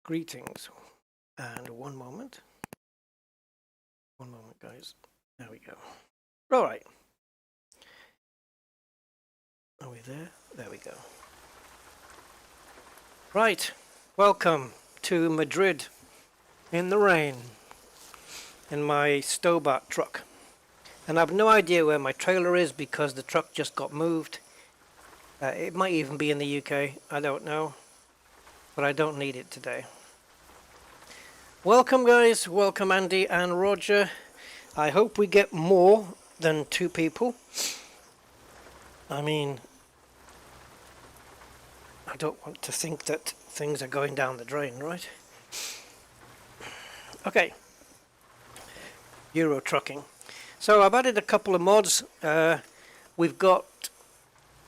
Greetings, and one moment, guys. There we go. All right. Are we there? There we go. Right. Welcome to Madrid in the rain in my Stobart truck. And I have no idea where my trailer is because the truck just got moved. It might even be in the UK. I don't know. But I don't need it today. Welcome, guys. Welcome, Andy and Roger. I hope we get more than 2 people. I mean, I don't want to think that things are going down the drain, right? Okay. Euro trucking. So I've added a couple of mods. We've got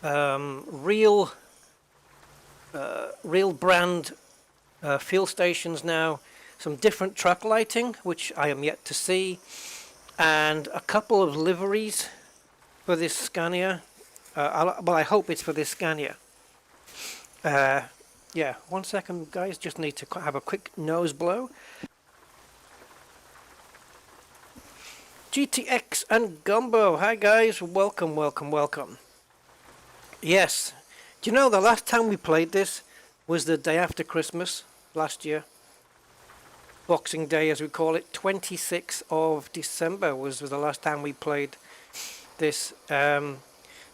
real brand fuel stations now. Some different truck lighting, which I am yet to see, and a couple of liveries for this Scania. Well, I hope it's for this Scania. Yeah, 1 second, guys. Just need to have a quick nose blow. GTX and Gumbo. Hi, guys. Welcome, welcome, welcome. Yes. Do you know the last time we played this was the day after Christmas last year? Boxing Day, as we call it. 26th of December was the last time we played this.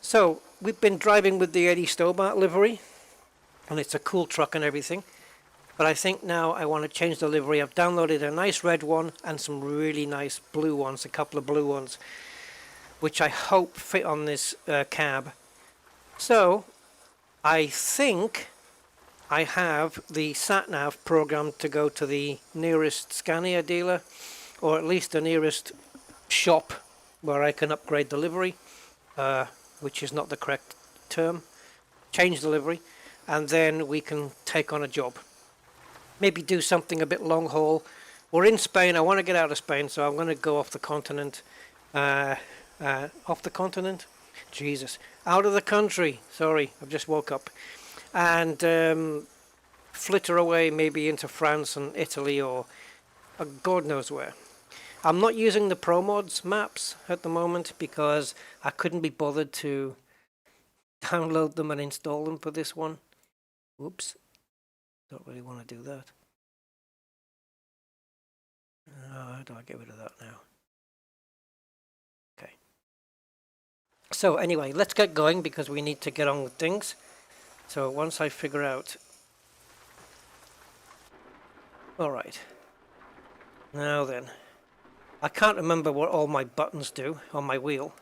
So we've been driving with the Eddie Stobart livery, and it's a cool truck and everything. But I think now I want to change the livery. I've downloaded a nice red one and some really nice blue ones, a couple of blue ones, which I hope fit on this cab. So I think I have the sat-nav programmed to go to the nearest Scania dealer, or at least the nearest shop where I can upgrade the livery, which is not the correct term, change the livery, and then we can take on a job. Maybe do something a bit long haul. We're in Spain. I want to get out of Spain, so I'm going to go off the continent. Off the continent? Jesus. Out of the country. Sorry, I've just woke up. And flitter away maybe into France and Italy or God knows where. I'm not using the ProMods maps at the moment because I couldn't be bothered to download them and install them for this one. Whoops. Don't really want to do that. How do I get rid of that now? Okay. So anyway, let's get going because we need to get on with things. So once I figure out... Alright. Now then. I can't remember what all my buttons do on my wheel.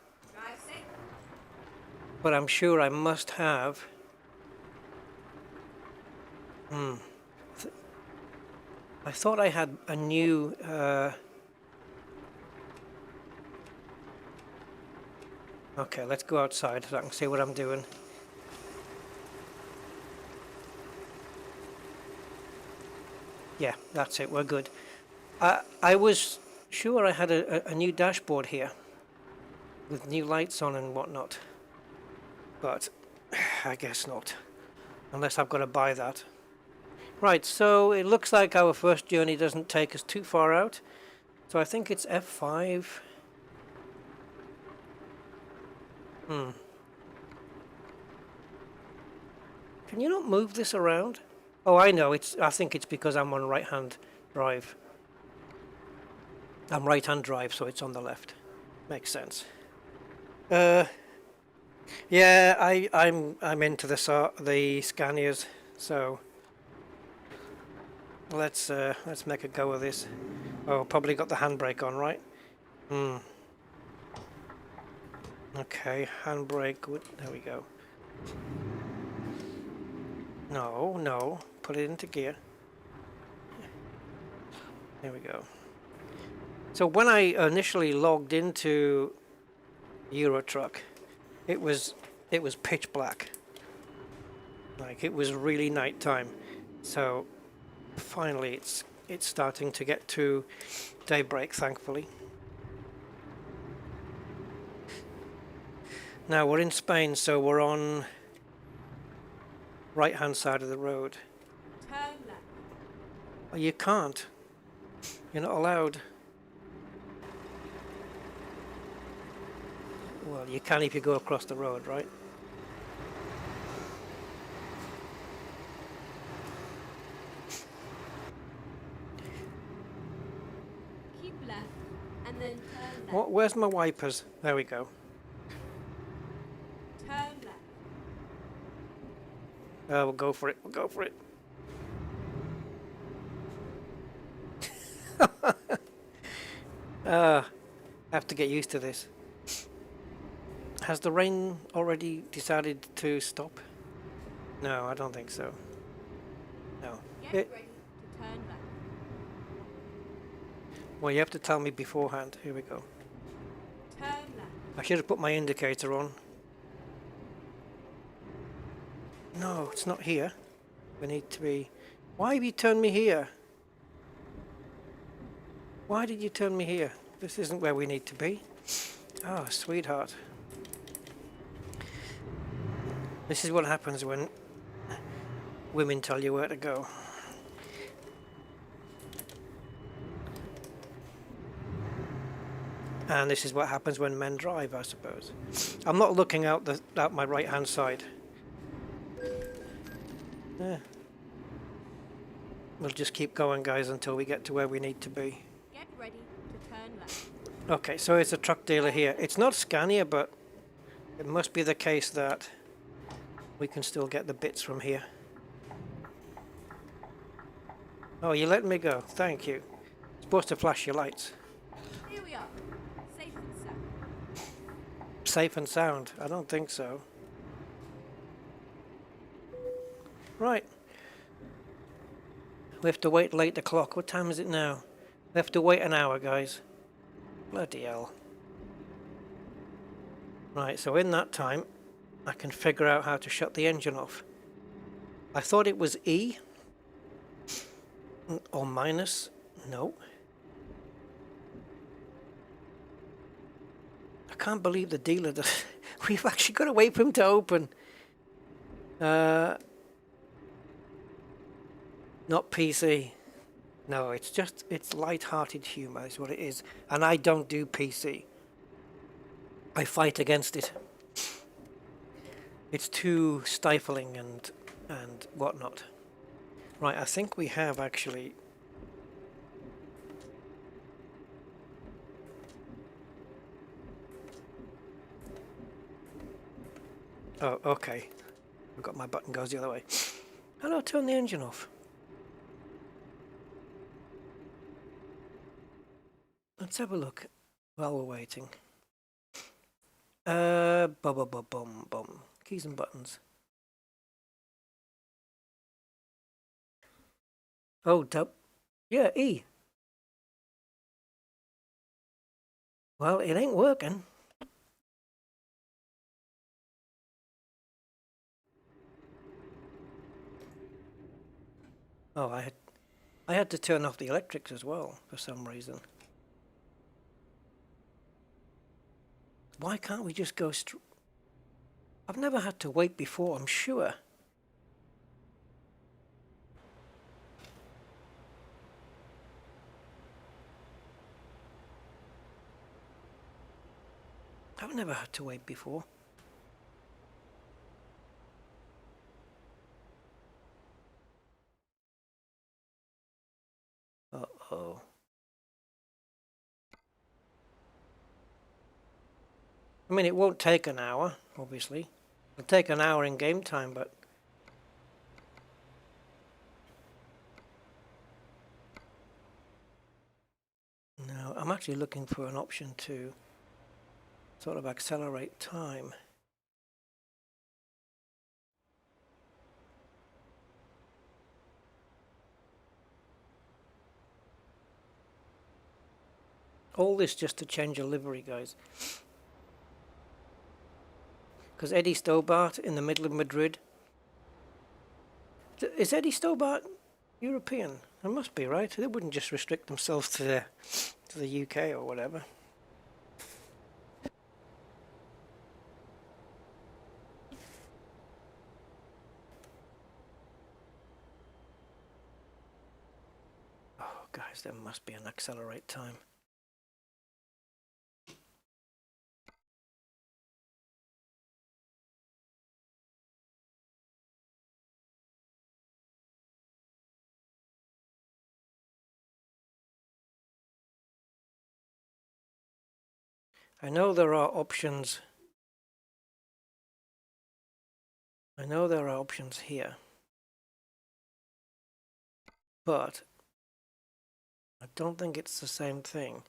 But I'm sure I must have... I thought I had a new... Okay, let's go outside so I can see what I'm doing. Yeah, that's it, we're good. I was sure I had a new dashboard here with new lights on and whatnot, but I guess not, unless I've got to buy that. Right, so it looks like our first journey doesn't take us too far out, so I think it's F5. Can you not move this around? Oh, I know. I think it's because I'm on right-hand drive. I'm right-hand drive, so it's on the left. Makes sense. Yeah, I'm into the Scanias, so let's make a go of this. Oh, probably got the handbrake on, right? Okay, handbrake. Good. There we go. No, put it into gear. There we go. So when I initially logged into Euro Truck, it was pitch black. Like it was really night time. So finally it's starting to get to daybreak, thankfully. Now we're in Spain, so we're on right hand side of the road. Turn left. Oh, you can't. You're not allowed. Well, you can if you go across the road, right? Keep left and then turn left. Where's my wipers? There we go. Turn left. We'll go for it. We'll go for it. I have to get used to this. Has the rain already decided to stop? No, I don't think so. No. Get ready to turn left. Well, you have to tell me beforehand. Here we go. Turn left. I should have put my indicator on. No, it's not here. We need to be... Why have you turned me here? Why did you turn me here? This isn't where we need to be. Oh, sweetheart. This is what happens when women tell you where to go. And this is what happens when men drive, I suppose. I'm not looking out my right-hand side. Yeah. We'll just keep going, guys, until we get to where we need to be. Get ready to turn left. Okay, so it's a truck dealer here. It's not Scania, but it must be the case that we can still get the bits from here. Oh, you let me go. Thank you. Supposed to flash your lights. Here we are. Safe and sound. Safe and sound? I don't think so. Right. We have to wait till 8 o'clock. What time is it now? We have to wait an hour, guys. Bloody hell. Right, so in that time, I can figure out how to shut the engine off. I thought it was E. Or minus. No. I can't believe the dealer that we've actually got to wait for him to open. Not PC. No, it's light-hearted humour is what it is. And I don't do PC. I fight against it. It's too stifling and whatnot. Right, I think we have actually... Oh, okay. I've got my button goes the other way. How do I turn the engine off? Let's have a look while we're waiting. Bum. Keys and buttons. Oh, yeah, E. Well, it ain't working. Oh, I had to turn off the electrics as well for some reason. Why can't we just go straight? I've never had to wait before, I'm sure. I've never had to wait before. Uh-oh. I mean, it won't take an hour, obviously. It'll take an hour in game time, but... No, I'm actually looking for an option to sort of accelerate time. All this just to change a livery, guys. Because Eddie Stobart in the middle of Madrid. Is Eddie Stobart European? It must be, right? They wouldn't just restrict themselves to the UK or whatever. There must be an accelerate time. I know there are options. I know there are options here, but I don't think it's the same thing.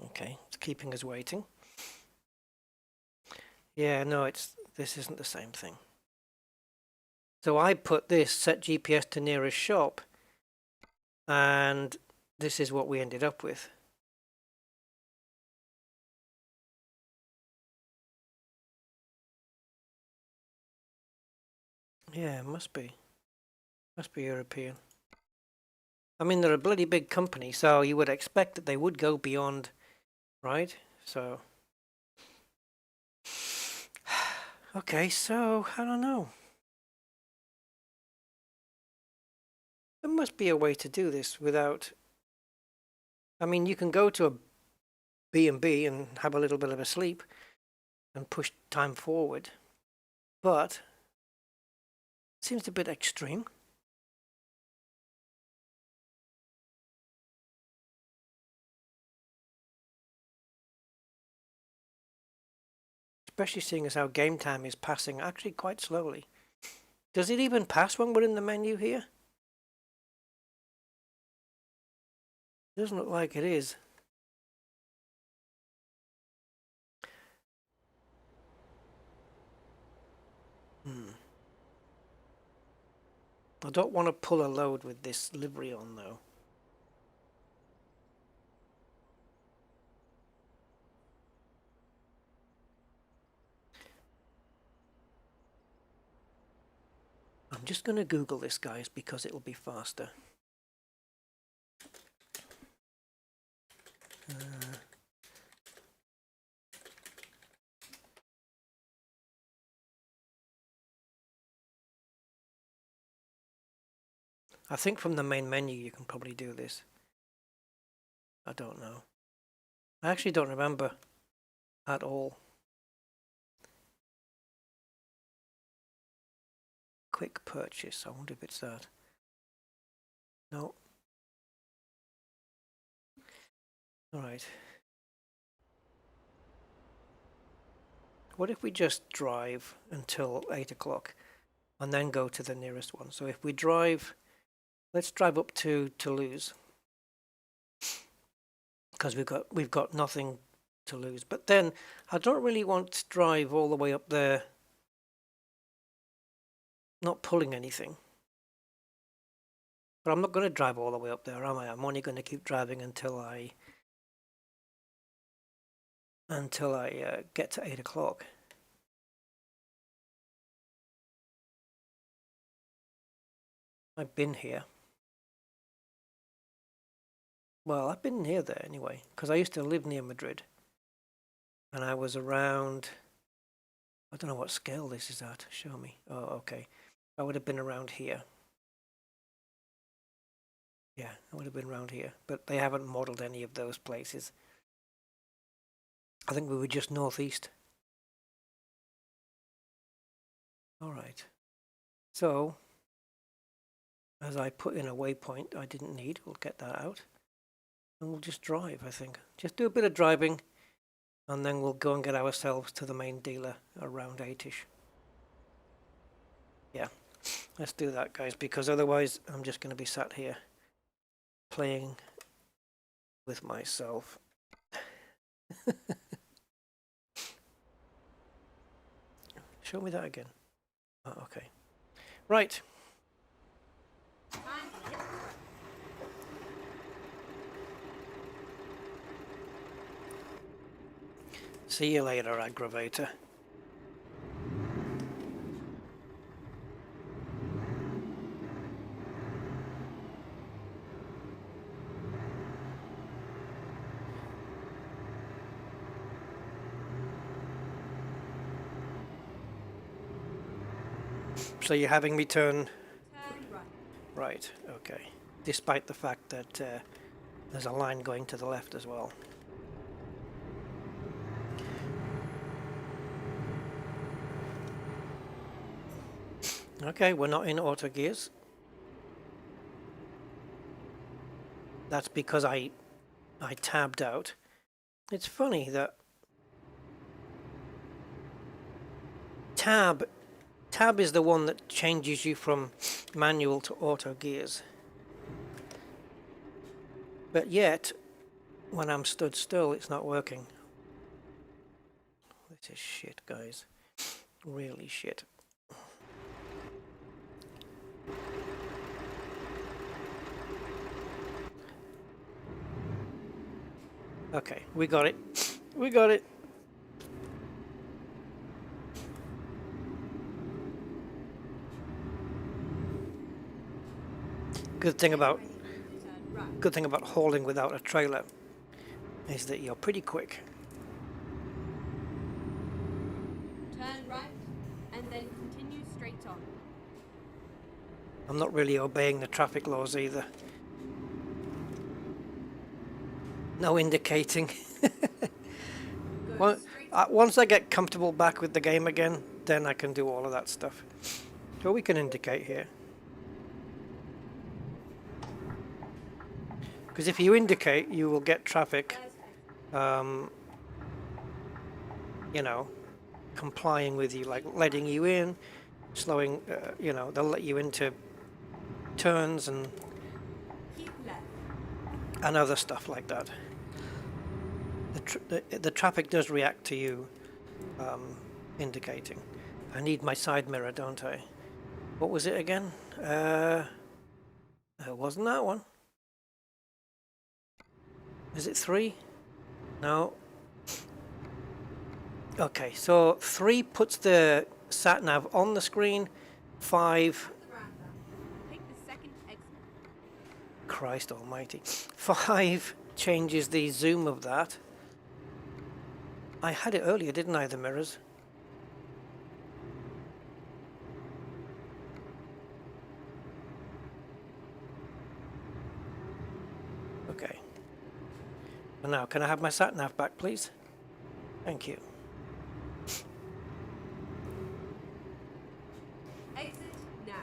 Okay, it's keeping us waiting. Yeah, no, this isn't the same thing. So I put this set GPS to nearest shop, and this is what we ended up with. Yeah, it must be. Must be European. I mean, they're a bloody big company, so you would expect that they would go beyond, right? So, okay, so I don't know. There must be a way to do this without. I mean, you can go to a B&B and have a little bit of a sleep and push time forward, but it seems a bit extreme. Especially seeing as how game time is passing actually quite slowly. Does it even pass when we're in the menu here? Doesn't look like it is. I don't want to pull a load with this livery on though. I'm just going to Google this, guys, because it'll be faster. I think from the main menu you can probably do this. I don't know. I actually don't remember at all. Quick purchase. I wonder if it's that. No. Alright. What if we just drive until 8 o'clock and then go to the nearest one? So if we drive, let's drive up to Toulouse, because we've got nothing to lose. But then I don't really want to drive all the way up there not pulling anything. But I'm not going to drive all the way up there, am I? I'm only going to keep driving until I get to 8 o'clock. I've been here. Well, I've been near there anyway, because I used to live near Madrid. And I was around, I don't know what scale this is at, show me. Oh, okay. I would have been around here. Yeah, I would have been around here, but they haven't modelled any of those places. I think we were just northeast. All right. So, as I put in a waypoint I didn't need, we'll get that out. And we'll just drive, I think. Just do a bit of driving, and then we'll go and get ourselves to the main dealer around 8ish. Yeah, let's do that, guys, because otherwise I'm just going to be sat here playing with myself. Show me that again. Oh, okay. Right. See you later, aggravator. So you're having me turn Turn right. right, okay. Despite the fact that there's a line going to the left as well. Okay, we're not in auto gears. That's because I tabbed out. It's funny that tab is the one that changes you from manual to auto gears. But yet, when I'm stood still, it's not working. This is shit, guys. Really shit. Okay, we got it. We got it. Good thing about hauling without a trailer is that you're pretty quick. Turn right and then continue straight on. I'm not really obeying the traffic laws either. No indicating. Once I get comfortable back with the game again, then I can do all of that stuff. So we can indicate here. Because if you indicate, you will get traffic, you know, complying with you, like letting you in, slowing, you know, they'll let you into turns and other stuff like that. The traffic does react to you indicating. I need my side mirror, don't I? What was it again? It wasn't that one. Is it 3? No. Okay, so 3 puts the sat nav on the screen. 5. Take the second exit. Christ almighty. 5 changes the zoom of that. I had it earlier, didn't I, the mirrors? Okay. And now, can I have my sat nav back, please? Thank you. Exit now.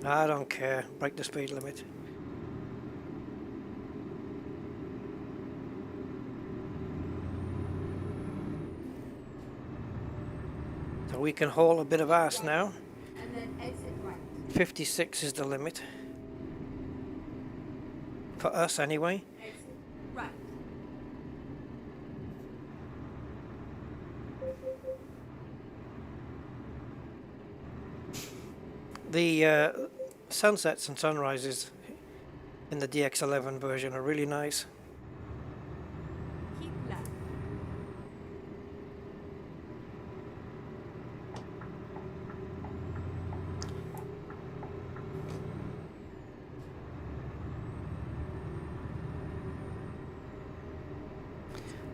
I don't care. Break the speed limit. So we can haul a bit of ass now. And then exit right. 56 is the limit. For us, anyway. Exit right. The sunsets and sunrises in the DX11 version are really nice. Keep left.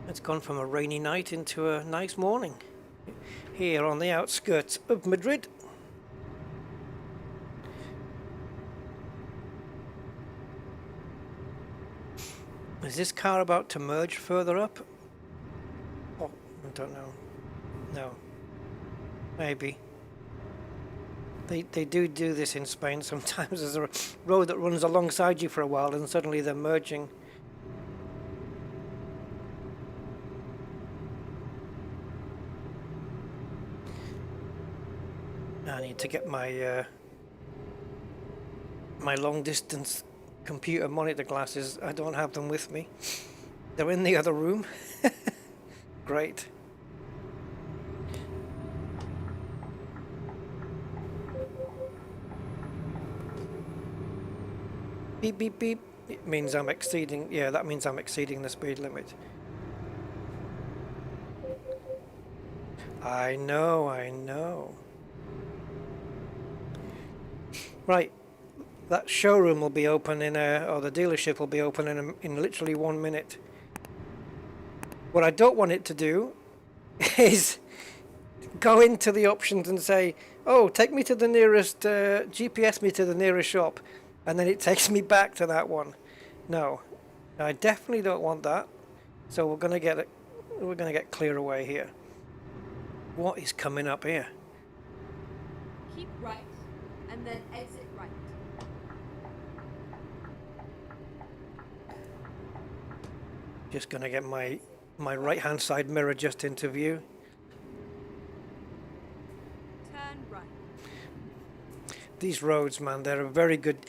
It's gone from a rainy night into a nice morning here on the outskirts of Madrid. Is this car about to merge further up? Oh, I don't know. No. Maybe. They do this in Spain sometimes. There's a road that runs alongside you for a while and suddenly they're merging. I need to get my my long distance computer monitor glasses. I don't have them with me. They're in the other room. Great. Beep beep beep. It means I'm exceeding, yeah, that means I'm exceeding the speed limit. I know, I know. Right, that showroom will be open in or the dealership will be open in literally 1 minute. What I don't want it to do is go into the options and say, oh, take me to the nearest, GPS me to the nearest shop, and then it takes me back to that one. No, I definitely don't want that. So we're gonna get it. We're gonna get clear away here. What is coming up here? Keep right and then exit right. Just gonna get my right hand side mirror just into view. Turn right. These roads, man, they're a very good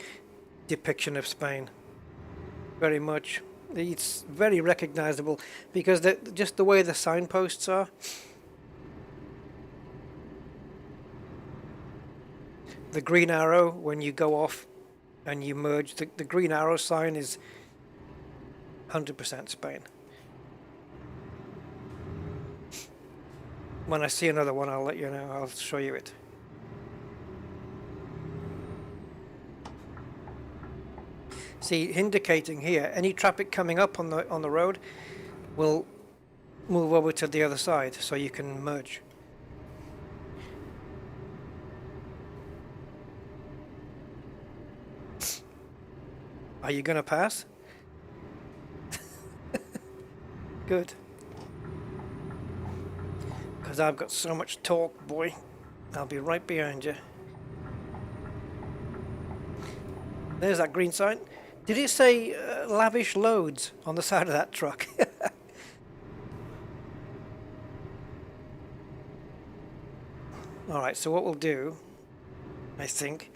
depiction of Spain. Very much. It's very recognizable because just the way the signposts are. The green arrow when you go off and you merge, the green arrow sign is 100% Spain. When I see another one, I'll let you know. I'll show you it. See, indicating here, any traffic coming up on the road will move over to the other side, so you can merge. Are you gonna pass? Good. Because I've got so much torque, boy. I'll be right behind you. There's that green sign. Did it say lavish loads on the side of that truck? Alright, so what we'll do, I think,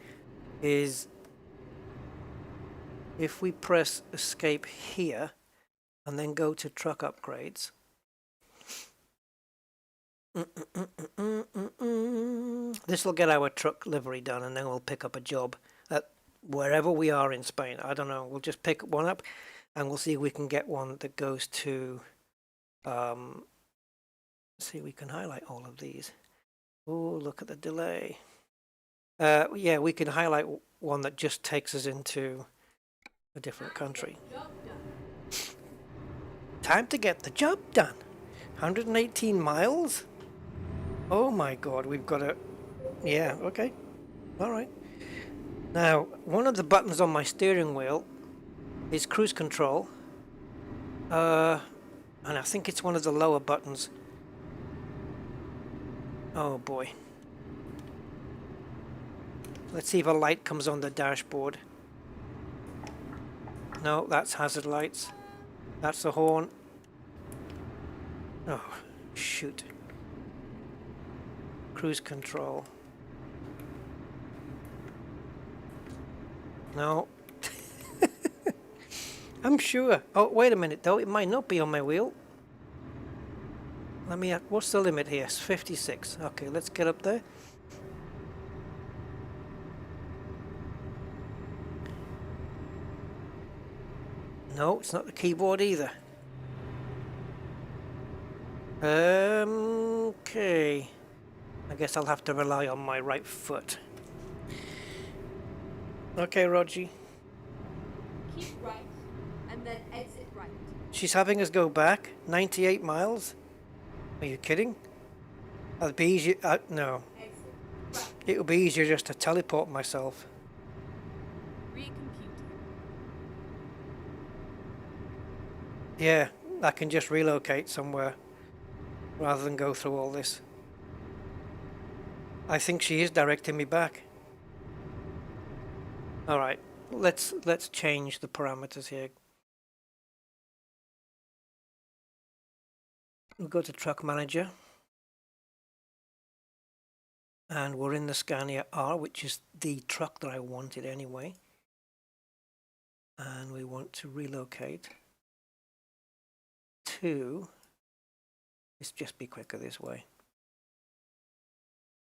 is if we press escape here and then go to truck upgrades. This will get our truck livery done, and then we'll pick up a job at wherever we are in Spain. I don't know. We'll just pick one up and we'll see if we can get one that goes to see, we can highlight all of these. Oh, look at the delay. Yeah, we can highlight one that just takes us into a different country. Time to get the job done. 118 miles? Oh my god, we've got a... Yeah, okay. Alright. Now, one of the buttons on my steering wheel is cruise control. And I think it's one of the lower buttons. Oh boy. Let's see if a light comes on the dashboard. No, that's hazard lights. That's the horn. Oh, shoot. Cruise control. No. I'm sure. Oh, wait a minute though. It might not be on my wheel. Let me... What's the limit here? It's 56. Okay, let's get up there. No, it's not the keyboard either. Okay. I guess I'll have to rely on my right foot. Okay, Rogie. Keep right and then exit right. She's having us go back 98 miles? Are you kidding? That'd be easier. No. Exit right. It would be easier just to teleport myself. Recomputing. Yeah, I can just relocate somewhere rather than go through all this. I think she is directing me back. All right, let's change the parameters here. We'll go to Truck Manager. And we're in the Scania R, which is the truck that I wanted anyway. And we want to relocate to... Let's just be quicker this way.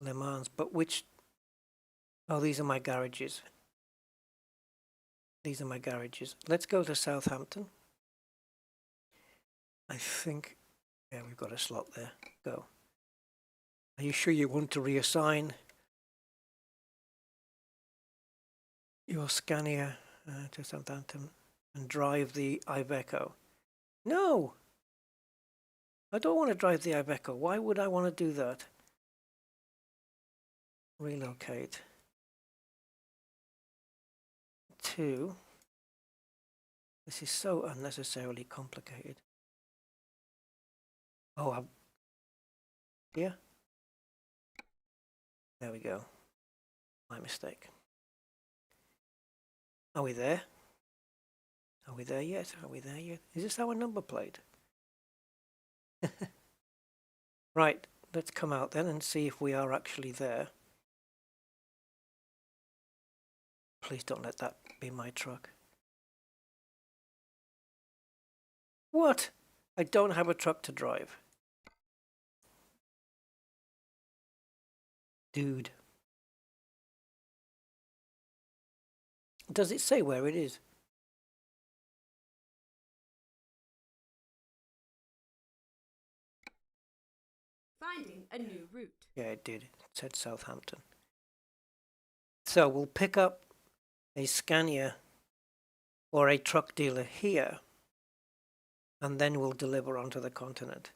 Le Mans, but which... Oh, these are my garages. These are my garages. Let's go to Southampton. I think... Yeah, we've got a slot there. Go. Are you sure you want to reassign your Scania to Southampton and drive the Iveco? No! I don't want to drive the Iveco. Why would I want to do that? Relocate. 2. This is so unnecessarily complicated. Oh, here? There we go. My mistake. Are we there? Are we there yet? Are we there yet? Is this our number plate? Right, let's come out then and see if we are actually there. Please don't let that be my truck. What? I don't have a truck to drive. Dude. Does it say where it is? Finding a new route. Yeah, it did. It said Southampton. So we'll pick up a Scania or a truck dealer here, and then we'll deliver onto the continent.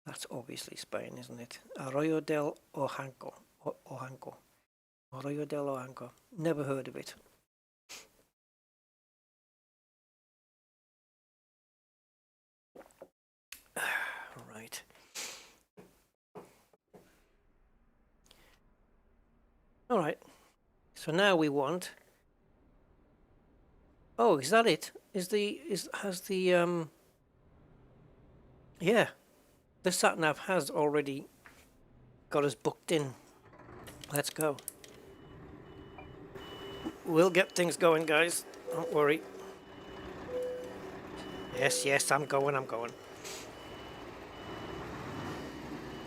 That's obviously Spain, isn't it? Arroyo del Ojanco. Ojanco. Arroyo del Ojanco. Never heard of it. Right. All right. So now we want. Oh, is that it? Yeah, the sat-nav has already got us booked in. Let's go. We'll get things going, guys. Don't worry. Yes, I'm going.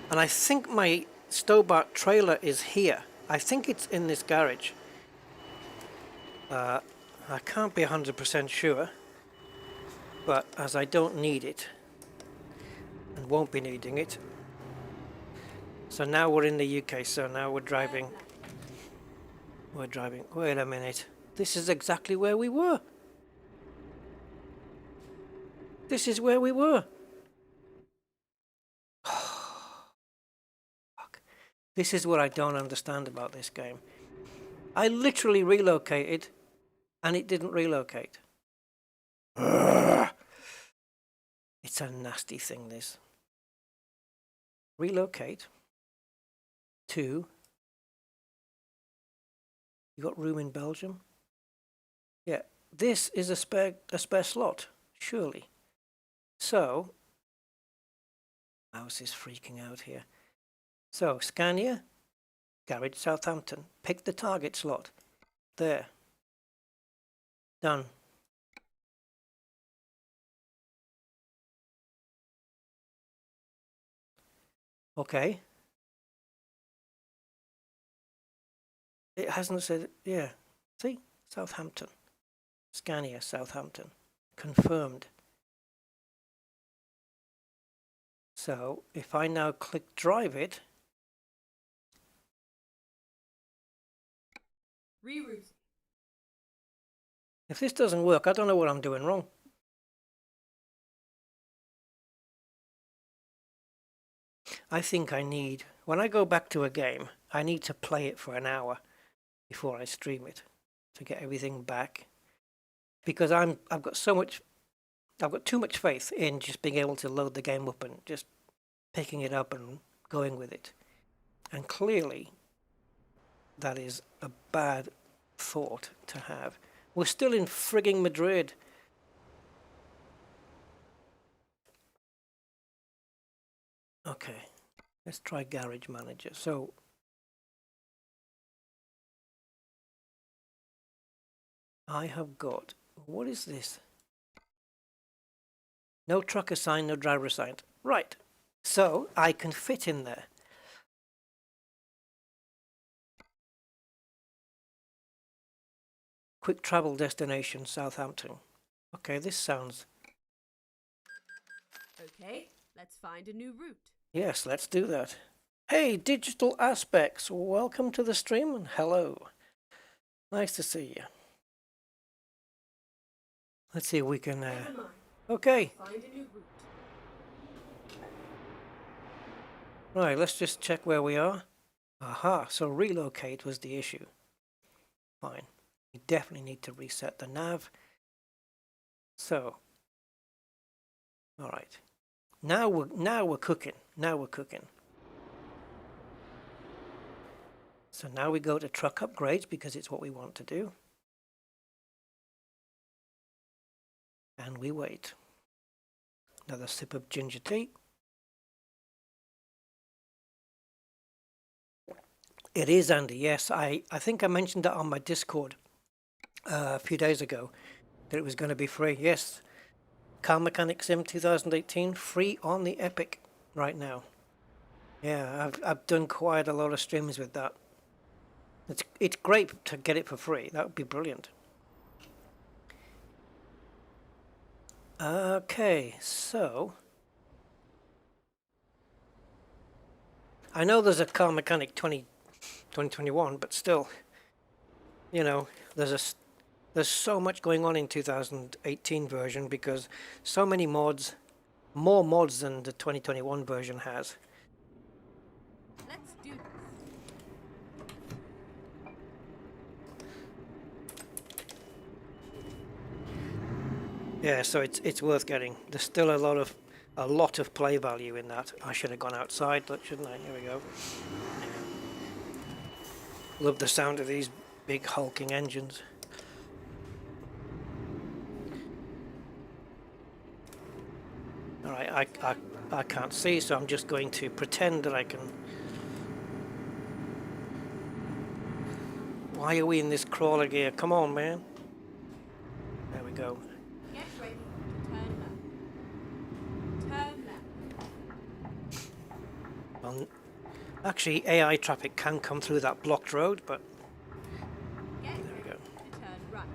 And I think my Stobart trailer is here. I think it's in this garage. I can't be 100% sure, but as I don't need it, and won't be needing it. So now we're in the UK, so now we're driving. Wait a minute. This is exactly where we were. This is where we were. Fuck. This is what I don't understand about this game. I literally relocated, and it didn't relocate. It's a nasty thing, this. Relocate to. You got room in Belgium? Yeah, this is a spare slot, surely. So, mouse is freaking out here. So, Scania, garage Southampton. Pick the target slot. There. Done. Okay. It hasn't said, yeah. See? Southampton. Scania, Southampton. Confirmed. So, if I now click drive it. Reroute. If this doesn't work, I don't know what I'm doing wrong. I think I need, when I go back to a game, I need to play it for an hour before I stream it to get everything back. Because I've got too much faith in just being able to load the game up and just picking it up and going with it. And clearly, that is a bad thought to have. We're still in frigging Madrid. Okay, let's try Garage Manager. So, I have got, what is this? No truck assigned, no driver assigned. Right, so I can fit in there. Quick travel destination, Southampton. Okay, this sounds... Okay, let's find a new route. Yes, let's do that. Hey, Digital Aspects, welcome to the stream and hello. Nice to see you. Let's see if we can... Okay. Find a new route. Right, let's just check where we are. Aha, so relocate was the issue. Fine. We definitely need to reset the nav. So, all right. Now we're cooking. Now we're cooking. So now we go to truck upgrades because it's what we want to do. And we wait. Another sip of ginger tea. It is, Andy. Yes, I think I mentioned that on my Discord a few days ago that it was going to be free. Yes, Car Mechanic Sim 2018 free on the Epic right now. Yeah, I've done quite a lot of streams with that. It's great to get it for free. That would be brilliant. Okay, so I know there's a Car Mechanic 2021, but still, you know, there's so much going on in 2018 version because so many mods, more mods than the 2021 version has. Let's do this. Yeah, so it's worth getting. There's still a lot of play value in that. I should have gone outside, shouldn't I? Here we go. Love the sound of these big hulking engines. All right, I can't see, so I'm just going to pretend that I can. Why are we in this crawler gear? Come on, man. There we go. Get ready to turn left. Turn left. Well, actually, AI traffic can come through that blocked road, but Get there we go. ready to turn right.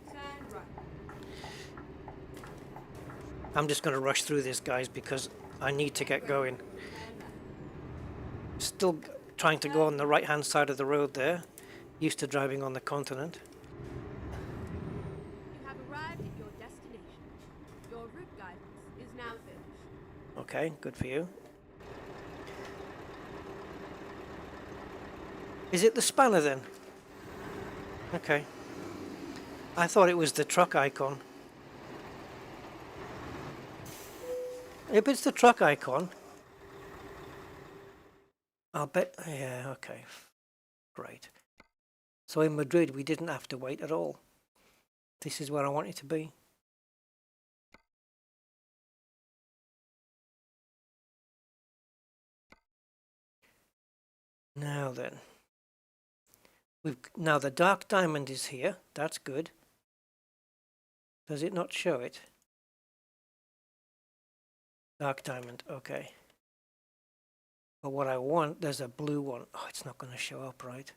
Turn right. I'm just going to rush through this, guys, because I need to get going. Turn left. Still trying to go on the right-hand side of the road there. Used to driving on the continent. You have arrived at your destination. Your route guidance is now finished. Okay, good for you. Is it the spanner then? Okay. I thought it was the truck icon. If it's the truck icon, I'll bet. Yeah, okay. Great. So in Madrid, we didn't have to wait at all. This is where I want it to be. Now then. Now the dark diamond is here. That's good. Does it not show it? Dark diamond, okay. But what I want, there's a blue one. Oh, it's not going to show up, right?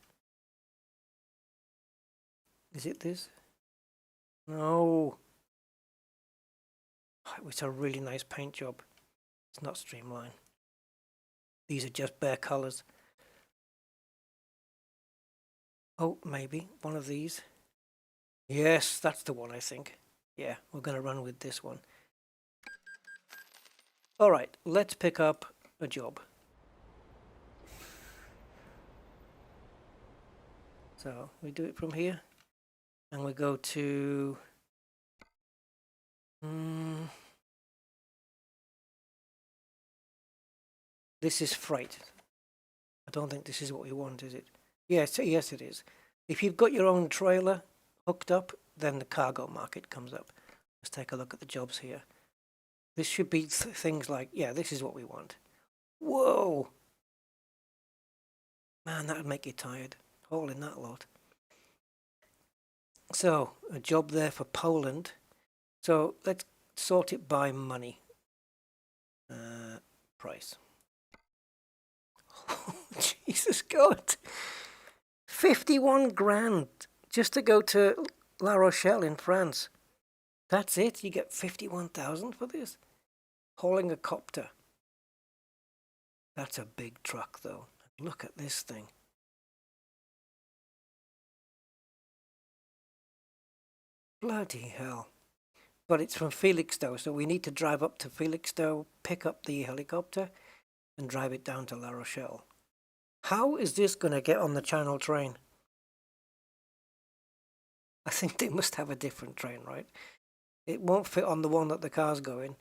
Is it this? No. Oh, it's a really nice paint job. It's not streamlined. These are just bare colors. Oh, maybe one of these. Yes, that's the one, I think. Yeah, we're going to run with this one. All right, let's pick up a job. So we do it from here, and we go to this is freight. I don't think this is what we want, is it? Yes, yes it is. If you've got your own trailer hooked up, then the cargo market comes up. Let's take a look at the jobs here. This should be things like, yeah, this is what we want. Whoa! Man, that would make you tired, hauling that lot. So, a job there for Poland. So, let's sort it by money. Price. Oh, Jesus God! 51 grand just to go to La Rochelle in France. That's it? You get 51,000 for this? Hauling a copter. That's a big truck though. Look at this thing. Bloody hell. but it's from Felixstowe, so we need to drive up to Felixstowe, pick up the helicopter, and drive it down to La Rochelle. How is this going to get on the Channel train? I think they must have a different train, right? It won't fit on the one that the car's going.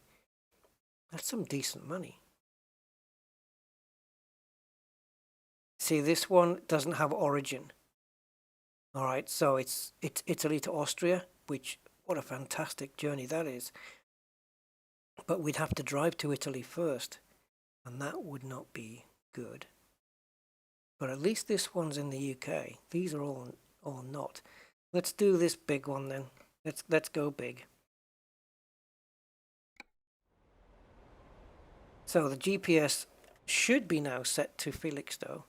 That's some decent money. See, this one doesn't have origin. All right, so it's Italy to Austria, which, what a fantastic journey that is. But we'd have to drive to Italy first, and that would not be good. But at least this one's in the UK. These are all not. Let's do this big one then. Let's go big. So the GPS should be now set to Felixstowe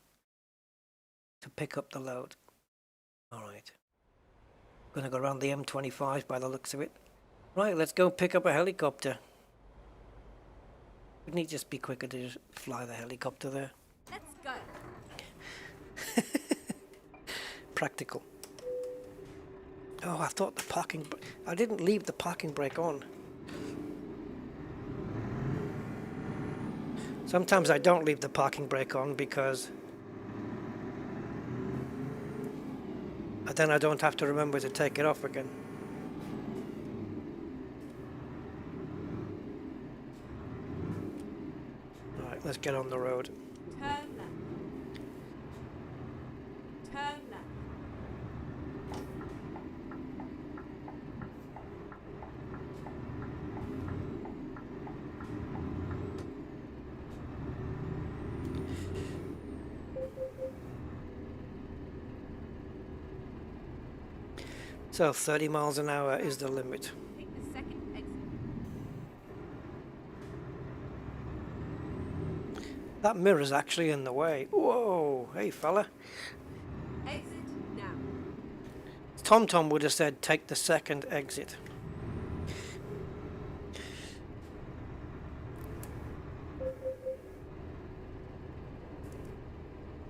to pick up the load. All right. Gonna go around the M25 by the looks of it. Right, let's go pick up a helicopter. Wouldn't it just be quicker to just fly the helicopter there? Let's go. Practical. Oh, I thought the parking... I didn't leave the parking brake on. Sometimes I don't leave the parking brake on because... and then I don't have to remember to take it off again. Alright, let's get on the road. Turn left. Turn left. So 30 miles an hour is the limit. Take the second exit. That mirror's actually in the way. Whoa, hey fella. Exit now. TomTom would have said take the second exit.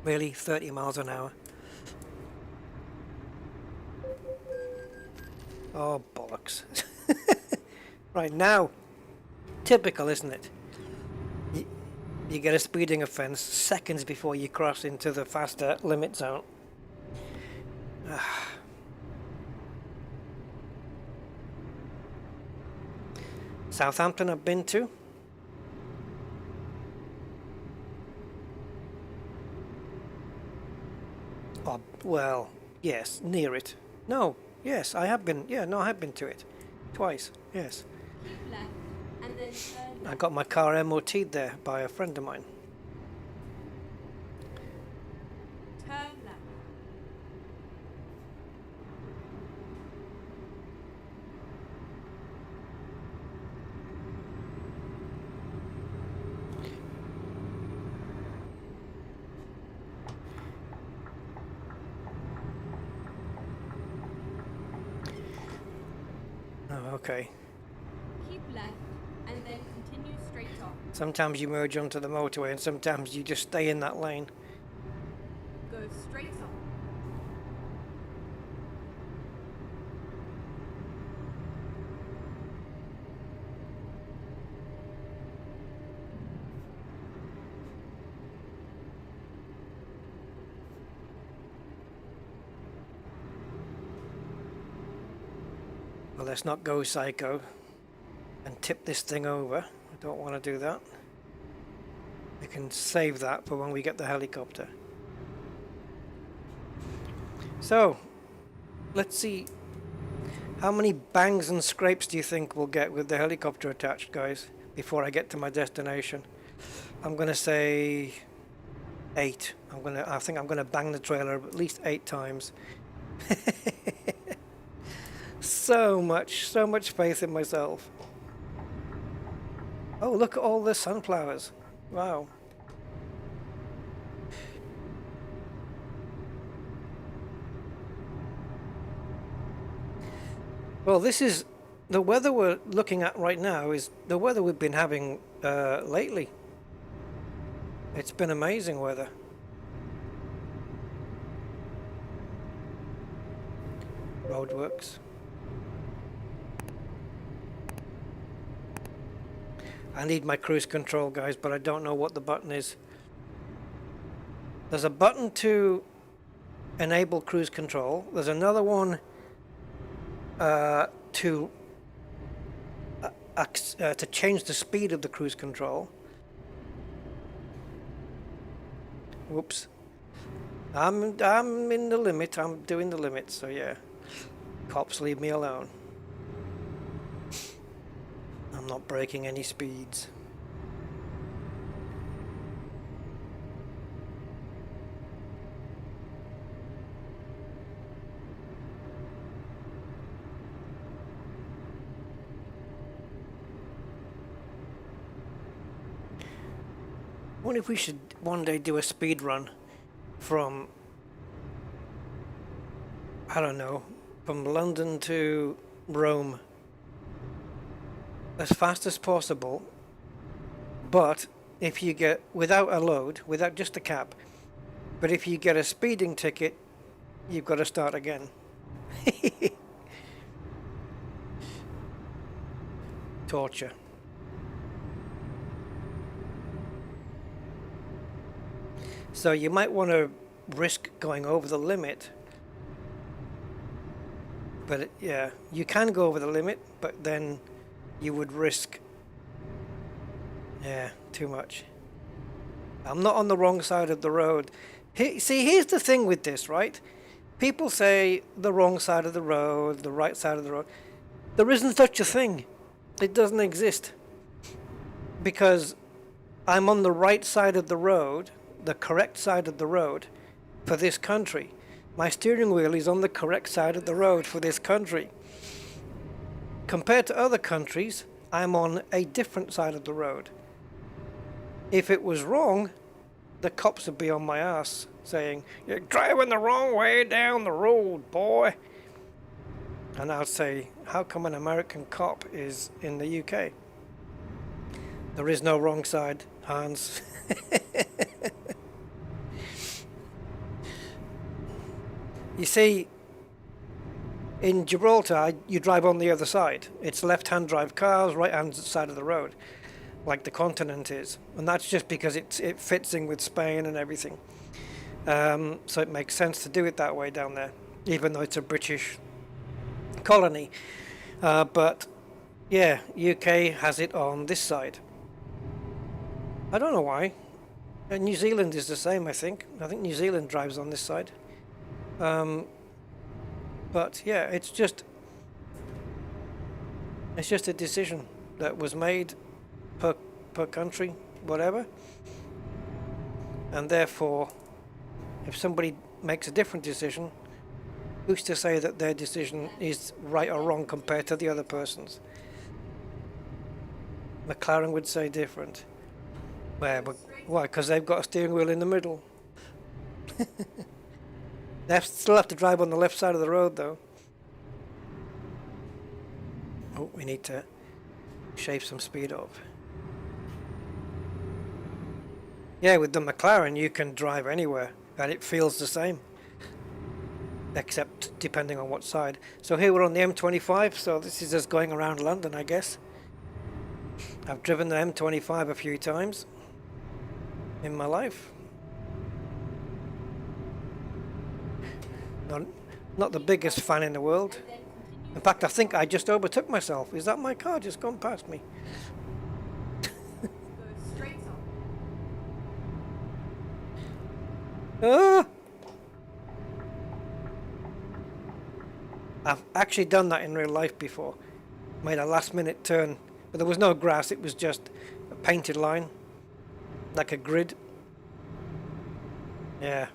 Really, 30 miles an hour. Oh, bollocks. Right now, typical, isn't it? You get a speeding offence seconds before you cross into the faster limit zone. Southampton I've been to. Oh, well, yes, near it. No, yes, I have been. Yeah, no, I have been to it. Twice, yes. Keep left and then turn I left. got my car MOT'd there by a friend of mine. Turn left. Oh, okay. Keep left and then continue straight on. Sometimes you merge onto the motorway and sometimes you just stay in that lane. Go straight on. Well, let's not go psycho and tip this thing over. I don't want to do that. We can save that for when we get the helicopter. So, let's see. How many bangs and scrapes do you think we'll get with the helicopter attached, guys, before I get to my destination? I'm going to say 8. I think I'm going to bang the trailer at least 8 times. So much faith in myself. Oh, look at all the sunflowers. Wow. Well, this is the weather we're looking at right now is the weather we've been having lately. It's been amazing weather. Roadworks. I need my cruise control, guys, but I don't know what the button is. There's a button to enable cruise control. There's another one to change the speed of the cruise control. Whoops. I'm in the limit. I'm doing the limit, so yeah. Cops, leave me alone. I'm not breaking any speeds. I wonder if we should one day do a speed run from, I don't know, from London to Rome as fast as possible, but if you get, without a load, without just a cap, but if you get a speeding ticket, you've got to start again. Torture. So you might want to risk going over the limit, but yeah, you can go over the limit, but then you would risk, yeah, too much. I'm not on the wrong side of the road. See, here's the thing with this, right? People say the wrong side of the road, the right side of the road. There isn't such a thing. It doesn't exist. Because I'm on the right side of the road, the correct side of the road for this country. My steering wheel is on the correct side of the road for this country. Compared to other countries, I'm on a different side of the road. If it was wrong, the cops would be on my ass saying, "You're driving the wrong way down the road, boy." And I'd say, how come an American cop is in the UK? There is no wrong side, Hans. You see, in Gibraltar, you drive on the other side. It's left-hand drive cars, right-hand side of the road, like the continent is. And that's just because it fits in with Spain and everything. So it makes sense to do it that way down there, even though it's a British colony. But yeah, UK has it on this side. I don't know why. New Zealand is the same, I think. I think New Zealand drives on this side. But yeah, it's just a decision that was made per country, whatever. And therefore, if somebody makes a different decision, who's to say that their decision is right or wrong compared to the other person's? McLaren would say different. Why? Because they've got a steering wheel in the middle. They still have to drive on the left side of the road, though. Oh, we need to shave some speed off. Yeah, with the McLaren, you can drive anywhere, and it feels the same. Except depending on what side. So here we're on the M25, so this is just going around London, I guess. I've driven the M25 a few times in my life. Not the biggest fan in the world. In fact, I think I just overtook myself. Is that my car just gone past me? Ah! I've actually done that in real life before. Made a last minute turn, but there was no grass, it was just a painted line, like a grid. Yeah,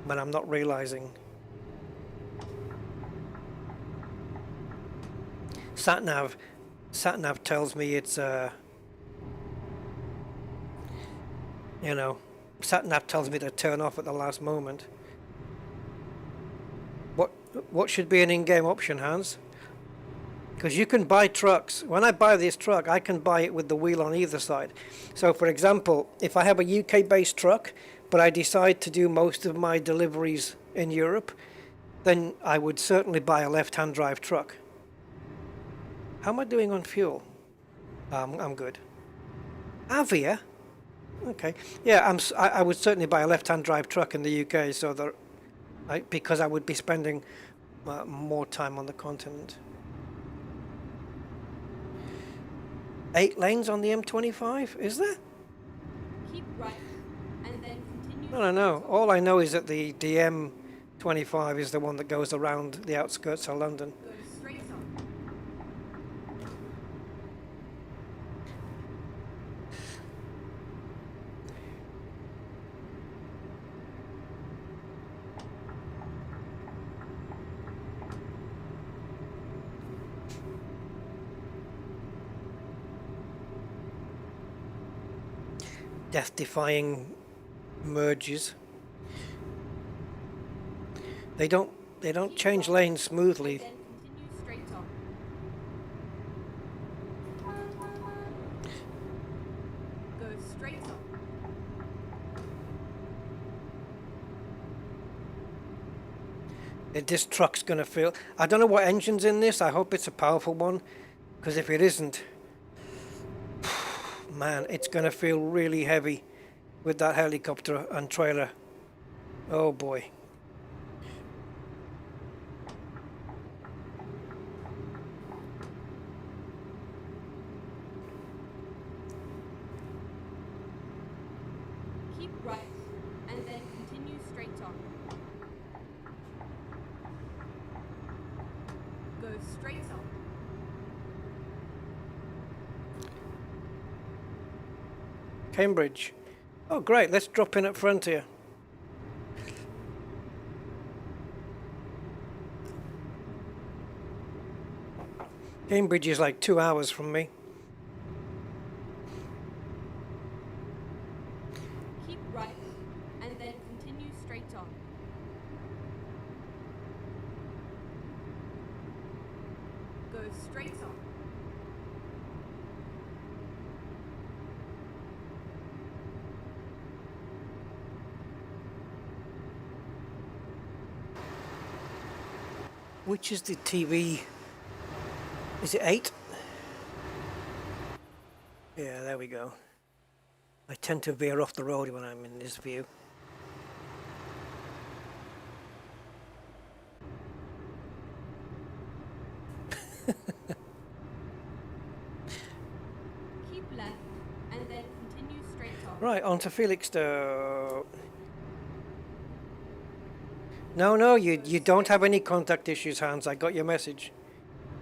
but I'm not realizing. Sat-nav tells me it's you know, Sat-nav tells me to turn off at the last moment. What should be an in-game option, Hans? Because you can buy trucks. When I buy this truck, I can buy it with the wheel on either side. So, for example, if I have a UK-based truck, but I decide to do most of my deliveries in Europe, then I would certainly buy a left-hand drive truck. How am I doing on fuel? I'm good. Avia? Okay. Yeah, I would certainly buy a left-hand drive truck in the UK, so that because I would be spending more time on the continent. 8 lanes on the M25, is there? Keep right, and then continue. I don't know. All I know is that the M25 is the one that goes around the outskirts of London. Go straight on. Death-defying merges. They don't change lanes smoothly. Then continue straight on. Go straight on. This truck's gonna feel. I don't know what engine's in this. I hope it's a powerful one, because if it isn't, man, it's gonna feel really heavy with that helicopter and trailer. Oh boy. Keep right, and then continue straight on. Go straight on. Cambridge. Oh great, let's drop in at Frontier. Cambridge is like 2 hours from me. Keep right, and then continue straight on. Go straight on. Which is the TV? Is it 8? Yeah, there we go. I tend to veer off the road when I'm in this view. Keep left, and then continue straight on. Right, on to Felixstowe. No, you don't have any contact issues, Hans. I got your message.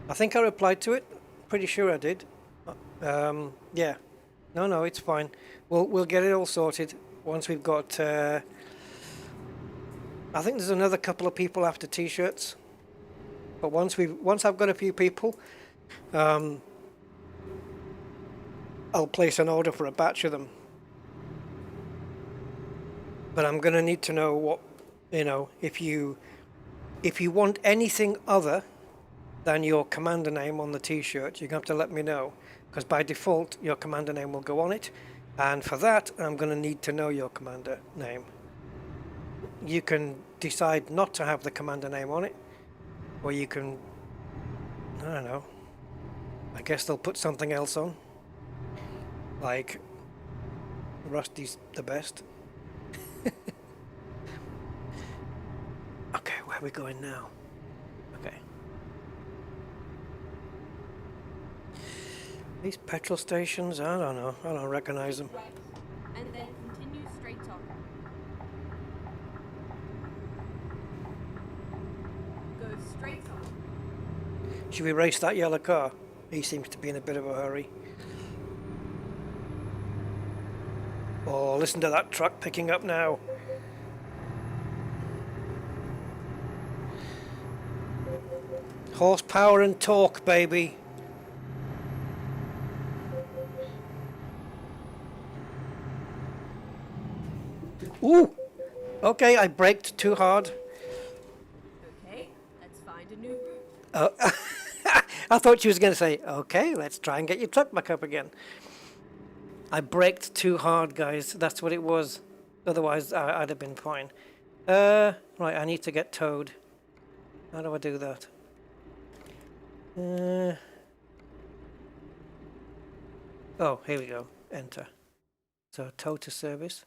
I think I replied to it. Pretty sure I did. Yeah. No, it's fine. We'll get it all sorted once we've got. I think there's another couple of people after T-shirts. But once I've got a few people, I'll place an order for a batch of them. But I'm gonna need to know what, if you want anything other than your commander name on the T-shirt, you're going to have to let me know, because by default your commander name will go on it, and for that I'm going to need to know your commander name. You can decide not to have the commander name on it, or you can, I don't know, I guess they'll put something else on, like Rusty's the best. Okay, where are we going now? Okay. These petrol stations, I don't know. I don't recognize them. Right, and then continue straight on. Go straight on. Should we race that yellow car? He seems to be in a bit of a hurry. Oh, listen to that truck picking up now. Horsepower and torque, baby. Ooh! Okay, I braked too hard. Okay, let's find a new route. I thought she was going to say, okay, let's try and get your truck back up again. I braked too hard, guys. That's what it was. Otherwise, I'd have been fine. Right, I need to get towed. How do I do that? Oh, here we go. Enter. So tow to service.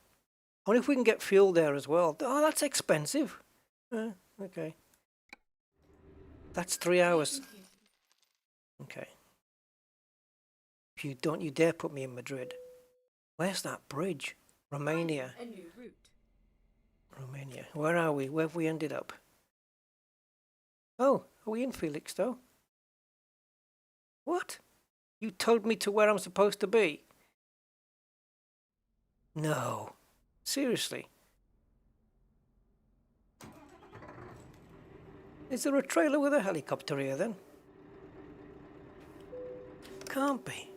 I wonder if we can get fuel there as well. Oh, that's expensive. Okay. That's 3 hours. Okay. Don't you dare put me in Madrid. Where's that bridge? Romania. A new route. Romania. Where are we? Where have we ended up? Oh, are we in Felixstowe? What? You told me to where I'm supposed to be? No. Seriously? Is there a trailer with a helicopter here then? Can't be.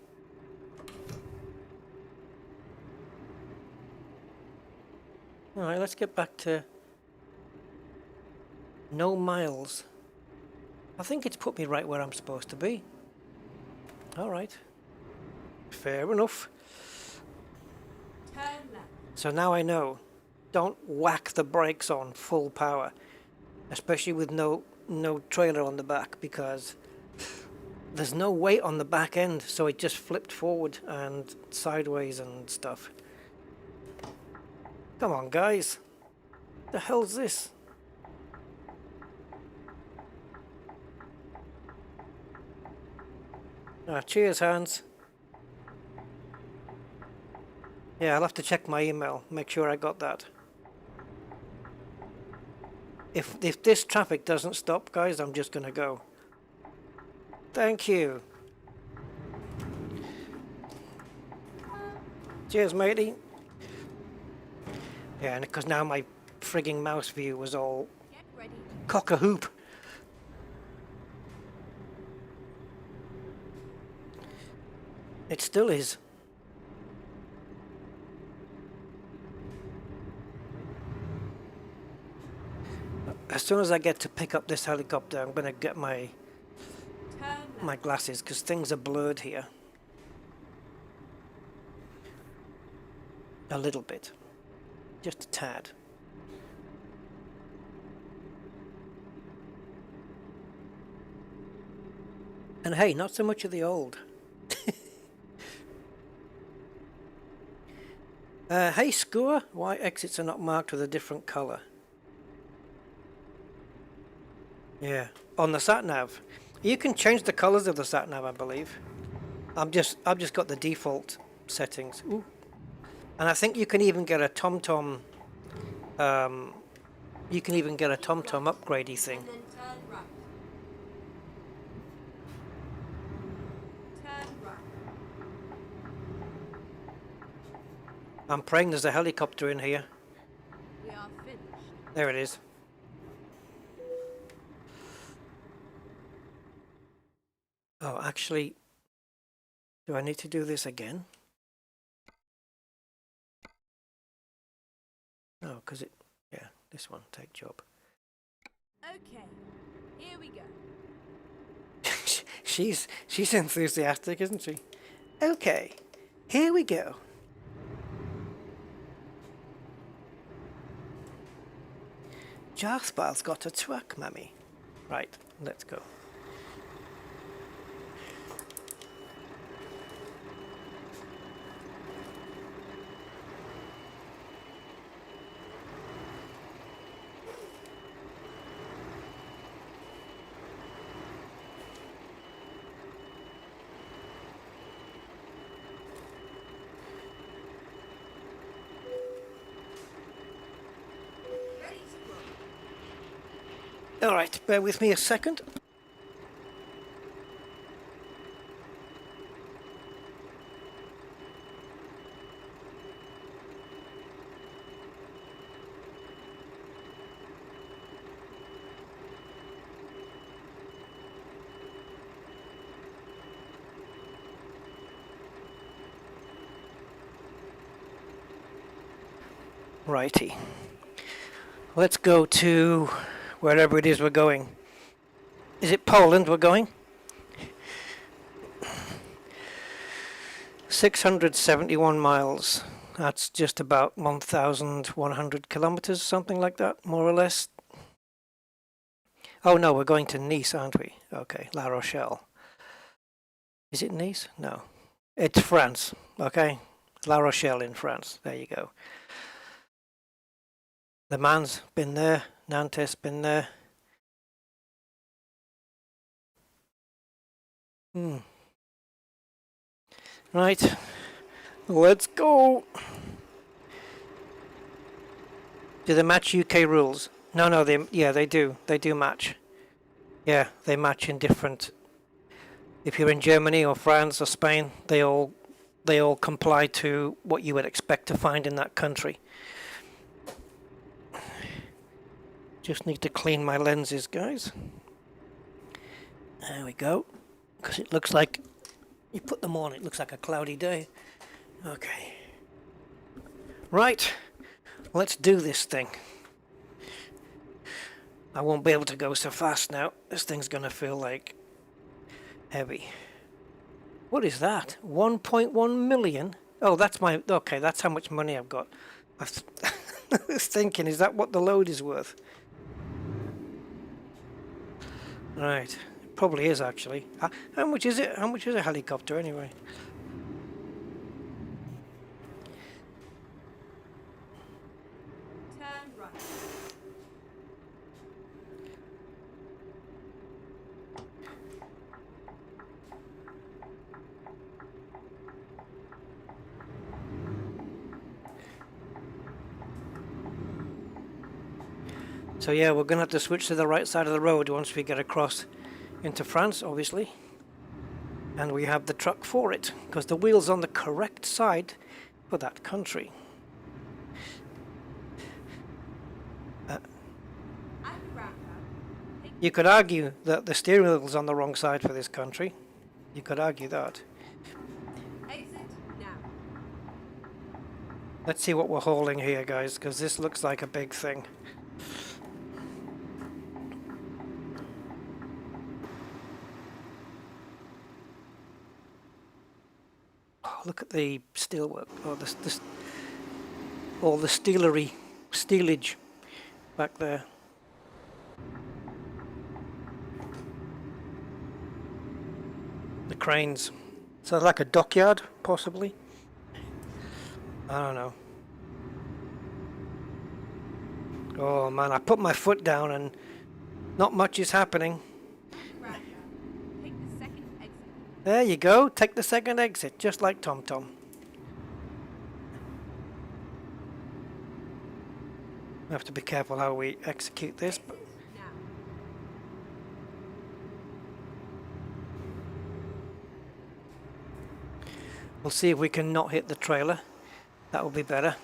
Alright, let's get back to no miles. I think it's put me right where I'm supposed to be. Alright. Fair enough. Turn left. So now I know. Don't whack the brakes on full power. Especially with no trailer on the back, because there's no weight on the back end, so it just flipped forward and sideways and stuff. Come on, guys. The hell's this? Cheers, Hans. Yeah, I'll have to check my email, make sure I got that. If this traffic doesn't stop, guys, I'm just gonna go. Thank you. Cheers, matey. Yeah, and because now my frigging mouse view was all Get ready. cock-a-hoop. It still is. As soon as I get to pick up this helicopter, I'm gonna get my glasses, because things are blurred here. A little bit. Just a tad. And hey, not so much of the old. Hey, Score, why exits are not marked with a different colour? Yeah, on the sat-nav. You can change the colours of the sat-nav, I believe. I've just got the default settings. Ooh. And I think you can even get a TomTom. You can even get a TomTom upgradey thing. And then turn right. Turn right. I'm praying there's a helicopter in here. We are finished. There it is. Oh, actually, do I need to do this again? No, because yeah, this one, take job. Okay, here we go. she's enthusiastic, isn't she? Okay, here we go. Jasper's got a truck, mummy. Right, let's go. Ready to go. Alright, bear with me a second. Righty. Let's go to wherever it is we're going. Is it Poland we're going? 671 miles. That's just about 1,100 kilometers, something like that, more or less. Oh no, we're going to Nice, aren't we? Okay, La Rochelle. Is it Nice? No. It's France, okay? La Rochelle in France. There you go. Le Mans been there. Nantes been there. Right. Let's go. Do they match UK rules? No, they do. They do match. Yeah, they match in different. If you're in Germany or France or Spain, they all comply to what you would expect to find in that country. Just need to clean my lenses, guys. There we go. Because it looks like you put them on, it looks like a cloudy day. Okay. Right. Let's do this thing. I won't be able to go so fast now. This thing's gonna feel like heavy. What is that? 1.1 million? Oh, that's my... Okay, that's how much money I've got. I was thinking, is that what the load is worth? Right. It probably is, actually. How much is it? How much is a helicopter, anyway? Turn right. So yeah, we're going to have to switch to the right side of the road once we get across into France, obviously. And we have the truck for it, because the wheel's on the correct side for that country. You could argue that the steering wheel's on the wrong side for this country. You could argue that. Exit now. Let's see what we're hauling here, guys, because this looks like a big thing. Oh, look at the steelwork, or all the steelage back there. The cranes. So like a dockyard, possibly? I don't know. Oh man, I put my foot down and not much is happening. Take the second exit. There you go, take the second exit, just like TomTom. We have to be careful how we execute this, but Now. we'll see if we can not hit the trailer. That will be better.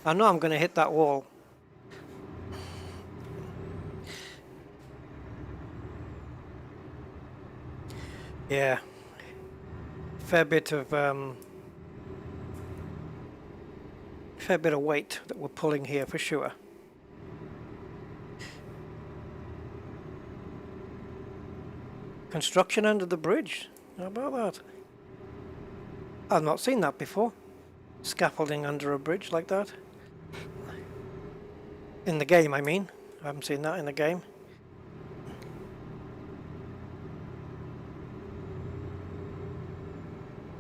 I know I'm going to hit that wall. Yeah. Fair bit of weight that we're pulling here for sure. Construction under the bridge. How about that? I've not seen that before. Scaffolding under a bridge like that. In the game, I mean. I haven't seen that in the game.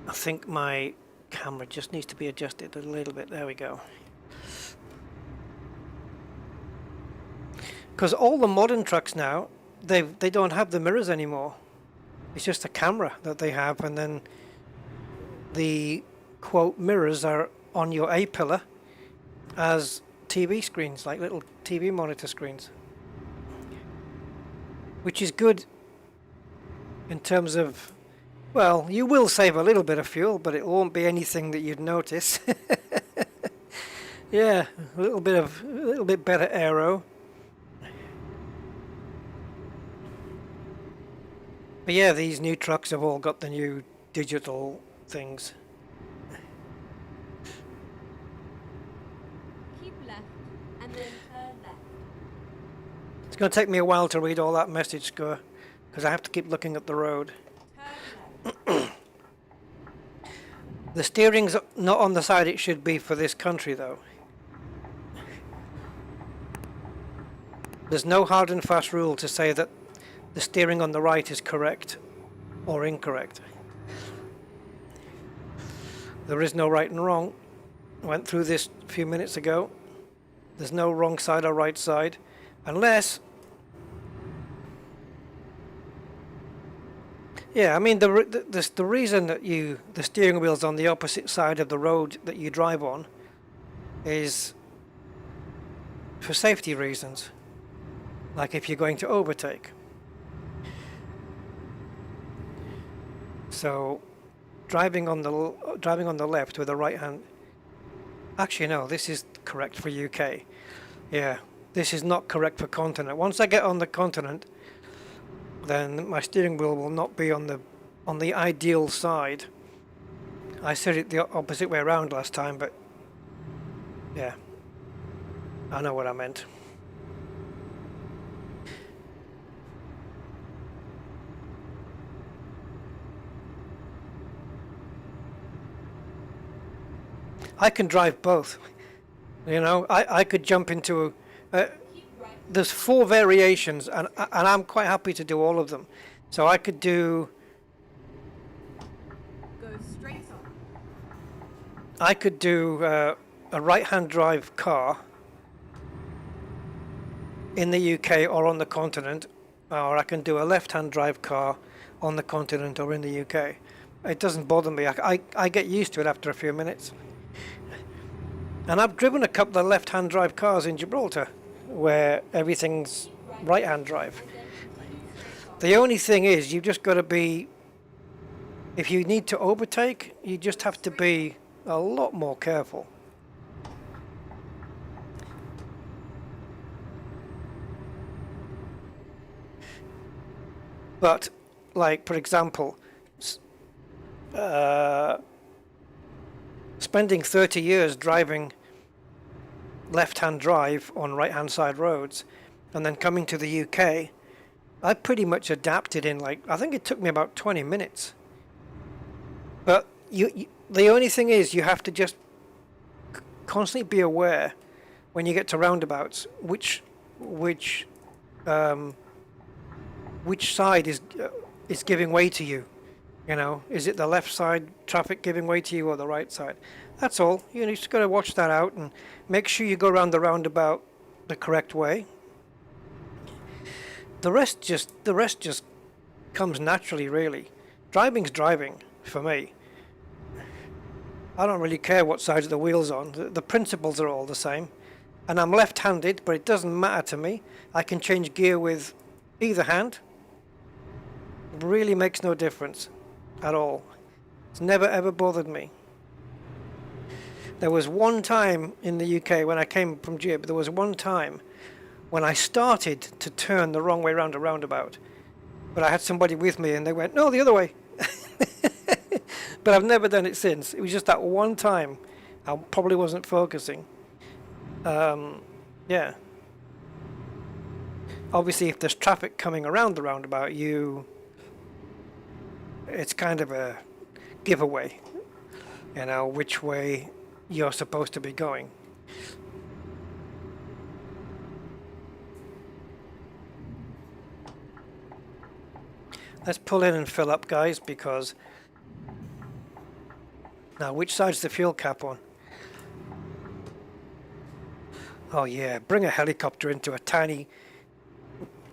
I think my camera just needs to be adjusted a little bit. There we go. Because all the modern trucks now, they don't have the mirrors anymore. It's just a camera that they have, and then the quote mirrors are on your A-pillar as TV screens, like little TV monitor screens, which is good in terms of, well, you will save a little bit of fuel, but it won't be anything that you'd notice. Yeah, a little bit better aero. But yeah, these new trucks have all got the new digital things. Keep left and then turn left. It's going to take me a while to read all that message score, because I have to keep looking at the road. Turn left. The steering's not on the side it should be for this country, though. There's no hard and fast rule to say that the steering on the right is correct or incorrect. There is no right and wrong. I went through this a few minutes ago. There's no wrong side or right side, unless, yeah, I mean the reason that the steering wheel's on the opposite side of the road that you drive on is for safety reasons, like if you're going to overtake. So driving on the left with the right hand. Actually, no, this is correct for UK. Yeah, this is not correct for continent. Once I get on the continent, then my steering wheel will not be on the ideal side. I said it the opposite way around last time, but yeah, I know what I meant. I can drive both. You know, I could jump into there's 4 variations, and I'm quite happy to do all of them. So I could do. Go straight on. I could do a right-hand drive car in the UK or on the continent, or I can do a left-hand drive car on the continent or in the UK. It doesn't bother me. I get used to it after a few minutes. And I've driven a couple of left-hand drive cars in Gibraltar where everything's right-hand drive. The only thing is you've just got to be, if you need to overtake, you just have to be a lot more careful. But, like, for example, spending 30 years driving left-hand drive on right-hand side roads and then coming to the UK, I pretty much adapted in, like, I think it took me about 20 minutes. But the only thing is you have to just constantly be aware when you get to roundabouts which side is giving way to you. You know, is it the left side traffic giving way to you or the right side? That's all. You just got to watch that out and make sure you go around the roundabout the correct way. The rest just comes naturally, really. Driving's driving for me. I don't really care what side of the wheel's on. The principles are all the same. And I'm left-handed, but it doesn't matter to me. I can change gear with either hand. It really makes no difference at all. It's never ever bothered me. There was one time in the UK when I came from Gib, there was one time when I started to turn the wrong way around a roundabout. But I had somebody with me and they went, no, the other way. But I've never done it since. It was just that one time. I probably wasn't focusing. Yeah. Obviously, if there's traffic coming around the roundabout, it's kind of a giveaway, you know, which way you're supposed to be going. Let's pull in and fill up, guys, because now which side's the fuel cap on? Oh yeah, bring a helicopter into a tiny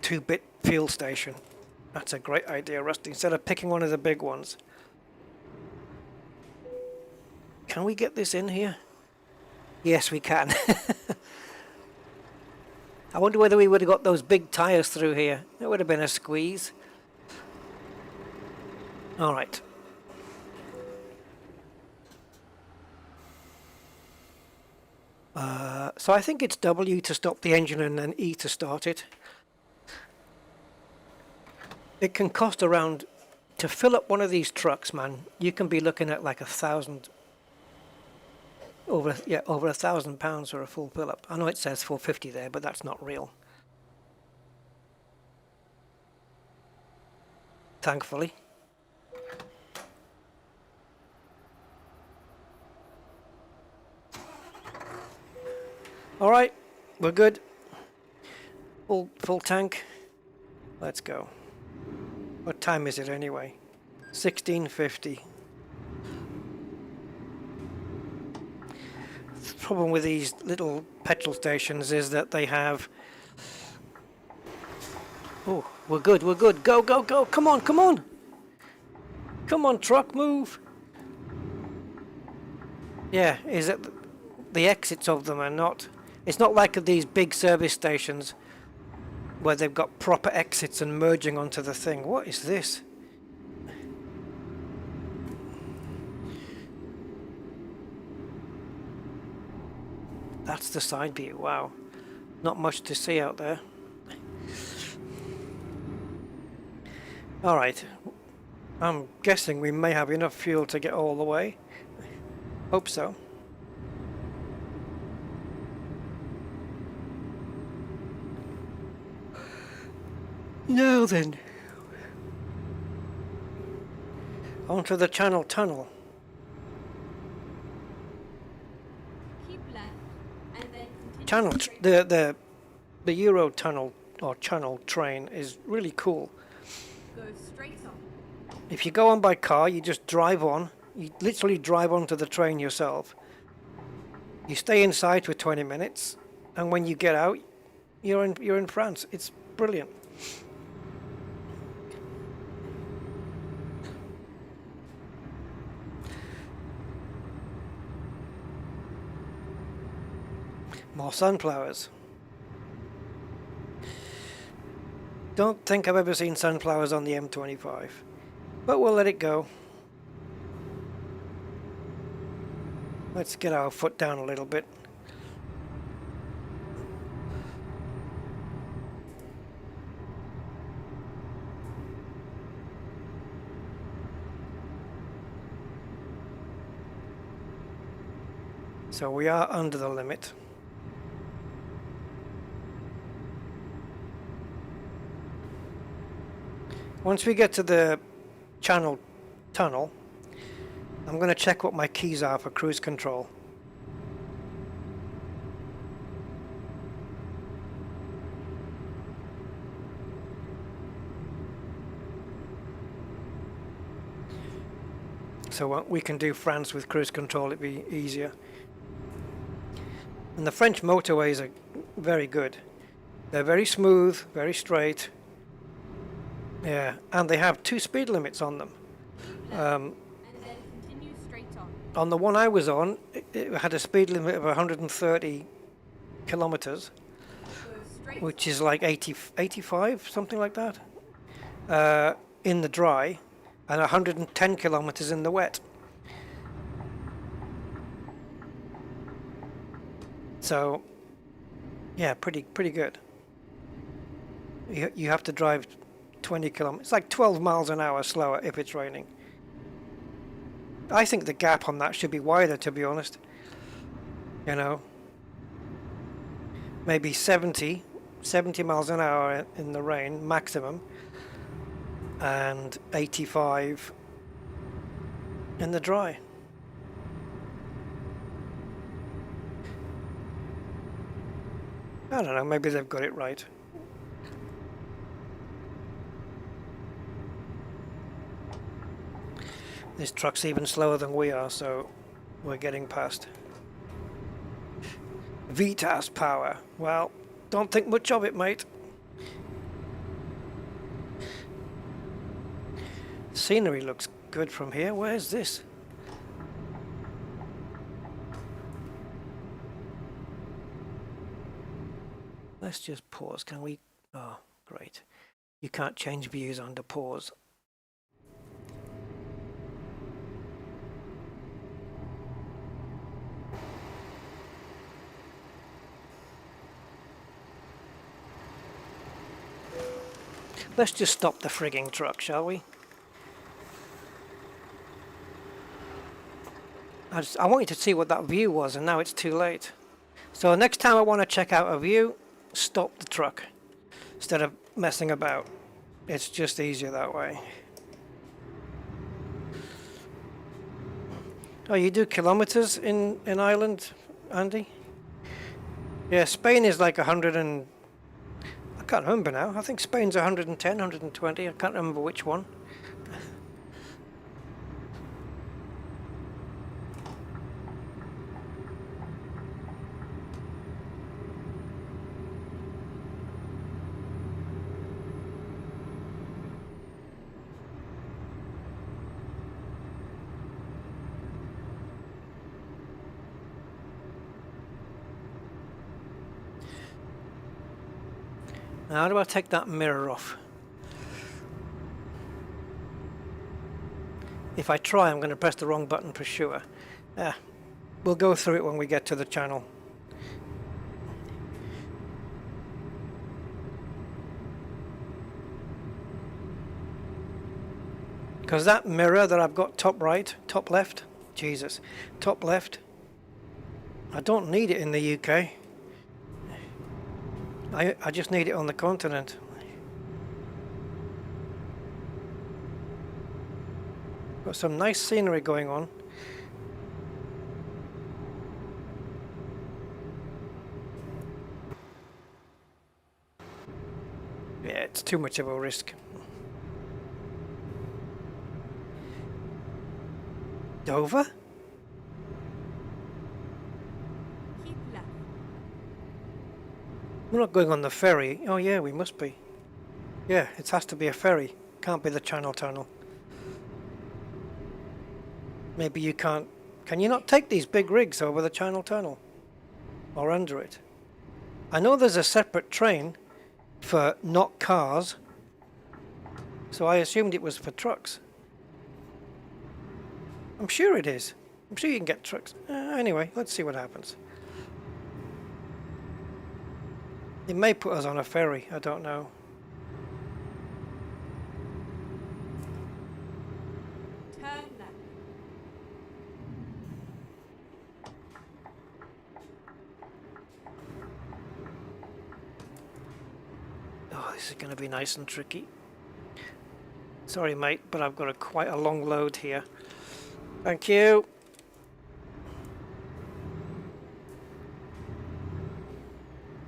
2-bit fuel station. That's a great idea, Rusty, instead of picking one of the big ones. Can we get this in here? Yes, we can. I wonder whether we would have got those big tires through here. It would have been a squeeze. All right. So I think it's W to stop the engine and then E to start it. It can cost around, to fill up one of these trucks, man, you can be looking at like over £1,000 for a full fill up. I know it says 450 there, but that's not real. Thankfully. All right, we're good. Full tank. Let's go. What time is it anyway? 16:50. The problem with these little petrol stations is that they have... Oh, we're good, we're good. Go, go, go. Come on, come on. Come on, truck, move. Yeah, is that the exits of them are not... It's not like these big service stations where they've got proper exits and merging onto the thing. What is this? That's the side view. Wow. Not much to see out there. Alright. I'm guessing we may have enough fuel to get all the way. Hope so. Now then. Onto the Channel Tunnel. Keep left and then continue Channel, straight. the Euro tunnel or channel train is really cool. Go straight on. If you go on by car, you just drive on. You literally drive onto the train yourself. You stay inside for 20 minutes, and when you get out, you're in France. It's brilliant. More sunflowers. Don't think I've ever seen sunflowers on the M25, but we'll let it go. Let's get our foot down a little bit. So we are under the limit. Once we get to the Channel Tunnel, I'm going to check what my keys are for cruise control. So we can do France with cruise control, it'd be easier. And the French motorways are very good. They're very smooth, very straight. Yeah, and they have 2 speed limits on them. And then continue straight on. On the one I was on, it had a speed limit of 130 kilometers, Go straight. which is like 85, something like that, in the dry, and 110 kilometers in the wet. So, yeah, pretty good. You have to drive 20 kilometers. It's like 12 miles an hour slower if it's raining. I think the gap on that should be wider, to be honest. You know, maybe 70 miles an hour in the rain maximum, and 85 in the dry. I don't know, maybe they've got it right. This truck's even slower than we are, so we're getting past. VTAS power. Well, don't think much of it, mate. Scenery looks good from here. Where's this? Let's just pause. Can we? Oh, great. You can't change views under pause. Let's just stop the frigging truck, shall we? I wanted to see what that view was, and now it's too late. So next time I want to check out a view, stop the truck instead of messing about. It's just easier that way. Oh, you do kilometers in Ireland, Andy? Yeah, Spain is like 100 and... I can't remember now. I think Spain's 110, 120. I can't remember which one. Now, how do I take that mirror off? If I try, I'm going to press the wrong button for sure. We'll go through it when we get to the channel. Because that mirror that I've got top right, top left, Jesus, top left, I don't need it in the UK. I just need it on the continent. Got some nice scenery going on. Yeah, it's too much of a risk. Dover? Keep left. We're not going on the ferry. Oh yeah, we must be. Yeah, it has to be a ferry. Can't be the Channel Tunnel. Maybe you can't... Can you not take these big rigs over the Channel Tunnel? Or under it? I know there's a separate train for not cars, so I assumed it was for trucks. I'm sure it is. I'm sure you can get trucks. Anyway, let's see what happens. It may put us on a ferry, I don't know. Turn left. Oh, this is going to be nice and tricky. Sorry, mate, but I've got quite a long load here. Thank you.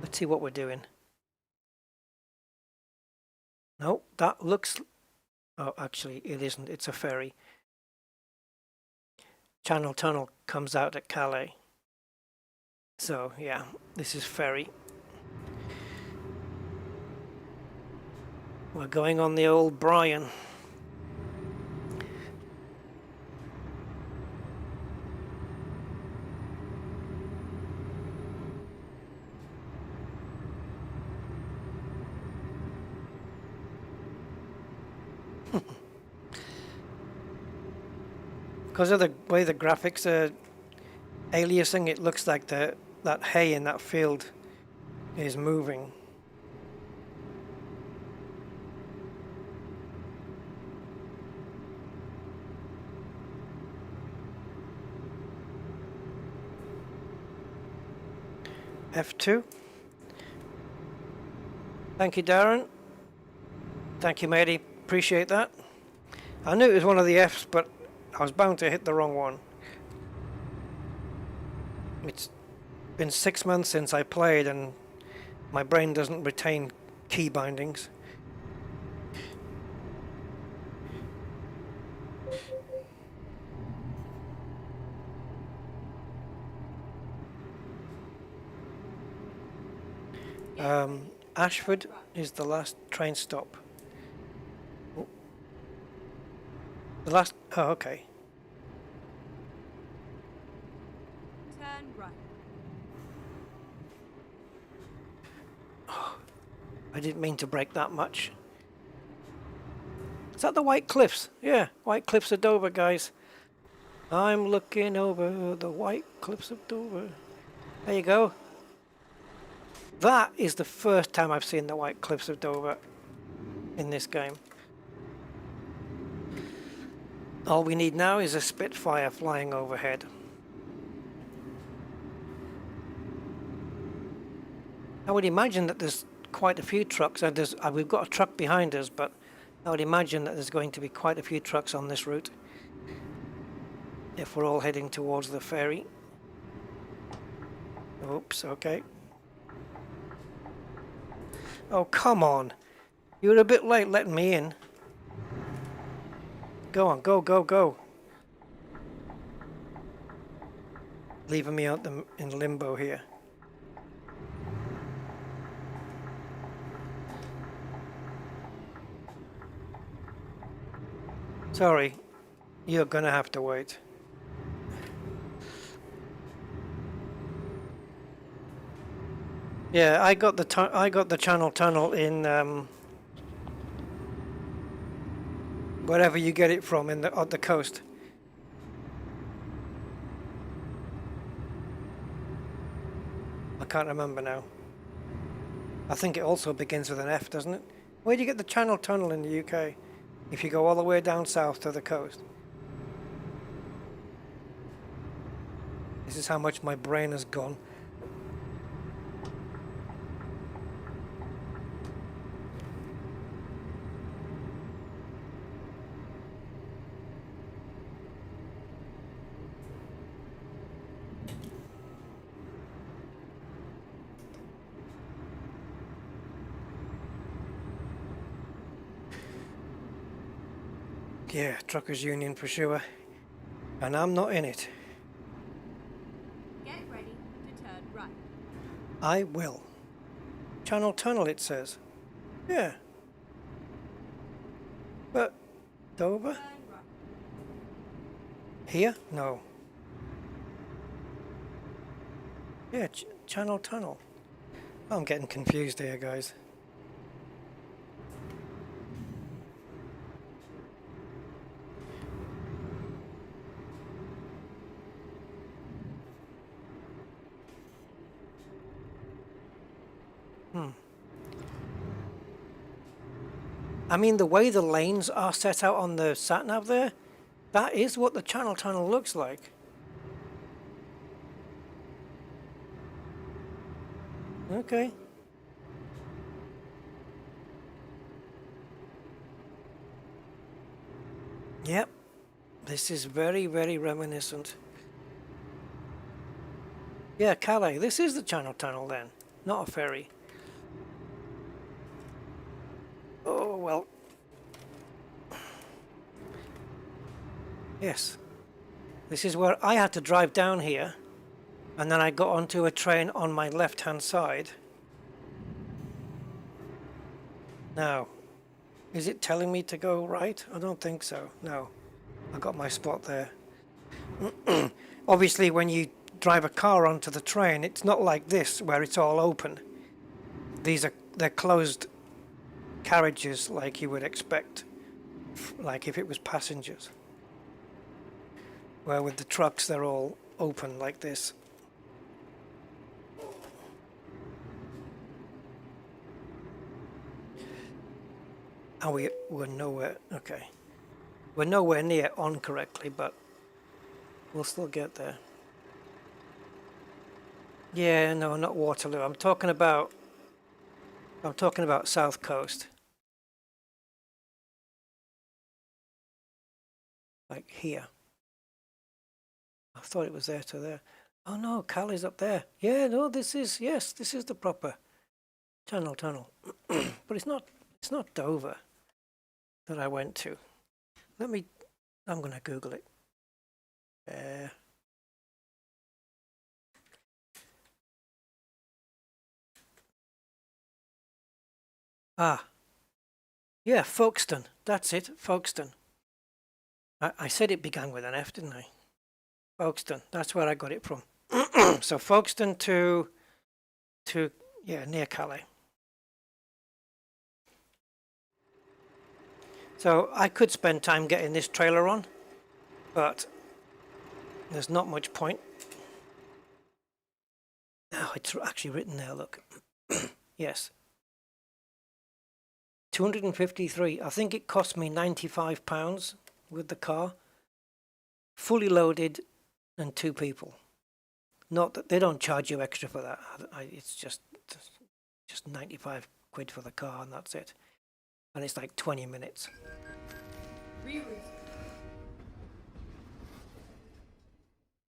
Let's see what we're doing. No, that looks... Oh, actually, it isn't. It's a ferry. Channel Tunnel comes out at Calais. So, yeah, this is ferry. We're going on the old Brian. Because of the way the graphics are aliasing, it looks like that hay in that field is moving. F2. Thank you, Darren. Thank you, matey. Appreciate that. I knew it was one of the Fs, but I was bound to hit the wrong one. It's been 6 months since I played and my brain doesn't retain key bindings. Ashford is the last train stop. Oh. The last... Oh, okay. Turn right. Oh, I didn't mean to break that much. Is that the White Cliffs? Yeah, White Cliffs of Dover, guys. I'm looking over the White Cliffs of Dover. There you go. That is the first time I've seen the White Cliffs of Dover in this game. All we need now is a Spitfire flying overhead. I would imagine that there's quite a few trucks. We've got a truck behind us, but I would imagine that there's going to be quite a few trucks on this route if we're all heading towards the ferry. Oops, okay. Oh, come on. You were a bit late letting me in. Go on, go, go, go. Leaving me out in limbo here. Sorry, you're gonna have to wait. Yeah, I got the channel tunnel in wherever you get it from on the coast. I can't remember now. I think it also begins with an F, doesn't it? Where do you get the channel tunnel in the UK? If you go all the way down south to the coast. This is how much my brain has gone. Yeah, truckers union for sure. And I'm not in it. Get ready to turn right. I will. Channel tunnel, it says. Yeah. But Dover? Turn right. Here? No. Yeah, channel tunnel. I'm getting confused here, guys. I mean, the way the lanes are set out on the sat-nav there, that is what the channel tunnel looks like. Okay. Yep. This is very, very reminiscent. Yeah, Calais. This is the channel tunnel then, not a ferry. Oh, well. Yes. This is where I had to drive down here, and then I got onto a train on my left-hand side. Now, is it telling me to go right? I don't think so. No. I got my spot there. Obviously, when you drive a car onto the train, it's not like this, where it's all open. They're closed carriages like you would expect, like if it was passengers. Where with the trucks, they're all open like this. Oh, we're nowhere, okay. We're nowhere near on correctly, but we'll still get there. Yeah, no, not Waterloo. I'm talking about South Coast. Like here. I thought it was there to there. Oh no, Callie's up there. Yeah, no, this is the proper channel tunnel. But it's not Dover that I went to. I'm gonna Google it. Yeah, Folkestone. That's it, Folkestone. I said it began with an F, didn't I? Folkestone. That's where I got it from. So Folkestone to yeah, near Calais. So I could spend time getting this trailer on, but there's not much point. Oh, it's actually written there, look. Yes. 253. I think it cost me £95 with the car. Fully loaded and 2 people. Not that they don't charge you extra for that. It's just 95 quid for the car and that's it. And it's like 20 minutes.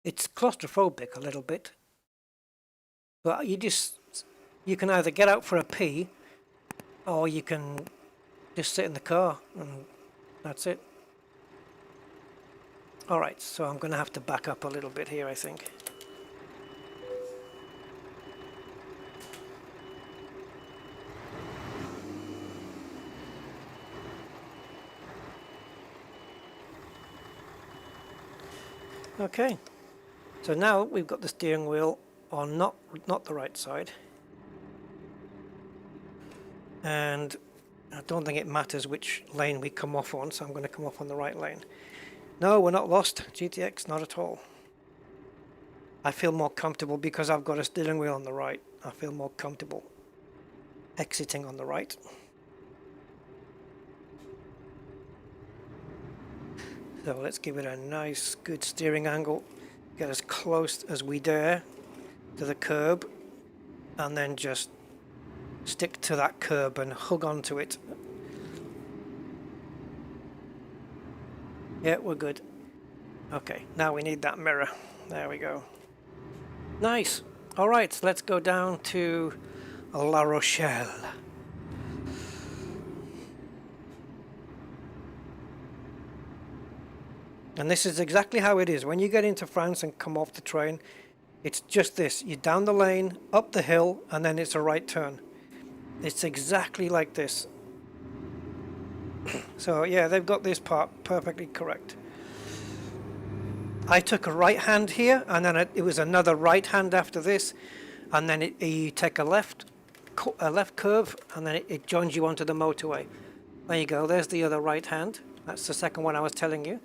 It's claustrophobic a little bit. But you can either get out for a pee or you can just sit in the car and that's it. Alright, so I'm going to have to back up a little bit here, I think. Okay, so now we've got the steering wheel on not the right side, and I don't think it matters which lane we come off on, so I'm going to come off on the right lane. No, we're not lost, GTX, not at all. I feel more comfortable because I've got a steering wheel on the right. I feel more comfortable exiting on the right. So let's give it a nice good steering angle, get as close as we dare to the curb, and then just stick to that curb and hug onto it. Yeah, we're good. Okay, now we need that mirror. There we go. Nice. Alright, let's go down to La Rochelle. And this is exactly how it is. When you get into France and come off the train, it's just this. You're down the lane, up the hill, and then it's a right turn. It's exactly like this. So yeah, they've got this part perfectly correct. I took a right hand here, and then it was another right hand after this, and then you take a left curve, and then it joins you onto the motorway. There you go. There's the other right hand. That's the second one I was telling you.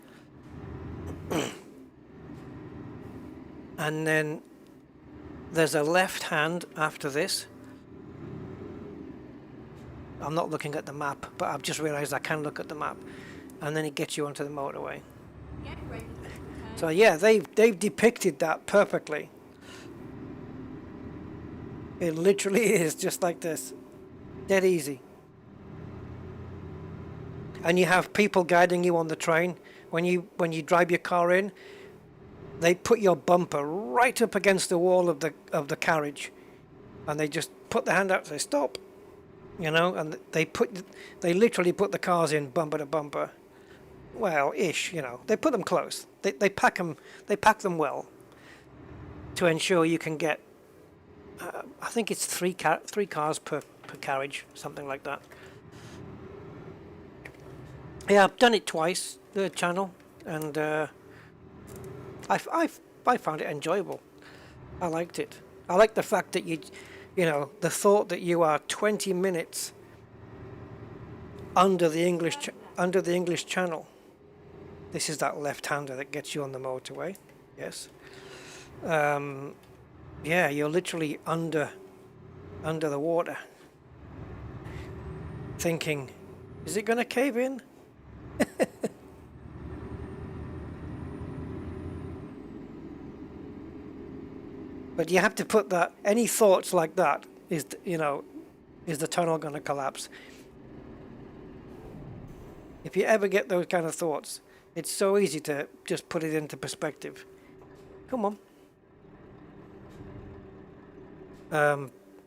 And then there's a left hand after this. I'm not looking at the map, but I've just realized I can look at the map. And then it gets you onto the motorway. Get ready. So yeah, they've depicted that perfectly. It literally is just like this. Dead easy. And you have people guiding you on the train. When you drive your car in, they put your bumper right up against the wall of the carriage, and they just put the hand out and say stop, you know, and they literally put the cars in bumper to bumper. Well, ish, you know, they put them close. They pack them well to ensure you can get. I think it's three cars per carriage, something like that. Yeah, I've done it twice, the channel, and I found it enjoyable. I liked it. I like the fact that you know, the thought that you are 20 minutes under the English Channel. This is that left-hander that gets you on the motorway. Yes. Yeah, you're literally under the water, thinking, is it going to cave in? But you have to put that, any thoughts like that, is the tunnel going to collapse? If you ever get those kind of thoughts, it's so easy to just put it into perspective. Come on.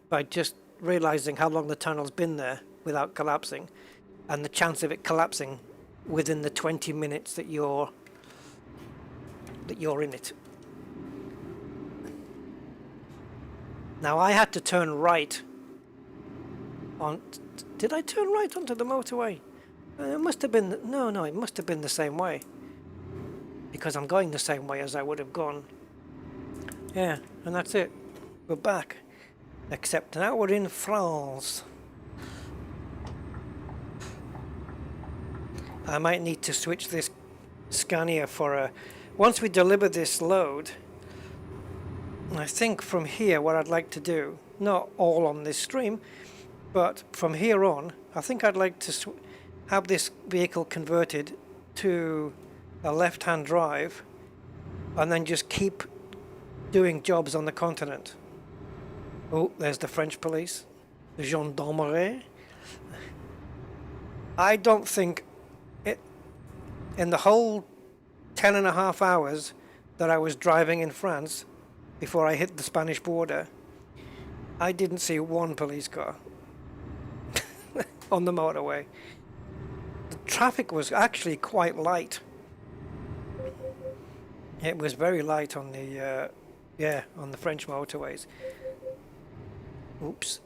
By just realizing how long the tunnel's been there without collapsing, and the chance of it collapsing within the 20 minutes that you're in it. Now I had to turn right on. Did I turn right onto the motorway? It must have been. No, it must have been the same way, because I'm going the same way as I would have gone. Yeah, and that's it. We're back. Except now we're in France. I might need to switch this Scania for a... Once we deliver this load, I think from here what I'd like to do, not all on this stream, but from here on, I think I'd like to have this vehicle converted to a left-hand drive and then just keep doing jobs on the continent. Oh, there's the French police, the gendarmerie. I don't think in the whole 10.5 hours that I was driving in France before I hit the Spanish border, I didn't see one police car. on the motorway. The traffic was actually quite light. It was very light on the, on the French motorways. Oops.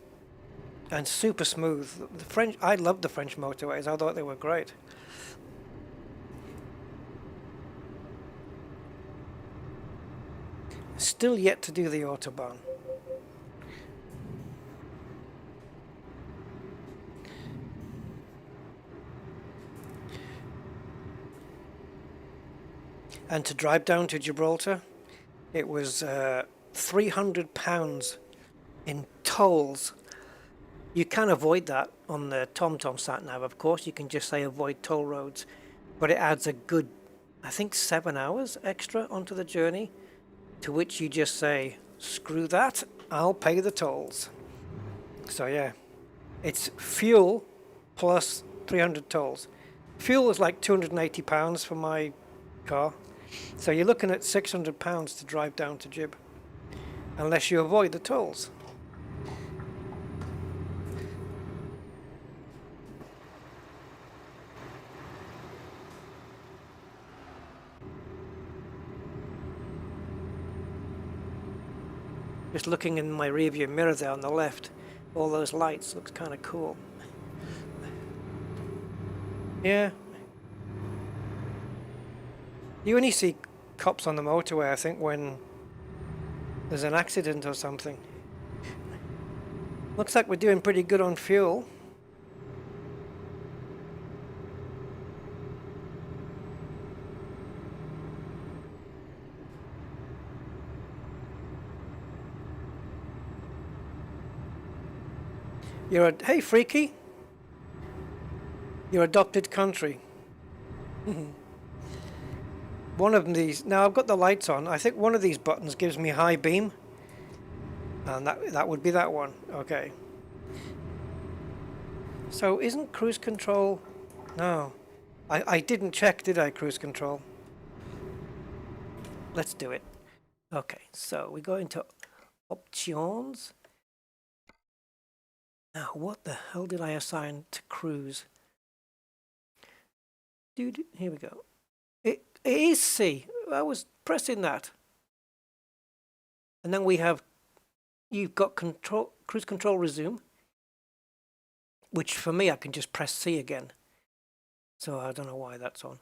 And super smooth. The French, I loved the French motorways. I thought they were great. Still yet to do the Autobahn. And to drive down to Gibraltar, it was £300 in tolls. You can avoid that on the TomTom sat-nav, of course. You can just say avoid toll roads, but it adds a good, I think, 7 hours extra onto the journey, to which you just say, screw that, I'll pay the tolls. So yeah, it's fuel plus 300 tolls. Fuel is like £280 for my car. So you're looking at £600 to drive down to Gib, unless you avoid the tolls. Just looking in my rearview mirror there on the left, all those lights, looks kind of cool. Yeah. You only see cops on the motorway, I think, when there's an accident or something. Looks like we're doing pretty good on fuel. Hey, Freaky. Your adopted country. One of these, now I've got the lights on. I think one of these buttons gives me high beam. And that would be that one. Okay. So isn't cruise control? No. I didn't check, did I, cruise control? Let's do it. Okay, so we go into options. Now, what the hell did I assign to cruise? Dude, here we go. It is C. I was pressing that. And then we have, you've got cruise control resume, which for me, I can just press C again. So I don't know why that's on.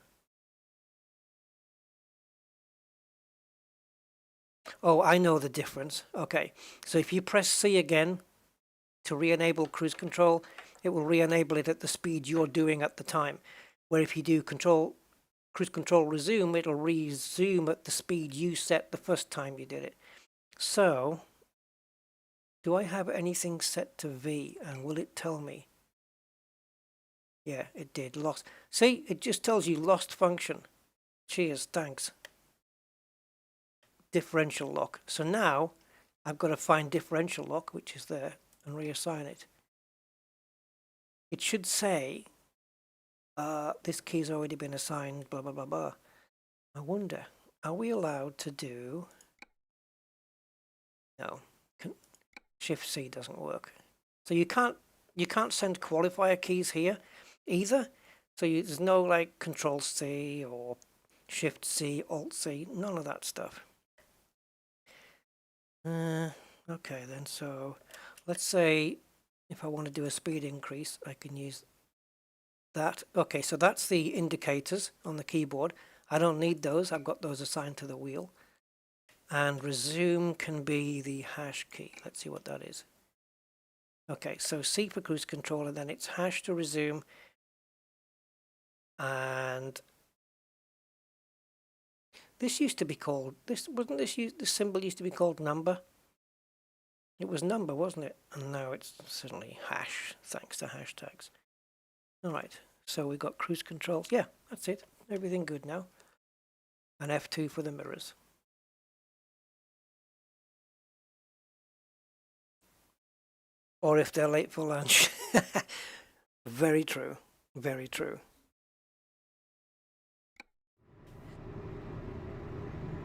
Oh, I know the difference. Okay, so if you press C again to re-enable cruise control, it will re-enable it at the speed you're doing at the time. Where if you do cruise control resume, it'll resume at the speed you set the first time you did it. So, do I have anything set to V, and will it tell me? Yeah, it did. Lost. See, it just tells you lost function. Cheers, thanks. Differential lock. So now, I've got to find differential lock, which is there, and reassign it. It should say, this key's already been assigned, blah, blah, blah, blah. I wonder, are we allowed to do... No, Shift C doesn't work. So you can't send qualifier keys here either. So there's no like Control C or Shift C, Alt C, none of that stuff. Okay then, so let's say if I want to do a speed increase, I can use that. Okay, so that's the indicators on the keyboard. I don't need those, I've got those assigned to the wheel. And resume can be the hash key. Let's see what that is. Okay, so C for cruise control, and then it's hash to resume. And this used to be called, this symbol used to be called number. It was number, wasn't it? And now it's suddenly hash, thanks to hashtags. All right, so we got cruise control. Yeah, that's it. Everything good now. And F2 for the mirrors. Or if they're late for lunch. Very true. Very true.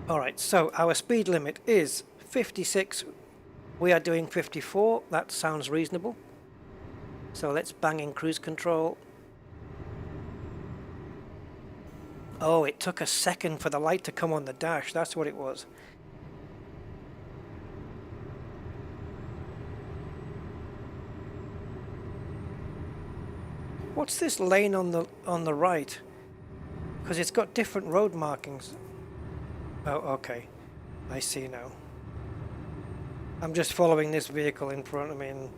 All right, so our speed limit is 56. We are doing 54. That sounds reasonable. So let's bang in cruise control. Oh, it took a second for the light to come on the dash. That's what it was. What's this lane on the right? Because it's got different road markings. Oh, okay. I see now. I'm just following this vehicle in front of me, and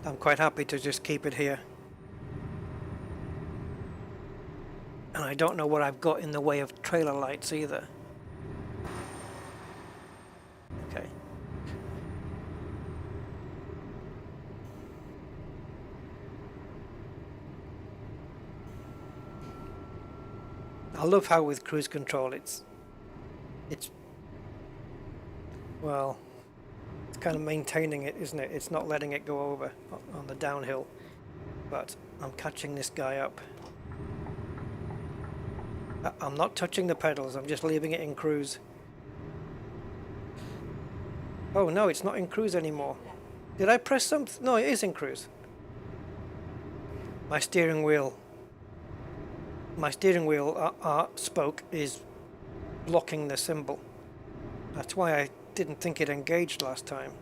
I'm quite happy to just keep it here. And I don't know what I've got in the way of trailer lights either. Okay. I love how with cruise control it's well, it's kind of maintaining it, isn't it? It's not letting it go over on the downhill. But I'm catching this guy up. I'm not touching the pedals, I'm just leaving it in cruise. Oh no, it's not in cruise anymore. Did I press something? No, it is in cruise. My steering wheel spoke is blocking the symbol. That's why I didn't think it engaged last time.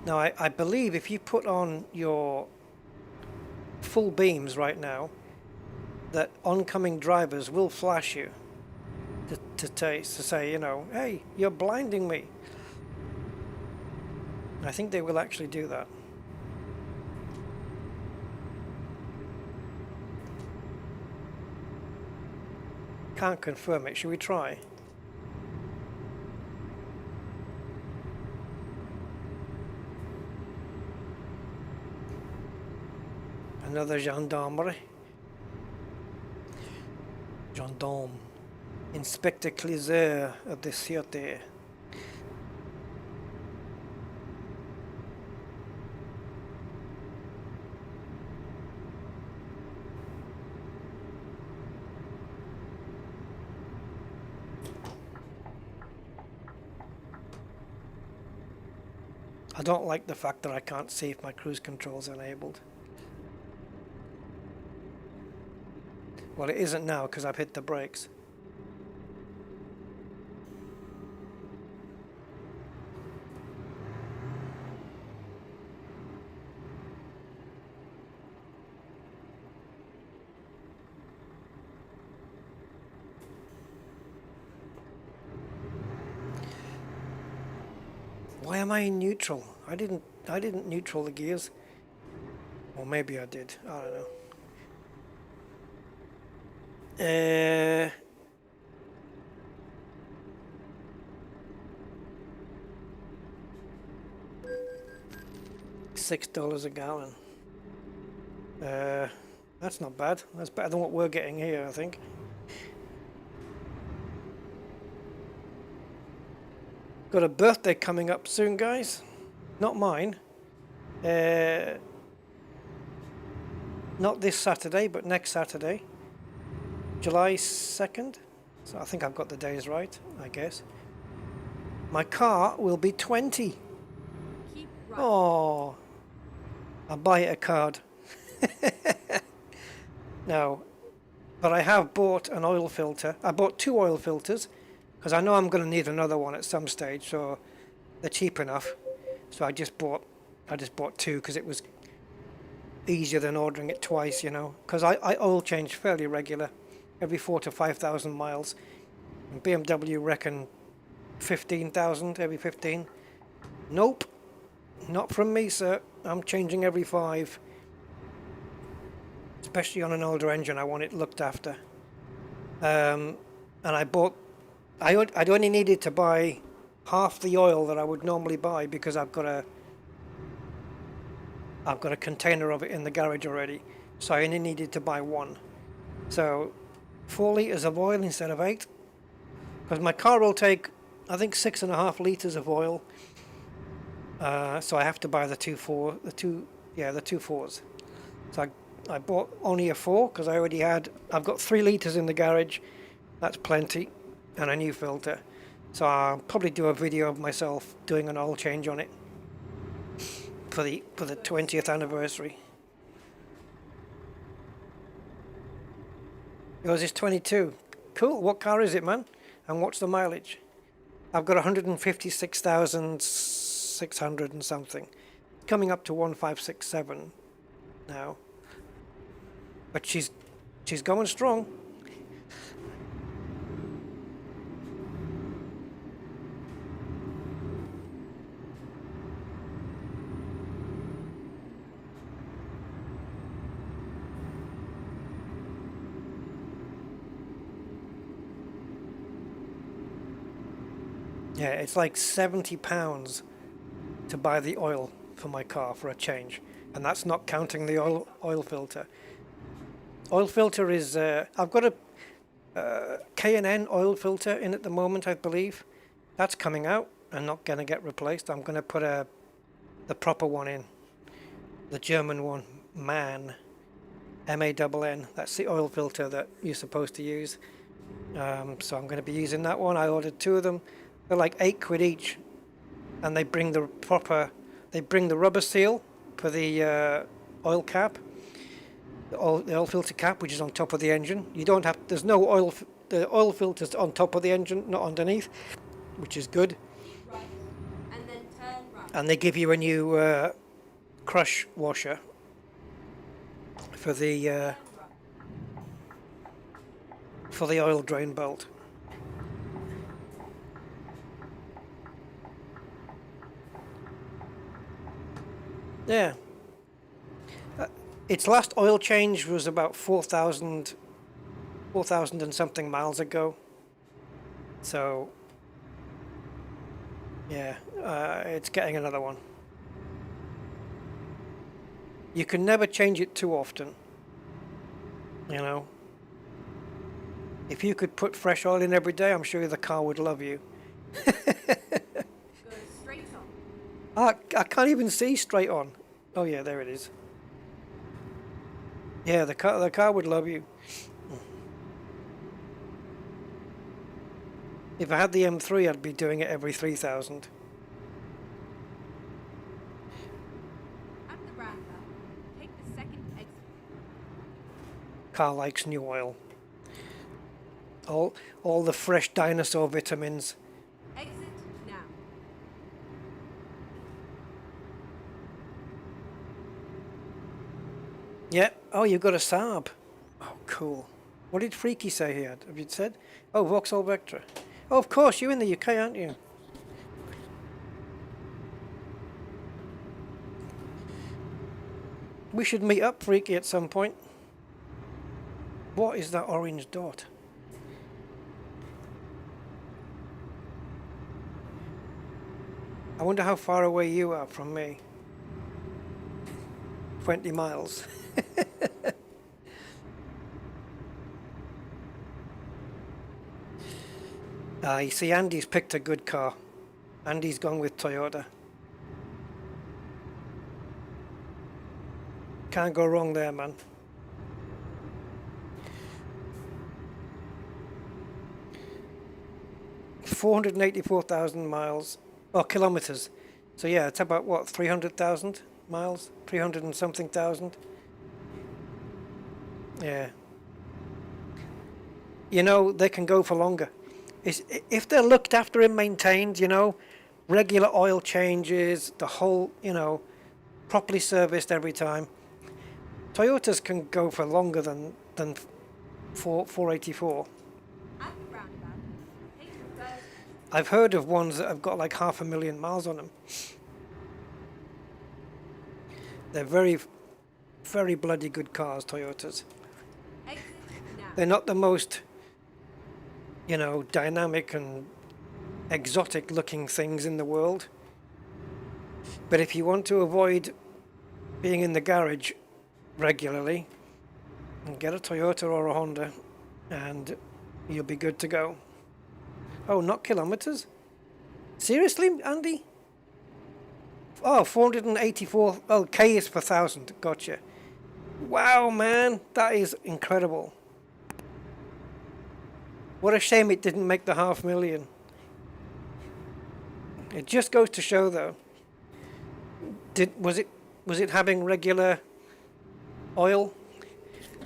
Now I believe if you put on your full beams right now, that oncoming drivers will flash you to say, you know, hey, you're blinding me. I think they will actually do that. Can't confirm it. Should we try? Another gendarmerie. Gendarme. Inspector Cliseur of the Sûreté. I don't like the fact that I can't see if my cruise control is enabled. Well, it isn't now because I've hit the brakes. Why am I in neutral? I didn't neutral the gears. Or maybe I did. I don't know. $6 a gallon. That's not bad. That's better than what we're getting here, I think. Got a birthday coming up soon, guys. Not mine. Not this Saturday, but next Saturday. July 2nd. So I think I've got the days right, I guess. My car will be 20. Keep right. Oh, I'll buy it a card. No, but I have bought an oil filter. I bought 2 oil filters because I know I'm going to need another one at some stage, so they're cheap enough. So I just bought 2 because it was easier than ordering it twice, you know, because I oil change fairly regular, every 4,000 to 5,000 miles, and BMW reckon 15,000 every 15. Nope, not from me, sir. I'm changing every 5. Especially on an older engine, I want it looked after. And I'd only needed to buy half the oil that I would normally buy because I've got a container of it in the garage already. So I only needed to buy 1. So 4 litres of oil instead of 8. Because my car will take, I think, 6.5 litres of oil. So I have to buy the 2 4s. So I bought only a 4 because I already had, I've got 3 litres in the garage, that's plenty, and a new filter. So I'll probably do a video of myself doing an oil change on it for the 20th anniversary. Yours is 22. Cool. What car is it, man? And what's the mileage? I've got 156,600 and something. Coming up to 1567 now. But she's going strong. Yeah, it's like £70 to buy the oil for my car for a change, and that's not counting the oil filter. Oil filter is I've got a K&N oil filter in at the moment, I believe. That's coming out and not going to get replaced. I'm going to put the proper one in, the German one, MAN, MANN. That's the oil filter that you're supposed to use. So I'm going to be using that one. I ordered 2 of them. They're like £8 each, and they bring the rubber seal for the oil cap, the oil filter cap, which is on top of the engine. You don't have, there's no oil, the oil filter's on top of the engine, not underneath, which is good. Right. And then turn right. And they give you a new crush washer for the oil drain bolt. Yeah. Its last oil change was about 4,000 and something miles ago. So, yeah, it's getting another one. You can never change it too often, you know. If you could put fresh oil in every day, I'm sure the car would love you. Go straight on. I can't even see straight on. Oh yeah, there it is. Yeah, the car would love you. If I had the M3, I'd be doing it every 3,000. At the roundabout, take the second exit. Car likes new oil. All the fresh dinosaur vitamins. Exit now. Yeah. Oh, you've got a Saab. Oh, cool. What did Freaky say he had? Have you said? Oh, Vauxhall Vectra. Oh, of course, you're in the UK, aren't you? We should meet up, Freaky, at some point. What is that orange dot? I wonder how far away you are from me. 20 miles. You see, Andy's picked a good car. Andy's gone with Toyota. Can't go wrong there, man. $484,000 miles, or kilometers. So yeah, it's about what, 300,000 miles, 300 and something thousand. Yeah. You know, they can go for longer. If they're looked after and maintained, you know, regular oil changes, the whole, you know, properly serviced every time. Toyotas can go for longer than 484. At the roundabout, take the first. I've heard of ones that have got like 500,000 miles on them. They're very, very bloody good cars, Toyotas. Exit now. They're not the most, you know, dynamic and exotic looking things in the world. But if you want to avoid being in the garage regularly, get a Toyota or a Honda and you'll be good to go. Oh, not kilometers? Seriously, Andy? Oh, 484. Oh, K is per thousand. Gotcha. Wow, man, that is incredible. What a shame it didn't make the 500,000. It just goes to show, though. Was it having regular oil?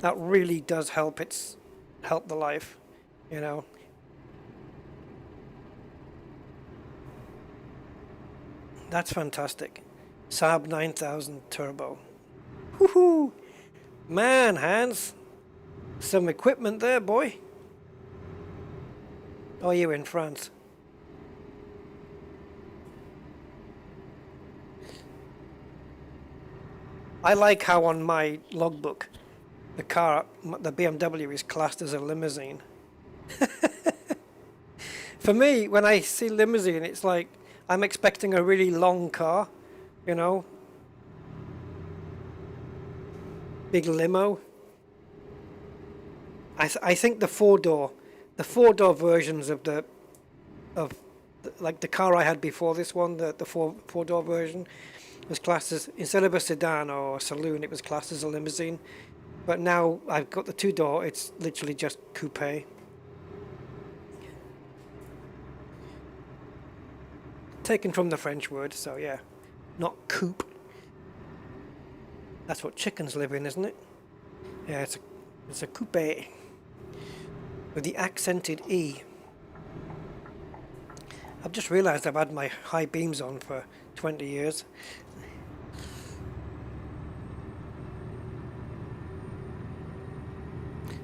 That really does help. It's help the life, you know. That's fantastic. Saab 9000 turbo. Woohoo! Man, Hans, some equipment there, boy. Oh, you're in France. I like how on my logbook, the BMW is classed as a limousine. For me, when I see limousine, it's like I'm expecting a really long car, you know, big limo. I think the four-door versions of like the car I had before this one, the four-door version, was classed as, instead of a sedan or a saloon, it was classed as a limousine. But now I've got the two-door, it's literally just coupe. Taken from the French word, so yeah, not coupe. That's what chickens live in, isn't it? Yeah, it's a coupe with the accented E. I've just realised I've had my high beams on for 20 years.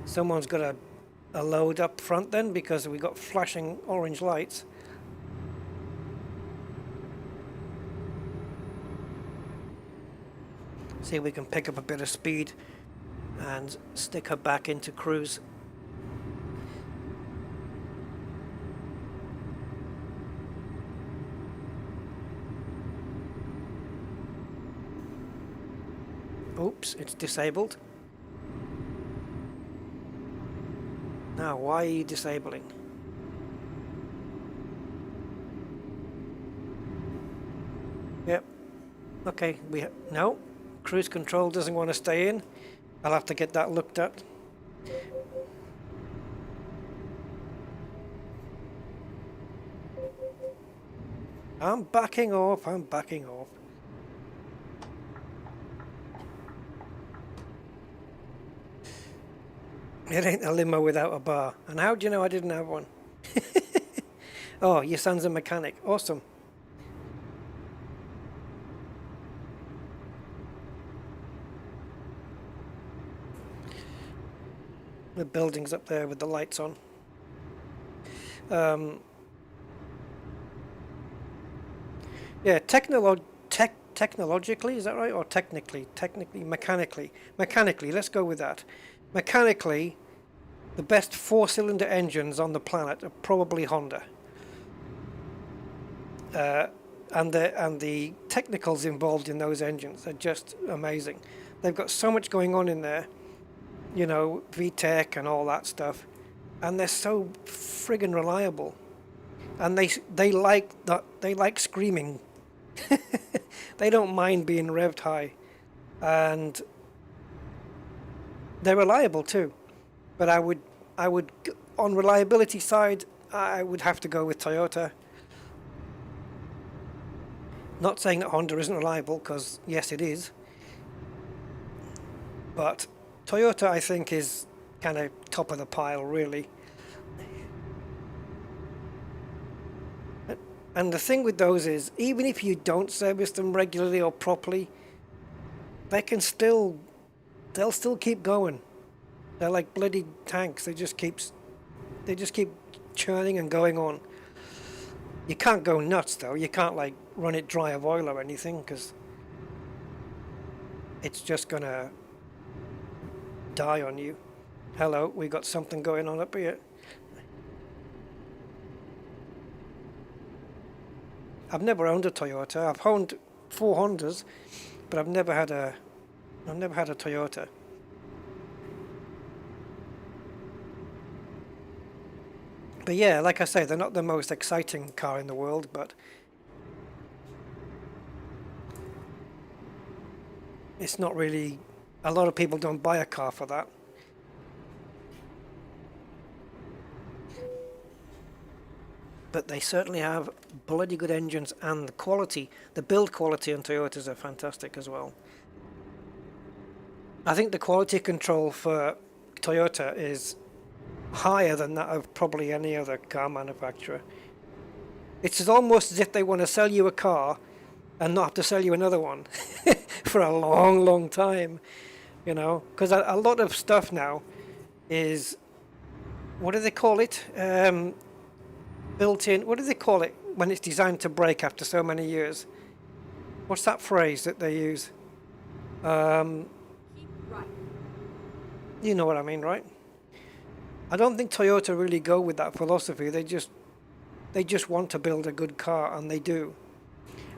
Someone's got a load up front then, because we got flashing orange lights. See if we can pick up a bit of speed and stick her back into cruise. Oops, it's disabled. Now, why are you disabling? Yep. Okay, no. Cruise control doesn't want to stay in. I'll have to get that looked at. I'm backing off. It ain't a limo without a bar. And how do you know I didn't have one? Oh, your son's a mechanic. Awesome. The building's up there with the lights on. Yeah, technologically, is that right? Or technically, mechanically, let's go with that. Mechanically, the best four-cylinder engines on the planet are probably Honda. And the technicals involved in those engines are just amazing. They've got so much going on in there, you know, VTEC and all that stuff, and they're so friggin' reliable. And they like screaming. They don't mind being revved high, and they're reliable too. But I would on reliability side, I would have to go with Toyota. Not saying that Honda isn't reliable, because yes, it is. But Toyota, I think, is kind of top of the pile, really. And the thing with those is, even if you don't service them regularly or properly, they'll still keep going. They're like bloody tanks. They just keep churning and going on. You can't go nuts though. You can't like run it dry of oil or anything, because it's just gonna die on you. Hello, we got something going on up here. I've never owned a Toyota. I've owned 4 Hondas, but I've never had a Toyota. But yeah, like I say, they're not the most exciting car in the world, but it's not really A lot of people don't buy a car for that. But they certainly have bloody good engines, and the quality, the build quality on Toyotas are fantastic as well. I think the quality control for Toyota is higher than that of probably any other car manufacturer. It's almost as if they want to sell you a car and not have to sell you another one for a long, long time, you know, because a lot of stuff now is, what do they call it? Built in, what do they call it when it's designed to break after so many years? What's that phrase that they use? Keep right. You know what I mean, right? I don't think Toyota really go with that philosophy. They just want to build a good car, and they do.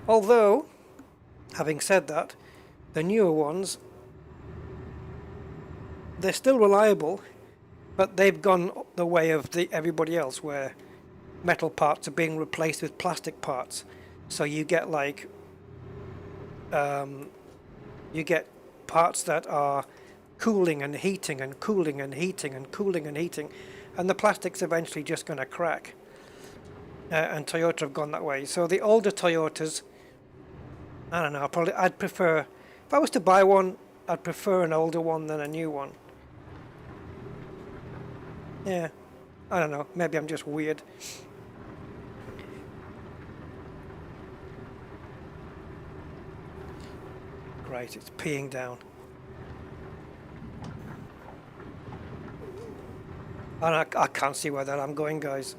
Although, having said that, the newer ones, they're still reliable, but they've gone the way of everybody else, where metal parts are being replaced with plastic parts. So you get like you get parts that are cooling and heating and cooling and heating and cooling and heating, and the plastic's eventually just going to crack. And Toyota have gone that way. So the older Toyotas, I don't know, I'd prefer, if I was to buy one, I'd prefer an older one than a new one. Yeah, I don't know, maybe I'm just weird. Great, it's peeing down. And I can't see where that I'm going, guys.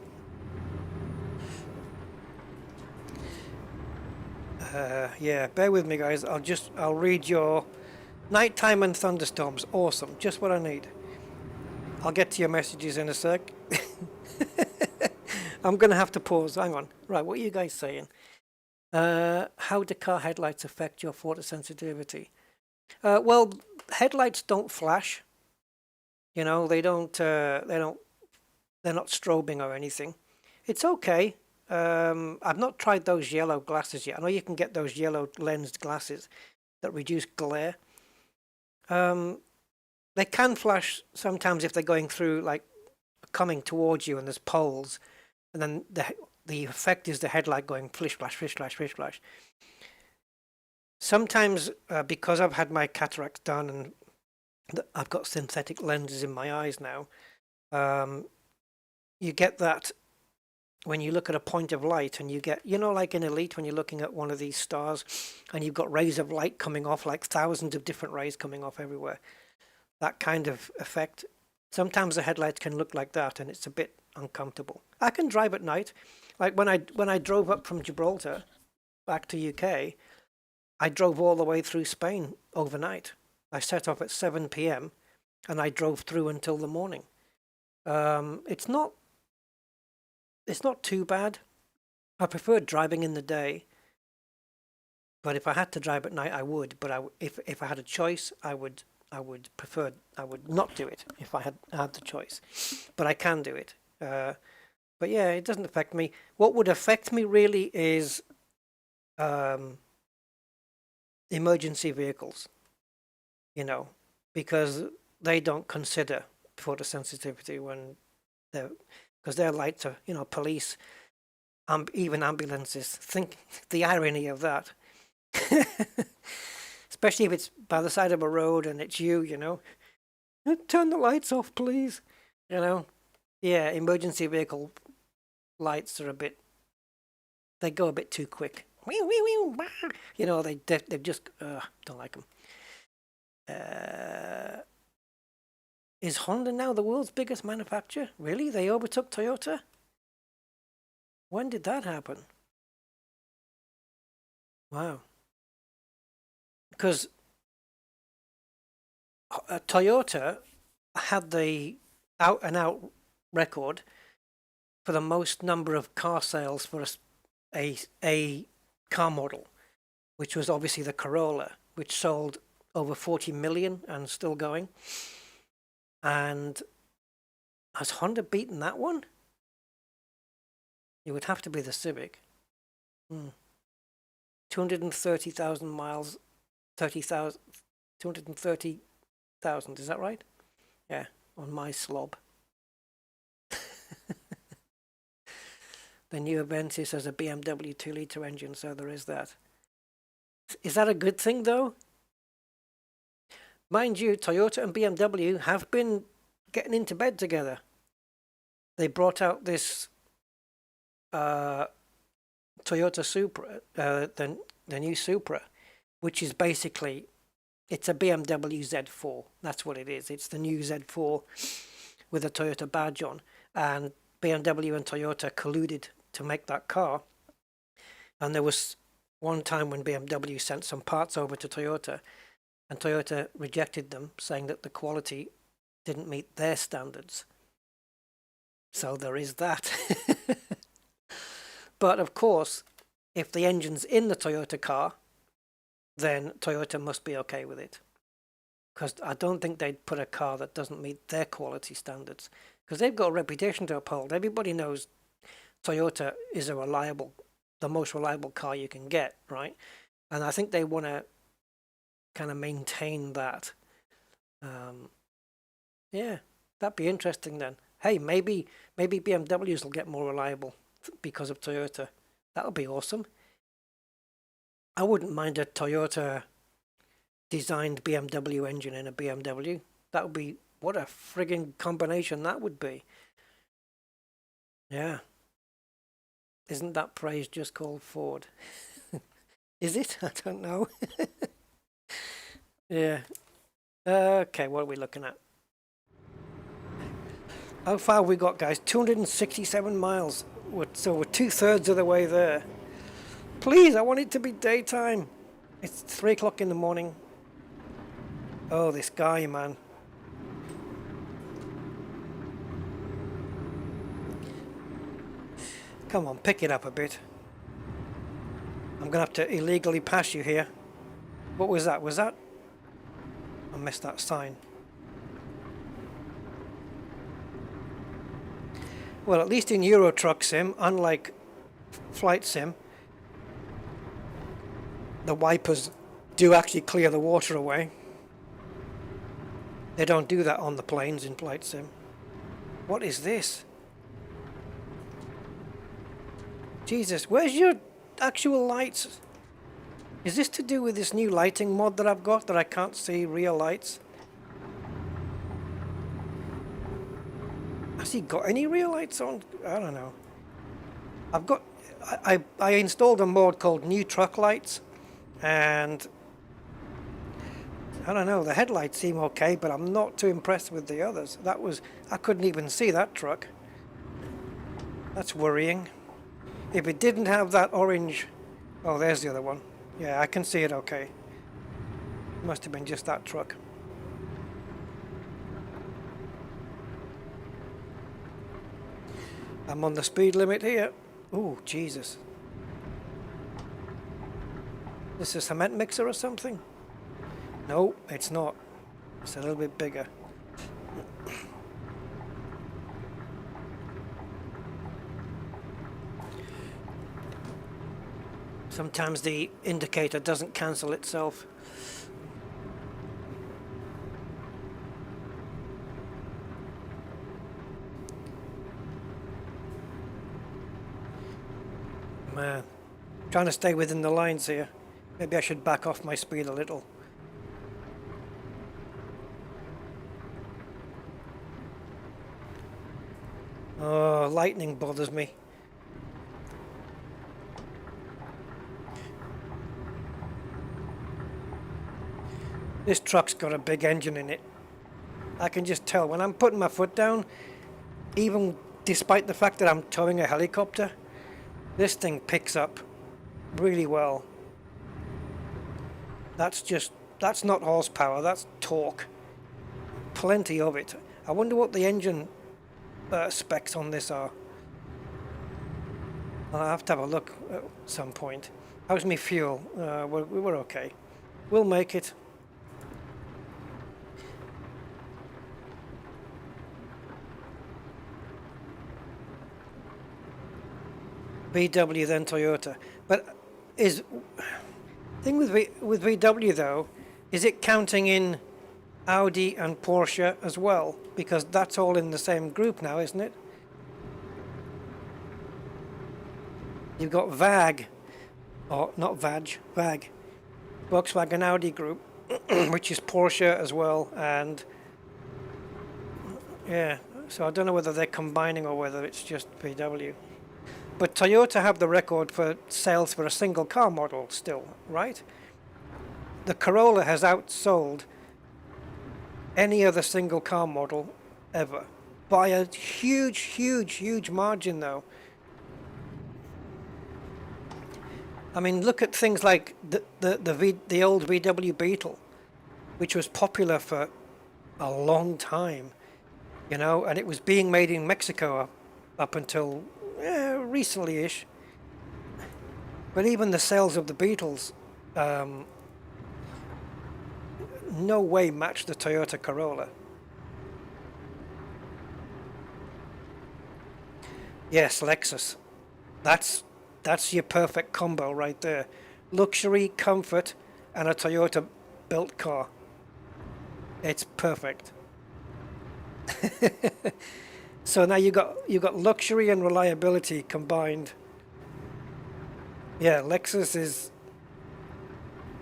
Yeah, bear with me, guys. I'll read your nighttime and thunderstorms. Awesome, just what I need. I'll get to your messages in a sec. I'm gonna have to pause. Hang on. Right, what are you guys saying? How do car headlights affect your photosensitivity? Well, headlights don't flash. You know, they don't. They're not strobing or anything. It's okay. I've not tried those yellow glasses yet. I know you can get those yellow lensed glasses that reduce glare. They can flash sometimes if they're going through, like coming towards you, and there's poles, and then the effect is the headlight going flish flash, flish flash, flish flash. Sometimes because I've had my cataracts done and I've got synthetic lenses in my eyes now, you get that when you look at a point of light, and you get, you know, like in Elite, when you're looking at one of these stars and you've got rays of light coming off, like thousands of different rays coming off everywhere. That kind of effect. Sometimes the headlights can look like that, and it's a bit uncomfortable. I can drive at night. Like when I drove up from Gibraltar back to UK, I drove all the way through Spain overnight. I set off at 7 p.m. and I drove through until the morning. It's not too bad. I prefer driving in the day, but if I had to drive at night, I would. But if I had a choice, I would not do it if I had the choice. But I can do it. But yeah, it doesn't affect me. What would affect me really is emergency vehicles, you know, because they don't consider photosensitivity when because their lights are, you know, police, even ambulances. Think the irony of that. Especially if it's by the side of a road and it's you know. Turn the lights off, please. You know? Yeah, emergency vehicle lights are they go a bit too quick. You know, they've just, don't like them. Is Honda now the world's biggest manufacturer? Really? They overtook Toyota? When did that happen? Wow. Because Toyota had the out and out record for the most number of car sales for a car model, which was obviously the Corolla, which sold over 40 million and still going. And has Honda beaten that one? It would have to be the Civic. 230,000 miles, 230 thousand. Is that right? Yeah, on my slob. The new Avensis has a BMW 2-litre engine, so there is that. Is that a good thing, though? Mind you, Toyota and BMW have been getting into bed together. They brought out this Toyota Supra, the new Supra, which is basically, it's a BMW Z4. That's what it is. It's the new Z4 with a Toyota badge on. And BMW and Toyota colluded to make that car. And there was one time when BMW sent some parts over to Toyota, and Toyota rejected them, saying that the quality didn't meet their standards. So there is that. But of course, if the engine's in the Toyota car, then Toyota must be okay with it. Because I don't think they'd put a car that doesn't meet their quality standards. Because they've got a reputation to uphold. Everybody knows Toyota is the most reliable car you can get, right? And I think they want to kind of maintain that. Yeah, that'd be interesting then. Hey, maybe BMWs will get more reliable because of Toyota. That would be awesome. I wouldn't mind a Toyota designed BMW engine in a BMW. That would be, what a friggin' combination that would be. Yeah. Isn't that praise just called Ford? Is it? I don't know. Yeah. Okay, what are we looking at? How far have we got, guys? 267 miles. So we're 2/3 of the way there. Please, I want it to be daytime. It's 3 o'clock in the morning. Oh, this guy, man. Come on, pick it up a bit. I'm gonna have to illegally pass you here. What was that? Was that? I missed that sign. Well, at least in Euro Truck Sim, unlike Flight Sim, the wipers do actually clear the water away. They don't do that on the planes in Flight Sim. What is this? Jesus, where's your actual lights? Is this to do with this new lighting mod that I've got that I can't see real lights? Has he got any real lights on? I don't know. I've got... I installed a mod called New Truck Lights, and I don't know, the headlights seem okay, but I'm not too impressed with the others. That was... I couldn't even see that truck. That's worrying. If it didn't have that orange... Oh, there's the other one. Yeah, I can see it okay. Must have been just that truck. I'm on the speed limit here. Ooh, Jesus. This is a cement mixer or something? No, it's not. It's a little bit bigger. Sometimes the indicator doesn't cancel itself. Man, trying to stay within the lines here. Maybe I should back off my speed a little. Oh, lightning bothers me. This truck's got a big engine in it. I can just tell when I'm putting my foot down, even despite the fact that I'm towing a helicopter, this thing picks up really well. That's not horsepower, that's torque. Plenty of it. I wonder what the engine specs on this are. I'll have to have a look at some point. How's me fuel? We're okay. We'll make it. VW then Toyota, but is thing with VW though, is it counting in Audi and Porsche as well, because that's all in the same group now, isn't it? You've got VAG, or not VAG, Volkswagen Audi group, which is Porsche as well, and yeah, so I don't know whether they're combining or whether it's just VW. But Toyota have the record for sales for a single car model still, right? The Corolla has outsold any other single car model ever by a huge margin though. I mean, look at things like the old VW Beetle, which was popular for a long time, you know, and it was being made in Mexico up until recently-ish. But even the sales of the Beetles, no way matched the Toyota Corolla. Yes, Lexus. That's your perfect combo right there. Luxury, comfort, and a Toyota built car. It's perfect. So now you got luxury and reliability combined. Yeah, Lexus is,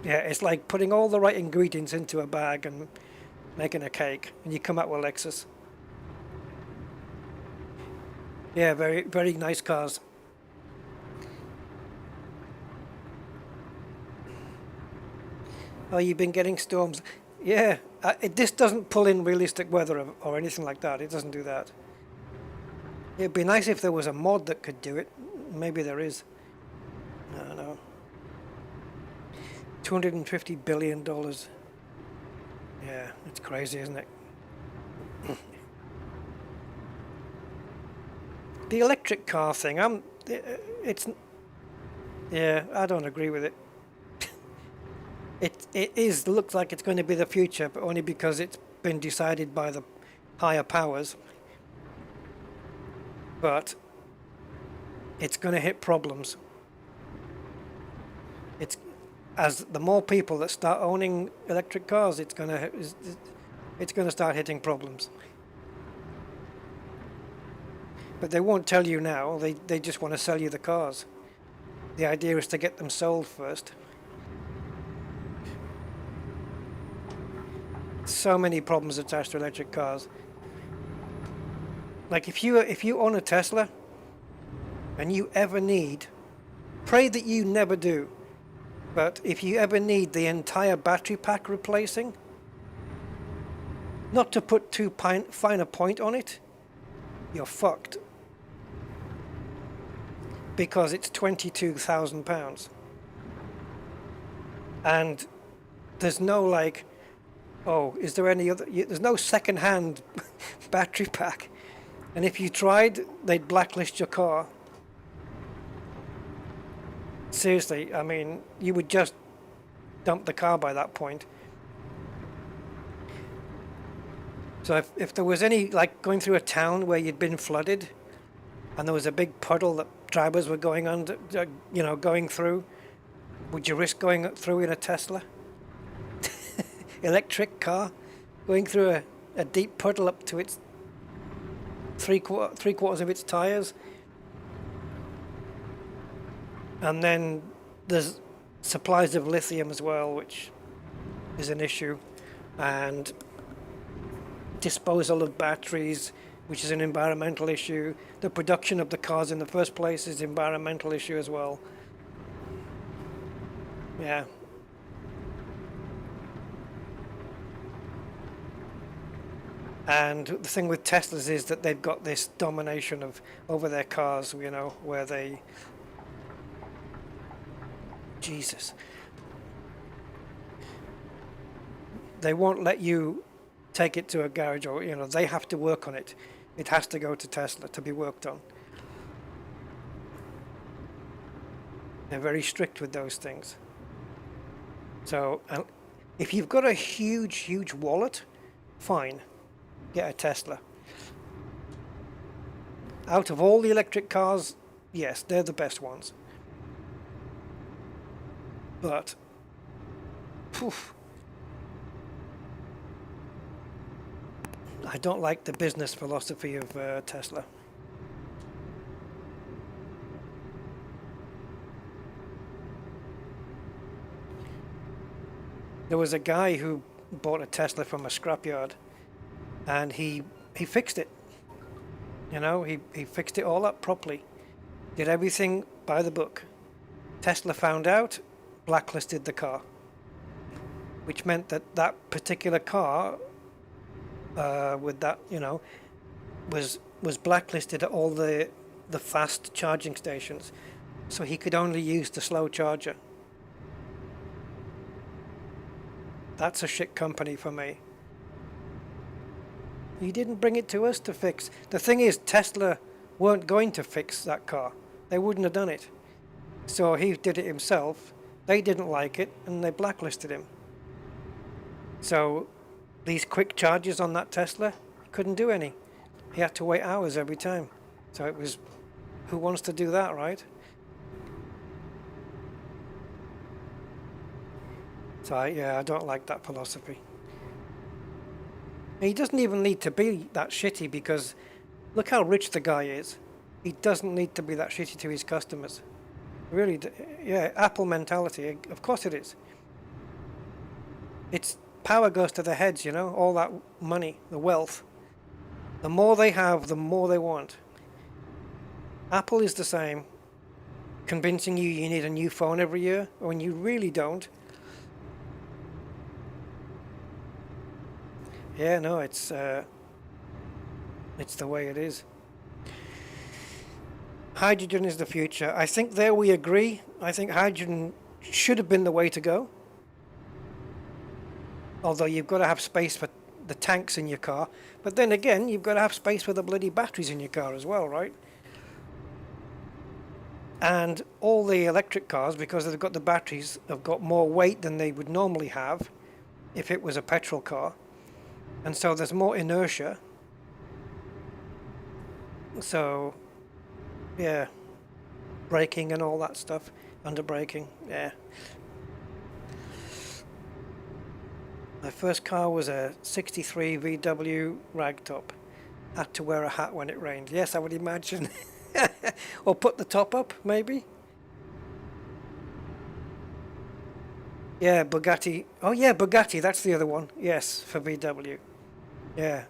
yeah, it's like putting all the right ingredients into a bag and making a cake, and you come out with Lexus. Yeah, very nice cars. Oh, you've been getting storms. Yeah, this doesn't pull in realistic weather or anything like that. It doesn't do that. It'd be nice if there was a mod that could do it. Maybe there is. I don't know. $250 billion. Yeah, it's crazy, isn't it? The electric car thing, yeah, I don't agree with it. It looks like it's going to be the future, but only because it's been decided by the higher powers. But it's going to hit problems. It's as the more people that start owning electric cars, it's going to start hitting problems. But they won't tell you now. They just want to sell you the cars. The idea is to get them sold first. So many problems attached to electric cars. Like if you own a Tesla and you ever need, pray that you never do, but if you ever need the entire battery pack replacing, not to put too fine a point on it, you're fucked. Because it's £22,000. And there's no like, oh, is there any other, there's no second-hand battery pack. And if you tried, they'd blacklist your car. Seriously, I mean, you would just dump the car by that point. So if there was any, like going through a town where you'd been flooded, and there was a big puddle that drivers were going under, going through, would you risk going through in a Tesla? Electric car, going through a deep puddle up to its three quarters of its tires, and then there's supplies of lithium as well, which is an issue, and disposal of batteries, which is an environmental issue. The production of the cars in the first place is an environmental issue as well. Yeah. And the thing with Teslas is that they've got this domination over their cars, where they... Jesus. They won't let you take it to a garage, or, they have to work on it. It has to go to Tesla to be worked on. They're very strict with those things. So, if you've got a huge wallet, fine. Get a Tesla. Out of all the electric cars, yes, they're the best ones. But, poof. I don't like the business philosophy of Tesla. There was a guy who bought a Tesla from a scrapyard, and he fixed it. You know, he fixed it all up properly, did everything by the book. Tesla found out, blacklisted the car, which meant that that particular car, with that, you know, was blacklisted at all the fast charging stations, so he could only use the slow charger. That's a shit company for me. He didn't bring it to us to fix. The thing is, Tesla weren't going to fix that car. They wouldn't have done it. So he did it himself. They didn't like it, and they blacklisted him. So these quick charges on that Tesla, he couldn't do any. He had to wait hours every time. So it was, who wants to do that, right? So I don't like that philosophy. He doesn't even need to be that shitty, because look how rich the guy is. He doesn't need to be that shitty to his customers. Really, yeah, Apple mentality, of course it is. It's power goes to their heads, you know, all that money, the wealth. The more they have, the more they want. Apple is the same, convincing you need a new phone every year, when you really don't. Yeah, no, it's the way it is. Hydrogen is the future. I think there we agree. I think hydrogen should have been the way to go. Although you've got to have space for the tanks in your car. But then again, you've got to have space for the bloody batteries in your car as well, right? And all the electric cars, because they've got the batteries, have got more weight than they would normally have if it was a petrol car. And so there's more inertia. So, yeah, braking and all that stuff, under braking, yeah. My first car was a 63 VW ragtop. Had to wear a hat when it rained. Yes, I would imagine. Or put the top up, maybe. Yeah, Bugatti. Oh yeah, Bugatti, that's the other one. Yes, for VW. Yeah.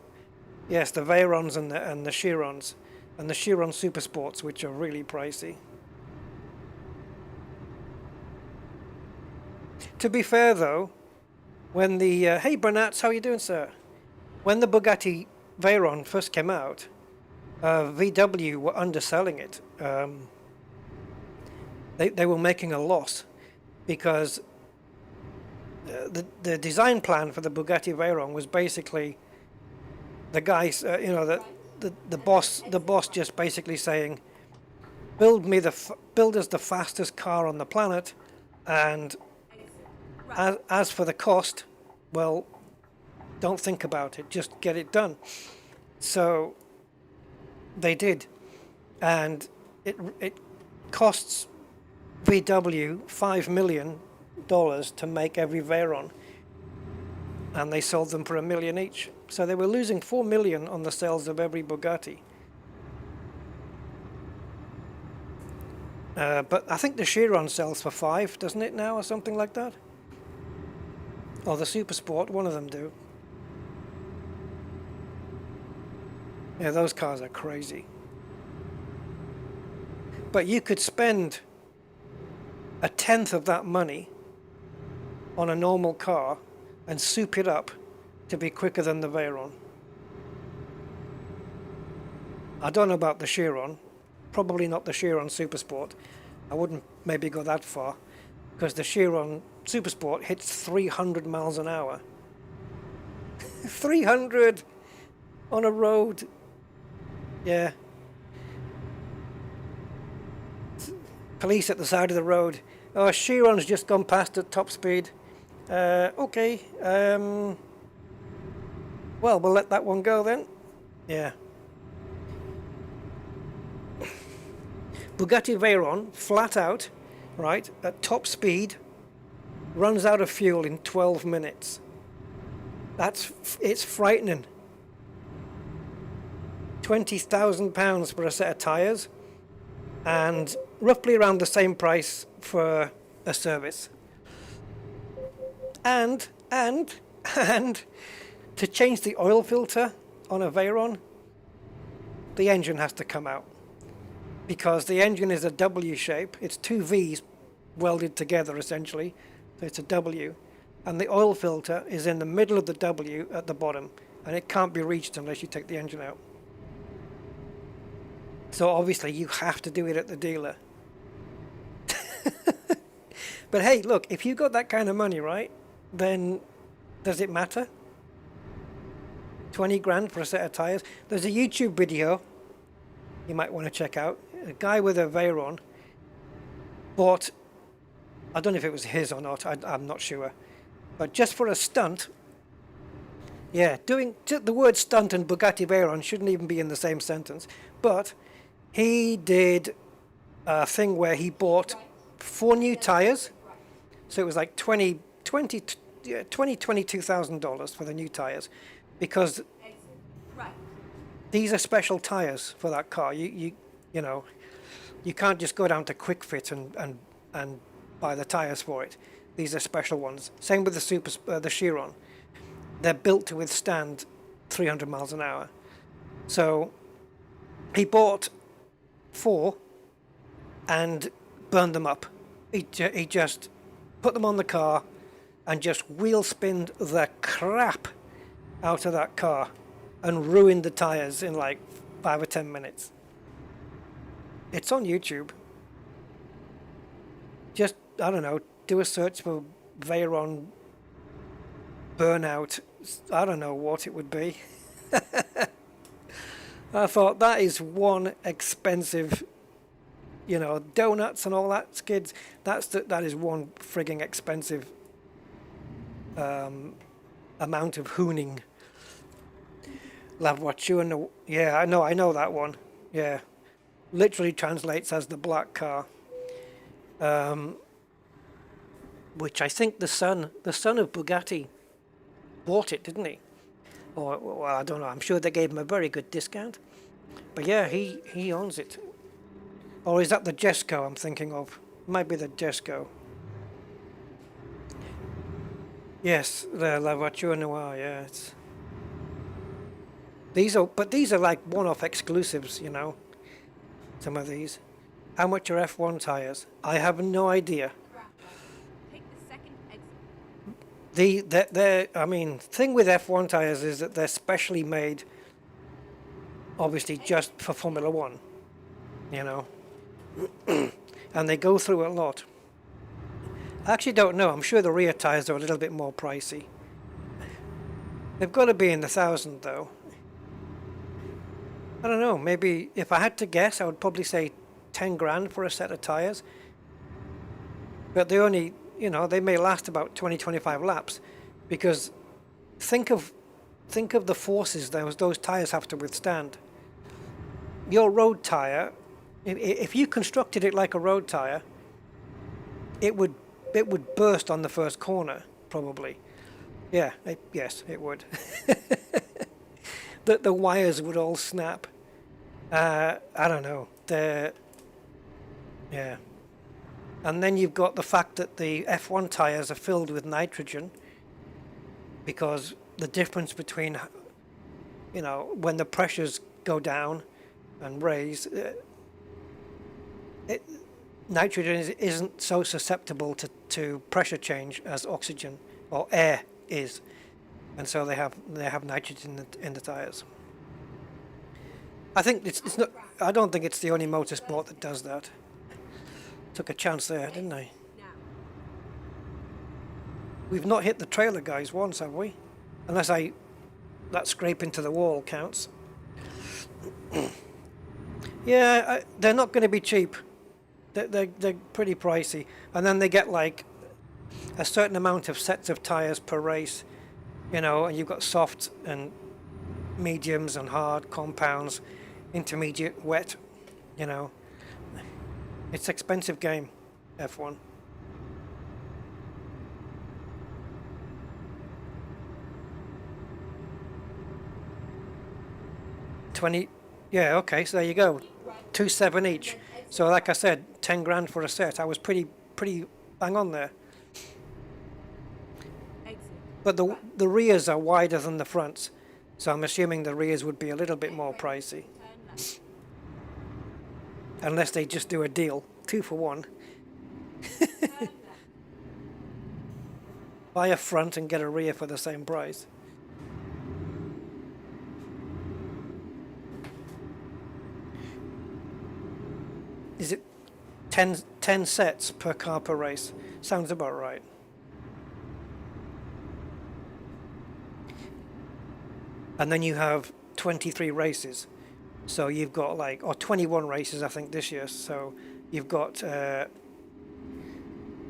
Yes, the Veyrons and the Chirons. And the Chiron Super Sports, which are really pricey. To be fair though, when the hey Bernat, how you doing, sir? When the Bugatti Veyron first came out, VW were underselling it. They were making a loss, because the design plan for the Bugatti Veyron was basically the guys, you know, the boss just basically saying, build us the fastest car on the planet, and as for the cost, well, don't think about it, just get it done. So they did, and it costs VW $5 million to make every Veyron, and they sold them for $1 million each. So they were losing $4 million on the sales of every Bugatti. But I think the Chiron sells for $5 million, doesn't it now, or something like that? Or the Super Sport, one of them do. Yeah, those cars are crazy. But you could spend a tenth of that money on a normal car and soup it up to be quicker than the Veyron. I don't know about the Chiron, probably not the Chiron Super Sport. I wouldn't maybe go that far, because the Chiron Super Sport hits 300 miles an hour. 300 on a road. Yeah. Police at the side of the road. Oh, Chiron's just gone past at top speed. Okay. Well, we'll let that one go then. Yeah. Bugatti Veyron, flat out, right, at top speed, runs out of fuel in 12 minutes. It's frightening. £20,000 for a set of tyres, and roughly around the same price for a service. And to change the oil filter on a Veyron, the engine has to come out, because the engine is a W shape. It's two V's welded together essentially, so it's a W, and the oil filter is in the middle of the W at the bottom, and it can't be reached unless you take the engine out. So obviously you have to do it at the dealer. But hey, look, if you got that kind of money, right, then does it matter? 20 grand for a set of tires. There's a YouTube video you might want to check out. A guy with a Veyron bought, I don't know if it was his or not, I'm not sure, but just for a stunt. Yeah, the word stunt and Bugatti Veyron shouldn't even be in the same sentence, but he did a thing where he bought 4 new tires, so it was like $22,000 for the new tires, because these are special tires for that car. You know, you can't just go down to Quick Fit and buy the tires for it. These are special ones. Same with the Chiron. They're built to withstand 300 miles an hour. So he bought 4 and burned them up. He just put them on the car and just wheel spinned the crap out of that car and ruined the tires in like 5 or 10 minutes. It's on YouTube. Just, I don't know, do a search for Veyron burnout. I don't know what it would be. I thought that is one expensive, you know, donuts and all that skids. That is one frigging expensive amount of hooning. La voiture, yeah, I know that one. Yeah, literally translates as the black car. Which I think the son of Bugatti bought it, didn't he? Or, well, I don't know. I'm sure they gave him a very good discount. But yeah, he owns it. Or is that the Jesco I'm thinking of? Might be the Jesco. Yes, the La Voiture Noire. Yeah, these are like one-off exclusives, you know. Some of these. How much are F1 tires? I have no idea. I mean, thing with F1 tires is that they're specially made, obviously, just for Formula One, you know, and they go through a lot. I actually don't know. I'm sure the rear tires are a little bit more pricey. They've got to be in the 1,000 though. I don't know. Maybe if I had to guess, I would probably say 10 grand for a set of tires. But they only, you know, they may last about 20-25 laps, because think of the forces those tires have to withstand. Your road tire, if you constructed it like a road tire, it would burst on the first corner probably. Yeah, yes, it would. The wires would all snap. I don't know. Yeah. And then you've got the fact that the F1 tires are filled with nitrogen, because the difference between, you know, when the pressures go down and raise, nitrogen isn't so susceptible to pressure change as oxygen or air is, and so they have nitrogen in the tires. I think it's not. I don't think it's the only motorsport that does that. Took a chance there, didn't I? We've not hit the trailer guys once, have we? Unless that scrape into the wall counts. Yeah, they're not going to be cheap. They're pretty pricey, and then they get like a certain amount of sets of tires per race, you know, and you've got soft and mediums and hard compounds, intermediate, wet, you know. It's an expensive game, F1. Yeah, okay, so there you go. Keep right, 2.7 and each. then exit So like I right. said, 10 grand for a set. I was pretty bang on there. Exit But right. the rears are wider than the fronts. So I'm assuming the rears would be a little bit Get more ready pricey. to turn left. Unless they just do a deal. 2 for 1. Turn left. Buy a front and get a rear for the same price. Is it 10 sets per car per race? Sounds about right. And then you have 23 races. So you've got like, or 21 races I think this year. So you've got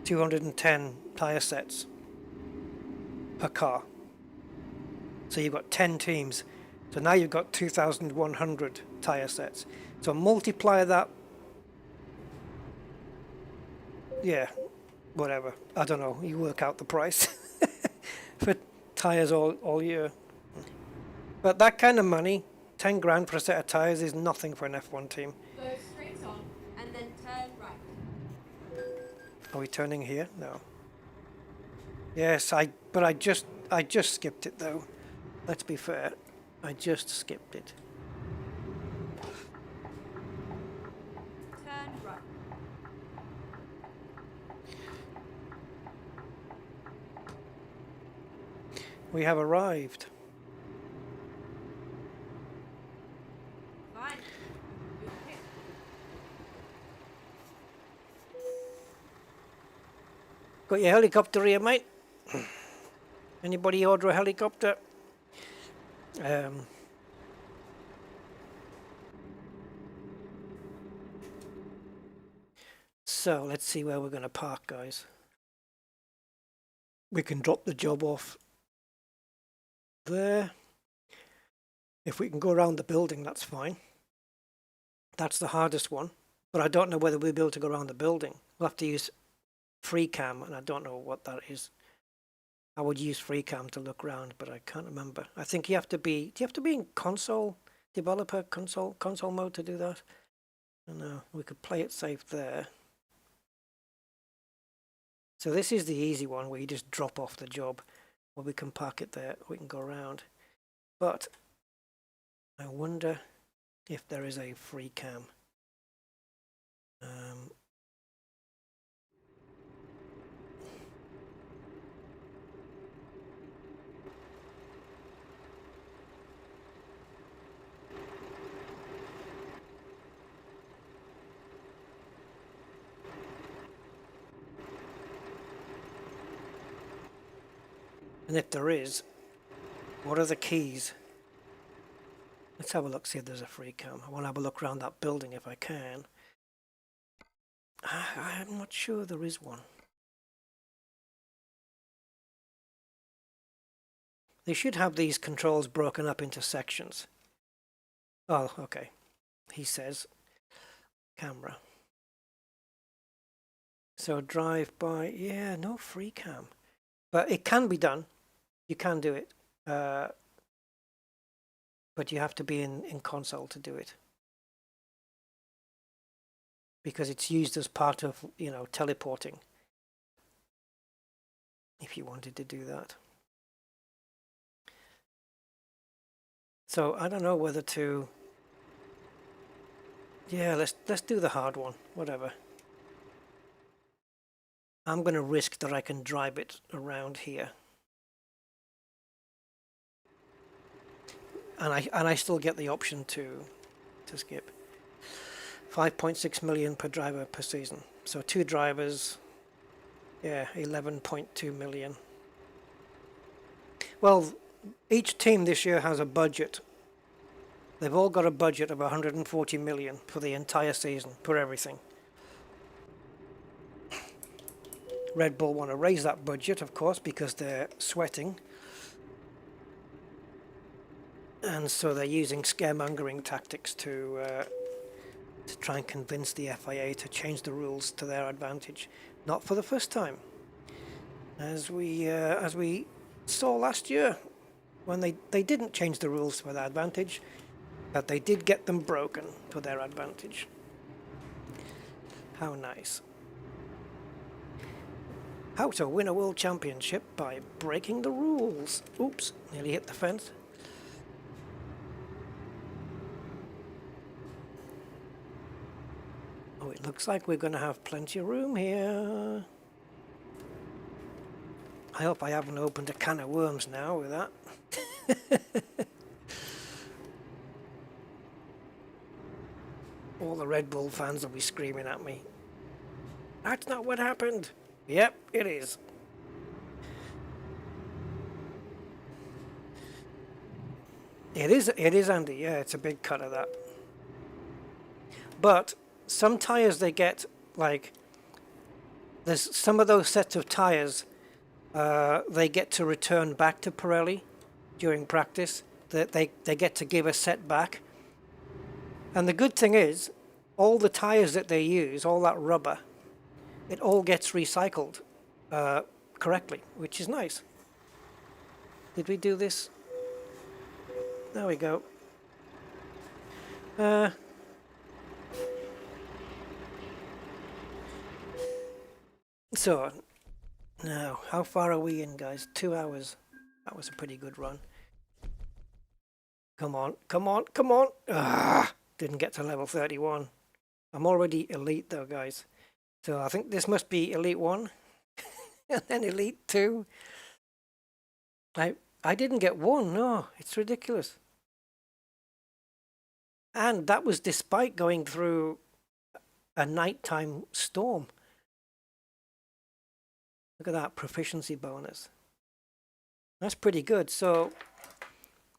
210 tyre sets per car. So you've got 10 teams. So now you've got 2,100 tyre sets. So multiply that. Yeah, whatever. I don't know. You work out the price for tyres all year. But that kind of money, 10 grand for a set of tyres, is nothing for an F1 team. Go straight on, and then turn right. Are we turning here? No. Yes, but I just skipped it though. Let's be fair. I just skipped it. Turn right. We have arrived. Fine. Your pick. Got your helicopter here, mate? Anybody order a helicopter? So let's see where we're going to park, guys. We can drop the job off there. If we can go around the building, that's fine. That's the hardest one. But I don't know whether we'll be able to go around the building. We'll have to use free cam, and I don't know what that is. I would use free cam to look around, but I can't remember. I think you have to be, do you have to be in console, developer console mode to do that? I don't know. We could play it safe there. So this is the easy one where you just drop off the job, or we can park it there, we can go around. But I wonder if there is a free cam. And if there is, what are the keys? Let's have a look, see if there's a free cam. I want to have a look around that building if I can. I'm not sure there is one. They should have these controls broken up into sections. Oh, okay. He says camera. So drive by, yeah, no free cam. But it can be done. You can do it. But you have to be in console to do it. Because it's used as part of, you know, teleporting. If you wanted to do that. So I don't know whether to. Yeah, let's do the hard one. Whatever. I'm going to risk that I can drive it around here. And I still get the option to skip. 5.6 million per driver per season. So 2 drivers, yeah, 11.2 million. Well, each team this year has a budget. They've all got a budget of 140 million for the entire season, for everything. Red Bull want to raise that budget, of course, because they're sweating. And so they're using scaremongering tactics to try and convince the FIA to change the rules to their advantage. Not for the first time. As we saw last year, when they didn't change the rules for their advantage, But they did get them broken to their advantage. How nice. How to win a world championship by breaking the rules. Oops, nearly hit the fence. Oh, it looks like we're going to have plenty of room here. I hope I haven't opened a can of worms now with that. All the Red Bull fans will be screaming at me. That's not what happened. Yep, it is. It is, Andy. Yeah, it's a big cut of that. But some tires they get, like, there's some of those sets of tires they get to return back to Pirelli during practice. That they get to give a set back. And the good thing is, all the tires that they use, all that rubber, it all gets recycled correctly, which is nice. Did we do this? There we go. So, now, how far are we in, guys? 2 hours. That was a pretty good run. Come on, come on, come on! Ah, didn't get to level 31. I'm already elite though, guys. So I think this must be Elite 1. And then Elite 2. I didn't get 1, no. It's ridiculous. And that was despite going through a nighttime storm. Look at that proficiency bonus. That's pretty good. So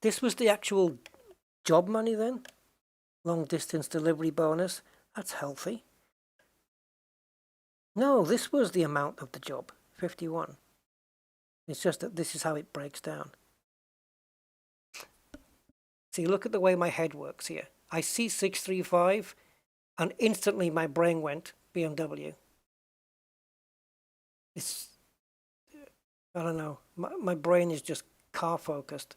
this was the actual job money then? Long distance delivery bonus. That's healthy. No, this was the amount of the job. 51. It's just that this is how it breaks down. See, look at the way my head works here. I see 635 and instantly my brain went BMW. It's, I don't know, my brain is just car focused.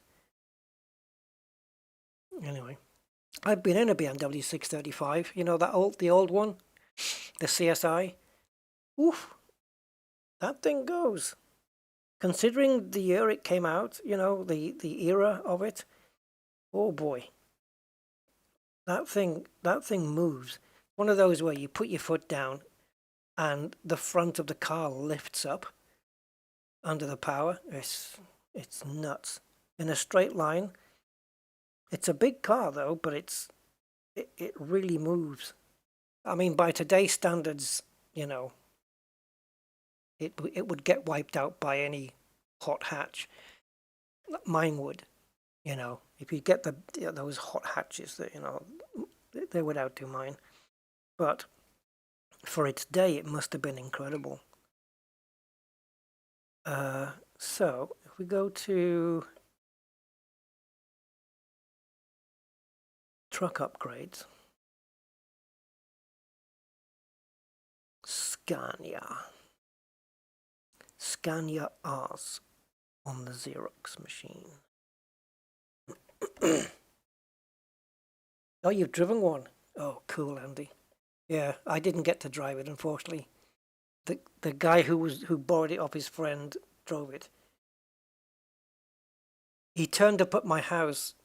Anyway, I've been in a BMW 635, you know, the old one, the CSI. Oof, that thing goes. Considering the year it came out, you know, the era of it, oh boy. That thing moves. One of those where you put your foot down and the front of the car lifts up under the power. It's nuts. In a straight line. It's a big car though, but it really moves. I mean, by today's standards, you know, it would get wiped out by any hot hatch. Mine would, you know. If you get those hot hatches, that, you know, they would outdo mine. But for its day, it must have been incredible. So if we go to truck upgrades, Scania Rs on the Xerox machine. Oh, you've driven one? Oh, cool, Andy. Yeah, I didn't get to drive it, unfortunately. The guy who borrowed it off his friend drove it. He turned up at my house.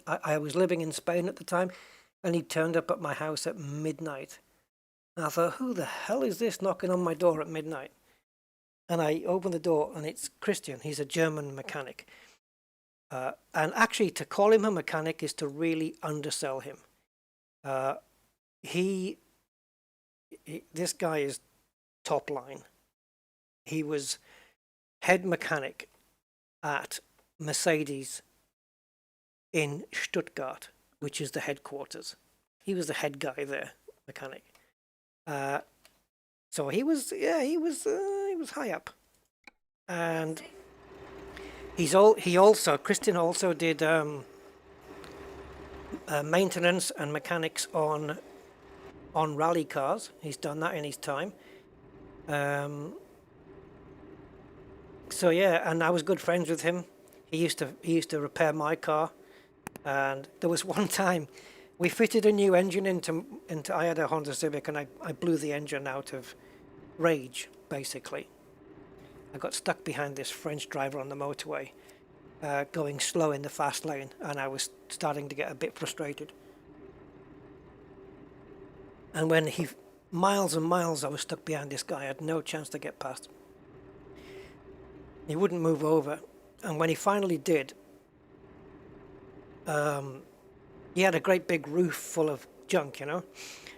I was living in Spain at the time, and he turned up at my house at midnight. And I thought, who the hell is this knocking on my door at midnight? And I opened the door, and it's Christian. He's a German mechanic. And actually, to call him a mechanic is to really undersell him. This guy is top line. He was head mechanic at Mercedes in Stuttgart, which is the headquarters. He was the head guy there, mechanic. So he was high up, and Christian also did maintenance and mechanics on rally cars. He's done that in his time. So yeah, and I was good friends with him. He used to repair my car. And there was one time we fitted a new engine into I had a Honda Civic, and I blew the engine out of rage, basically. I got stuck behind this French driver on the motorway, going slow in the fast lane, and I was starting to get a bit frustrated. And when miles and miles, I was stuck behind this guy. I had no chance to get past. He wouldn't move over, and when he finally did, he had a great big roof full of junk,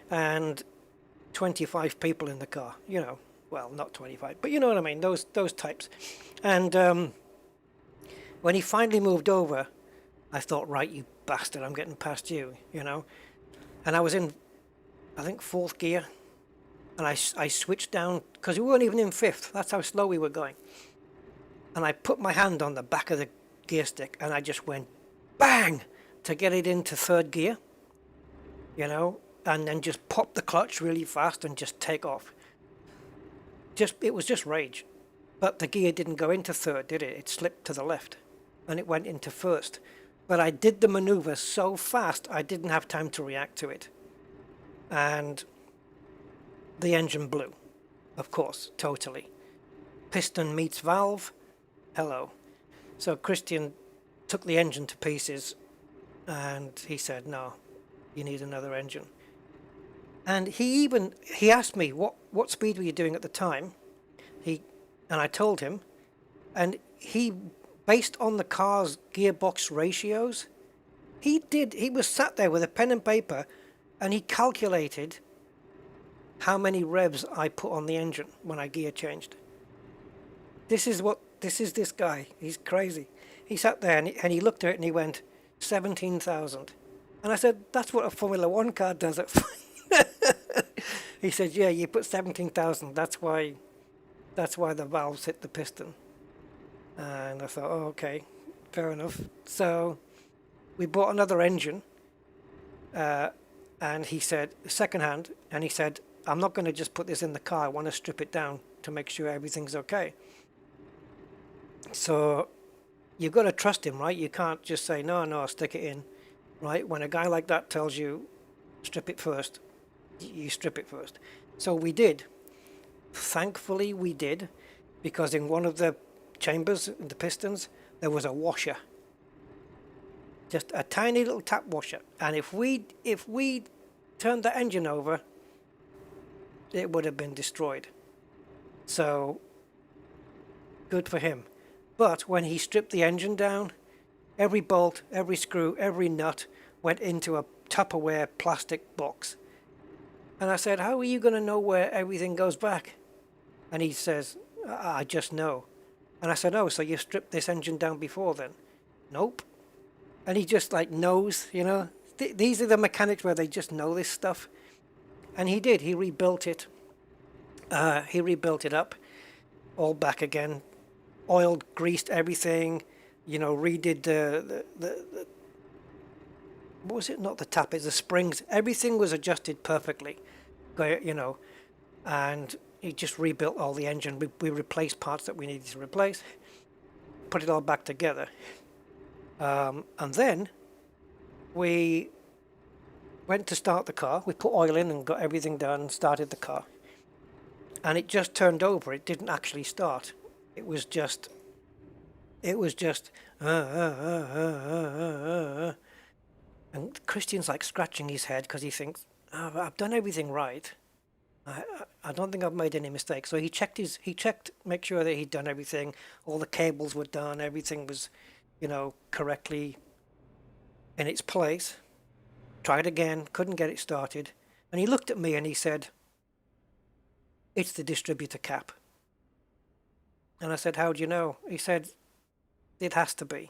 and 25 people in the car, well, not 25, but you know what I mean, those types. And when he finally moved over, I thought, right, you bastard, I'm getting past you, And I was in, I think, fourth gear, and I switched down, because we weren't even in fifth. That's how slow we were going. And I put my hand on the back of the gear stick, and I just went bang to get it into third gear, and then just pop the clutch really fast and just take off. It was just rage. But the gear didn't go into third, did it? It slipped to the left, and it went into first. But I did the maneuver so fast, I didn't have time to react to it. And the engine blew, of course, totally. Piston meets valve, hello. So Christian took the engine to pieces, and he said, no, you need another engine. And he asked me, what speed were you doing at the time? And I told him, and he, based on the car's gearbox ratios, he was sat there with a pen and paper, and he calculated how many revs I put on the engine when I gear changed. This is this guy. He's crazy. He sat there and he looked at it and he went, 17,000. And I said, that's what a Formula One car does at. He said, yeah, you put 17,000. That's why the valves hit the piston. And I thought, oh, okay, fair enough. So we bought another engine, and he said, secondhand, and he said, I'm not going to just put this in the car. I want to strip it down to make sure everything's okay. So you've got to trust him, right? You can't just say, no, stick it in, right? When a guy like that tells you, strip it first, you strip it first. So we did. Thankfully, we did, because in one of the chambers, in the pistons, there was a washer. Just a tiny little tap washer. And if we turned the engine over, it would have been destroyed. So, good for him. But when he stripped the engine down, every bolt, every screw, every nut went into a Tupperware plastic box. And I said, how are you going to know where everything goes back? And he says, I just know. And I said, oh, so you stripped this engine down before then? Nope. And he just knows, These are the mechanics where they just know this stuff. And he did. He rebuilt it. He rebuilt it up, all back again, oiled, greased everything, redid the what was it? Not the tap, it's the springs. Everything was adjusted perfectly, and he just rebuilt all the engine. We replaced parts that we needed to replace, put it all back together, and then we went to start the car. We put oil in and got everything done, started the car. And it just turned over. It didn't actually start. It was just, and Christian's scratching his head because he thinks, oh, I've done everything right. I don't think I've made any mistakes. So he checked, make sure that he'd done everything. All the cables were done. Everything was, correctly in its place. Tried again, couldn't get it started. And he looked at me and he said, it's the distributor cap. And I said, how do you know? He said, it has to be.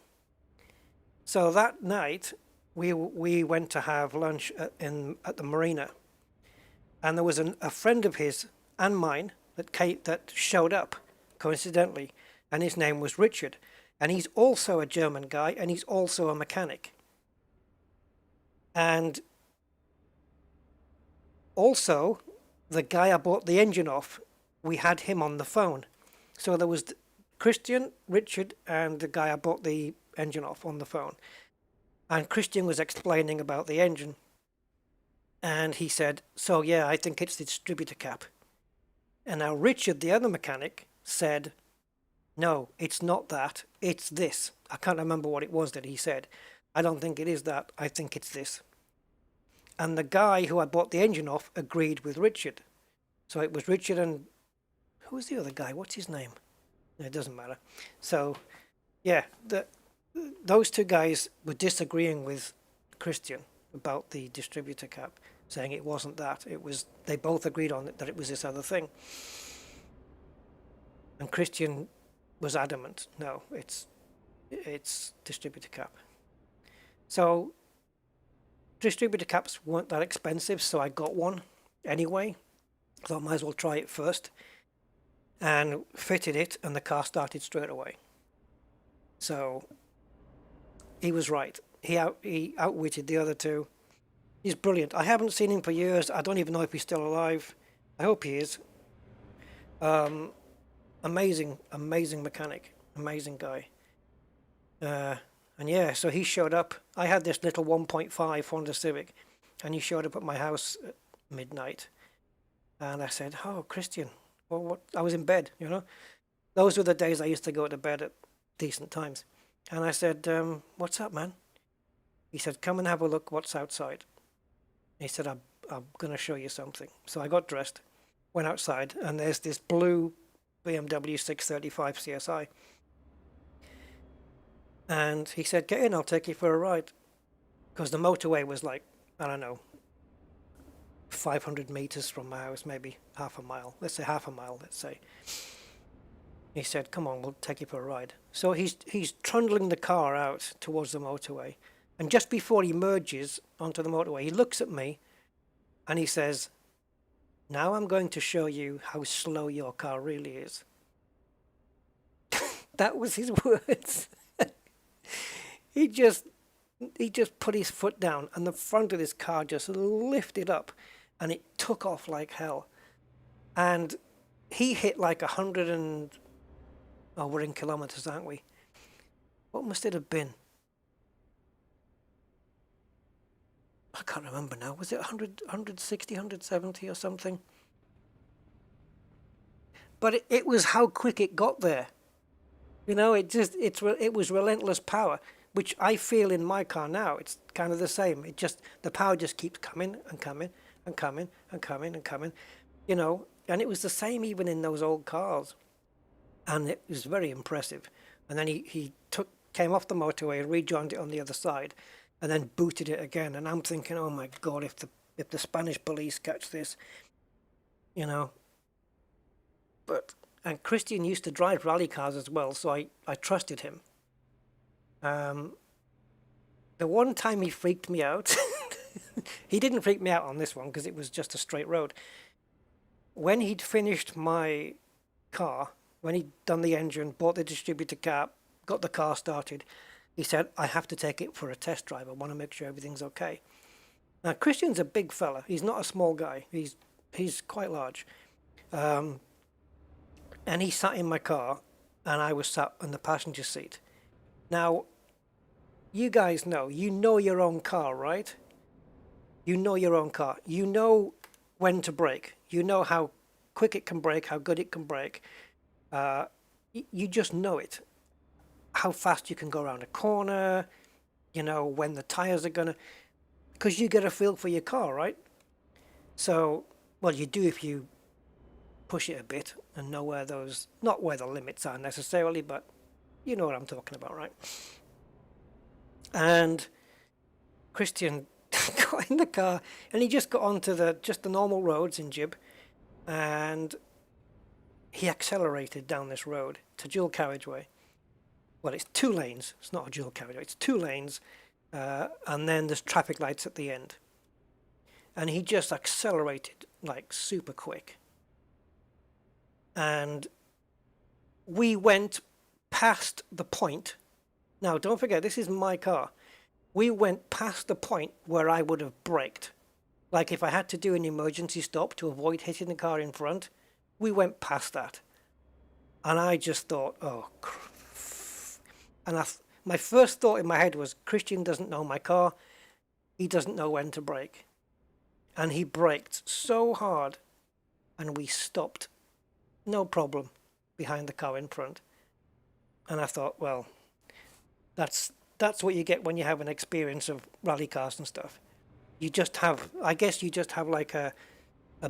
So that night, we went to have lunch at the marina. And there was a friend of his and mine that showed up, coincidentally. And his name was Richard. And he's also a German guy, and he's also a mechanic. And also, the guy I bought the engine off, we had him on the phone. So there was Christian, Richard, and the guy I bought the engine off on the phone. And Christian was explaining about the engine. And he said, so yeah, I think it's the distributor cap. And now Richard, the other mechanic, said, no, it's not that, it's this. I can't remember what it was that he said. I don't think it is that, I think it's this. And the guy who I bought the engine off agreed with Richard. So it was Richard and... who was the other guy? What's his name? It doesn't matter. So, yeah, those two guys were disagreeing with Christian about the distributor cap, saying it wasn't that. It was, they both agreed on it, that it was this other thing. And Christian was adamant, no, it's distributor cap. So distributor caps weren't that expensive, so I got one anyway. Thought I might as well try it first, and fitted it, and the car started straight away. So he was right. He outwitted the other two. He's brilliant. I haven't seen him for years. I don't even know if he's still alive. I hope he is. Amazing mechanic, amazing guy. And yeah, so he showed up. I had this little 1.5 Honda Civic, and he showed up at my house at midnight. And I said, oh, Christian, well, what? I was in bed, you know. Those were the days I used to go to bed at decent times. And I said, what's up, man? He said, come and have a look what's outside. He said, I'm going to show you something. So I got dressed, went outside, and there's this blue BMW 635 CSI. And he said, get in, I'll take you for a ride. Because the motorway was like, I don't know, 500 meters from my house, maybe half a mile. Let's say half a mile, let's say. He said, come on, we'll take you for a ride. So he's trundling the car out towards the motorway. And just before he merges onto the motorway, he looks at me and he says, now I'm going to show you how slow your car really is. That was his words. He just put his foot down, and the front of this car just lifted up, and it took off like hell. And he hit like 100 and... oh, we're in kilometers, aren't we? What must it have been? I can't remember now. Was it 100, 160, 170 or something? But it was how quick it got there. You know, it was relentless power, which I feel in my car now. It's kind of the same. The power just keeps coming and coming and coming and coming and coming, you know. And it was the same even in those old cars, and it was very impressive. And then he came off the motorway, rejoined it on the other side, and then booted it again. And I'm thinking, oh my God, if the Spanish police catch this, you know. And Christian used to drive rally cars as well, so I trusted him. The one time he freaked me out, he didn't freak me out on this one because it was just a straight road. When he'd finished my car, when he'd done the engine, bought the distributor cap, got the car started, he said, I have to take it for a test drive. I want to make sure everything's okay. Now, Christian's a big fella. He's not a small guy. He's quite large. And he sat in my car, and I was sat in the passenger seat. Now, you guys know your own car, right? You know your own car. You know when to brake. You know how quick it can brake, how good it can brake. You just know it. How fast you can go around a corner, you know, when the tires are gonna... because you get a feel for your car, right? So, well, you do if you push it a bit and know where those... not where the limits are necessarily, but you know what I'm talking about, right? And Christian got in the car, and he just got onto the normal roads in Jib, and he accelerated down this road to dual carriageway. Well, it's 2 lanes. It's not a dual carriageway. It's 2 lanes, and then there's traffic lights at the end. And he just accelerated like super quick. And we went past the point. Now, don't forget, this is my car. We went past the point where I would have braked. Like if I had to do an emergency stop to avoid hitting the car in front, we went past that. And I just thought, oh, and my first thought in my head was, Christian doesn't know my car. He doesn't know when to brake. And he braked so hard, and we stopped, no problem, behind the car in front. And I thought, well, that's what you get when you have an experience of rally cars and stuff. You just have, I guess you just have like a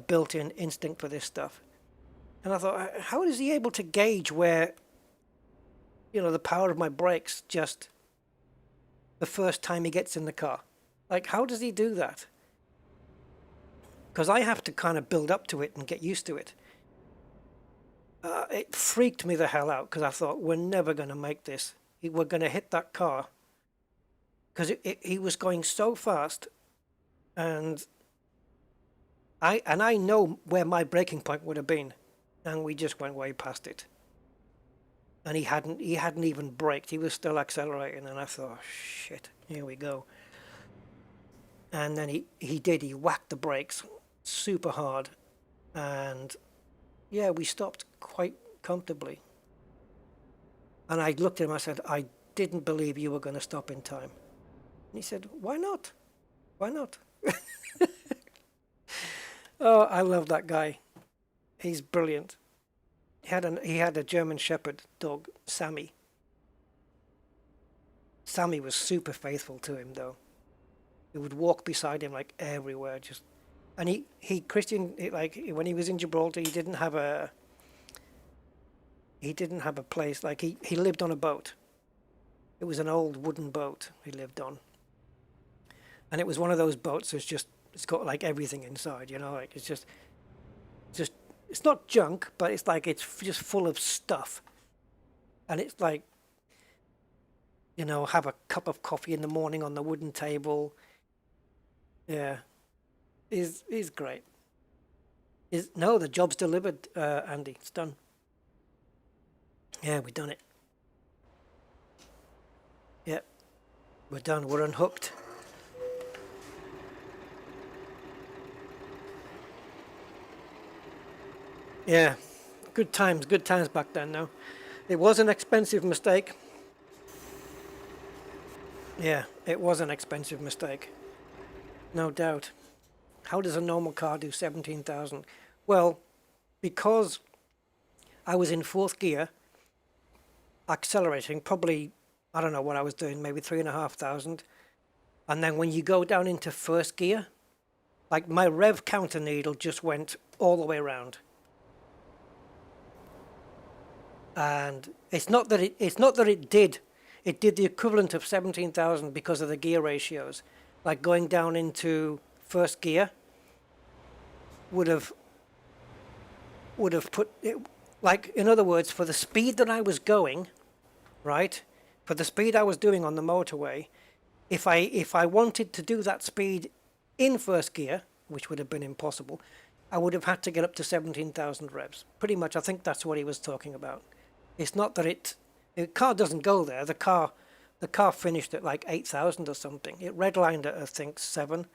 built-in instinct for this stuff. And I thought, how is he able to gauge where, the power of my brakes just the first time he gets in the car? Like, how does he do that? Because I have to kind of build up to it and get used to it. It freaked me the hell out, because I thought, we're never going to make this. We're going to hit that car. Because he was going so fast, and I know where my braking point would have been, and we just went way past it. And he hadn't even braked. He was still accelerating, and I thought, oh, shit, here we go. And then he did. He whacked the brakes super hard, and yeah, we stopped quite comfortably. And I looked at him, I said, I didn't believe you were going to stop in time. And he said, why not? Why not? Oh, I love that guy. He's brilliant. He had a German Shepherd dog, Sammy. Sammy was super faithful to him, though. He would walk beside him like everywhere, just. And Christian, like when he was in Gibraltar, he didn't have a place. Like he lived on a boat. It was an old wooden boat he lived on, and it was one of those boats it's got like everything inside, like it's not junk, but it's like it's just full of stuff, and it's like, have a cup of coffee in the morning on the wooden table. Yeah, is great. No, the job's delivered, Andy. It's done. Yeah, we've done it. Yep, we're done. We're unhooked. Yeah, good times back then. Now, it was an expensive mistake. Yeah, it was an expensive mistake. No doubt. How does a normal car do 17,000? Well, because I was in fourth gear, accelerating, probably, I don't know what I was doing, maybe 3,500. And then when you go down into first gear, like my rev counter needle just went all the way around. And it's not that it did the equivalent of 17,000 because of the gear ratios. Like going down into first gear would have put it, like, in other words, for the speed that I was going, right, for the speed I was doing on the motorway, if I wanted to do that speed in first gear, which would have been impossible, I would have had to get up to 17,000 revs. Pretty much, I think that's what he was talking about. It's not that the car doesn't go there. The car finished at like 8,000 or something. It redlined at, I think, 7.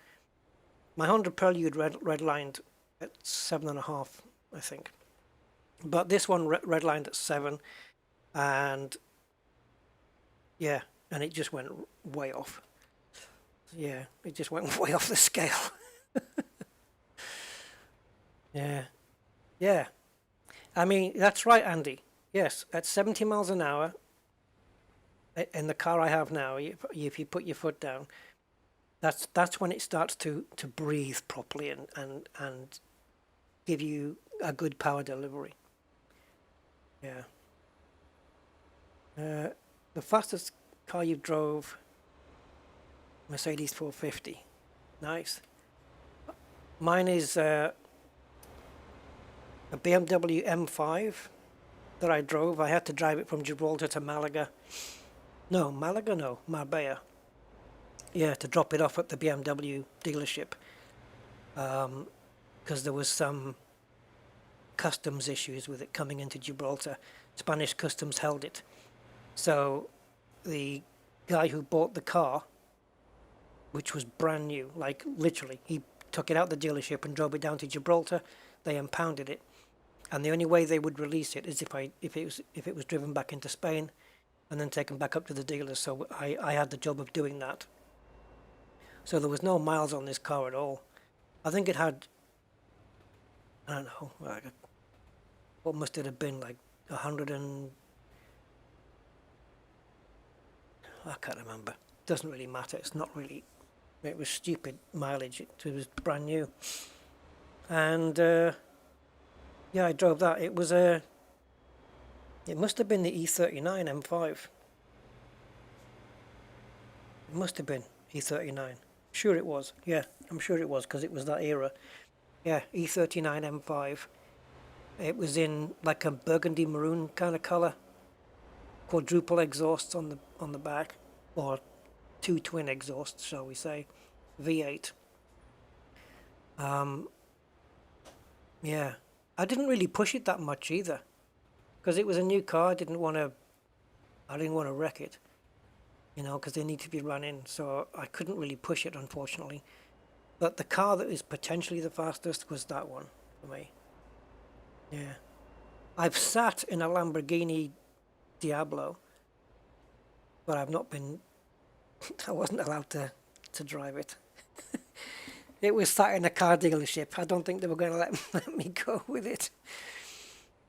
My Honda Prelude redlined at 7.5, I think. But this one redlined at 7, and yeah, and it just went way off. Yeah, it just went way off the scale. Yeah. I mean, that's right, Andy. Yes, at 70 miles an hour, in the car I have now, if you put your foot down, that's when it starts to breathe properly and give you a good power delivery. Yeah. The fastest car you drove, Mercedes 450. Nice. Mine is a BMW M5 that I drove. I had to drive it from Gibraltar to Malaga. No, Marbella. Yeah, to drop it off at the BMW dealership. Because there was some customs issues with it coming into Gibraltar. Spanish customs held it. So the guy who bought the car, which was brand new, like literally, he took it out the dealership and drove it down to Gibraltar. They impounded it, and the only way they would release it is if it was driven back into Spain, and then taken back up to the dealers. So I had the job of doing that. So there was no miles on this car at all. I think it had, I don't know, like what must it have been, like 100 and, I can't remember. Doesn't really matter. It's not really, it was stupid mileage. It was brand new. And yeah, I drove that. It was a, it must have been the E39 M5. It must have been E39. Sure it was. Yeah, I'm sure it was because it was that era. Yeah, E39 M5. It was in like a burgundy maroon kind of color. Quadruple exhausts on the back, or two twin exhausts, shall we say, V8. Yeah, I didn't really push it that much either, because it was a new car. I didn't want to wreck it, you know, because they need to be run in. So I couldn't really push it, unfortunately. But the car that is potentially the fastest was that one for me. Yeah, I've sat in a Lamborghini Diablo, but I've not been. I wasn't allowed to drive it. It was sat in a car dealership. I don't think they were going to let me go with it.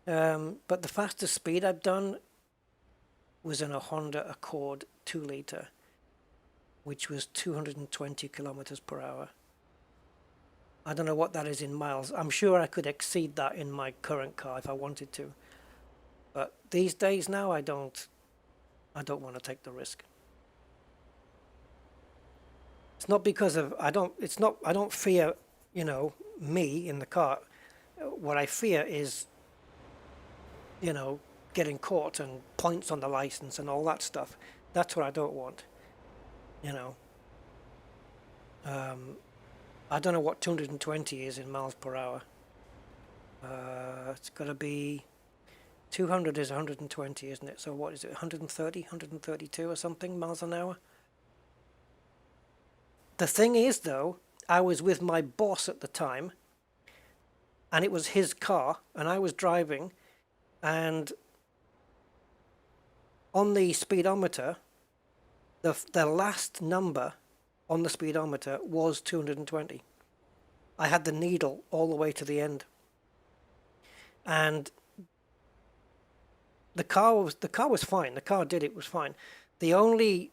But the fastest speed I've done was in a Honda Accord 2-litre, which was 220 kilometers per hour. I don't know what that is in miles. I'm sure I could exceed that in my current car if I wanted to. But these days now, I don't want to take the risk. It's not because of, I don't fear, you know, me in the car. What I fear is, you know, getting caught and points on the license and all that stuff. That's what I don't want, you know. I don't know what 220 is in miles per hour. It's got to be, 200 is 120, isn't it? So what is it, 130, 132 or something miles an hour? The thing is, though, I was with my boss at the time, and it was his car, and I was driving, and on the speedometer, the last number on the speedometer was 220. I had the needle all the way to the end, and the car was fine. The car did it was fine. The only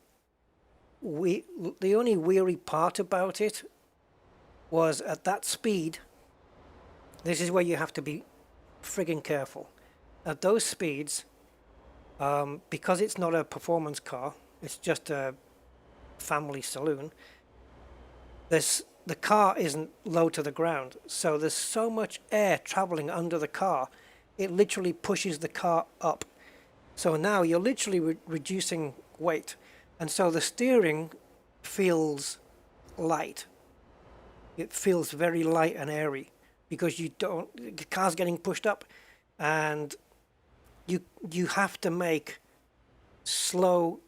weary part about it was at that speed. This is where you have to be friggin' careful. At those speeds, because it's not a performance car, it's just a family saloon, the car isn't low to the ground, so there's so much air traveling under the car, it literally pushes the car up. So now you're literally reducing weight, and so the steering feels light. It feels very light and airy because the car's getting pushed up, and you have to make slow,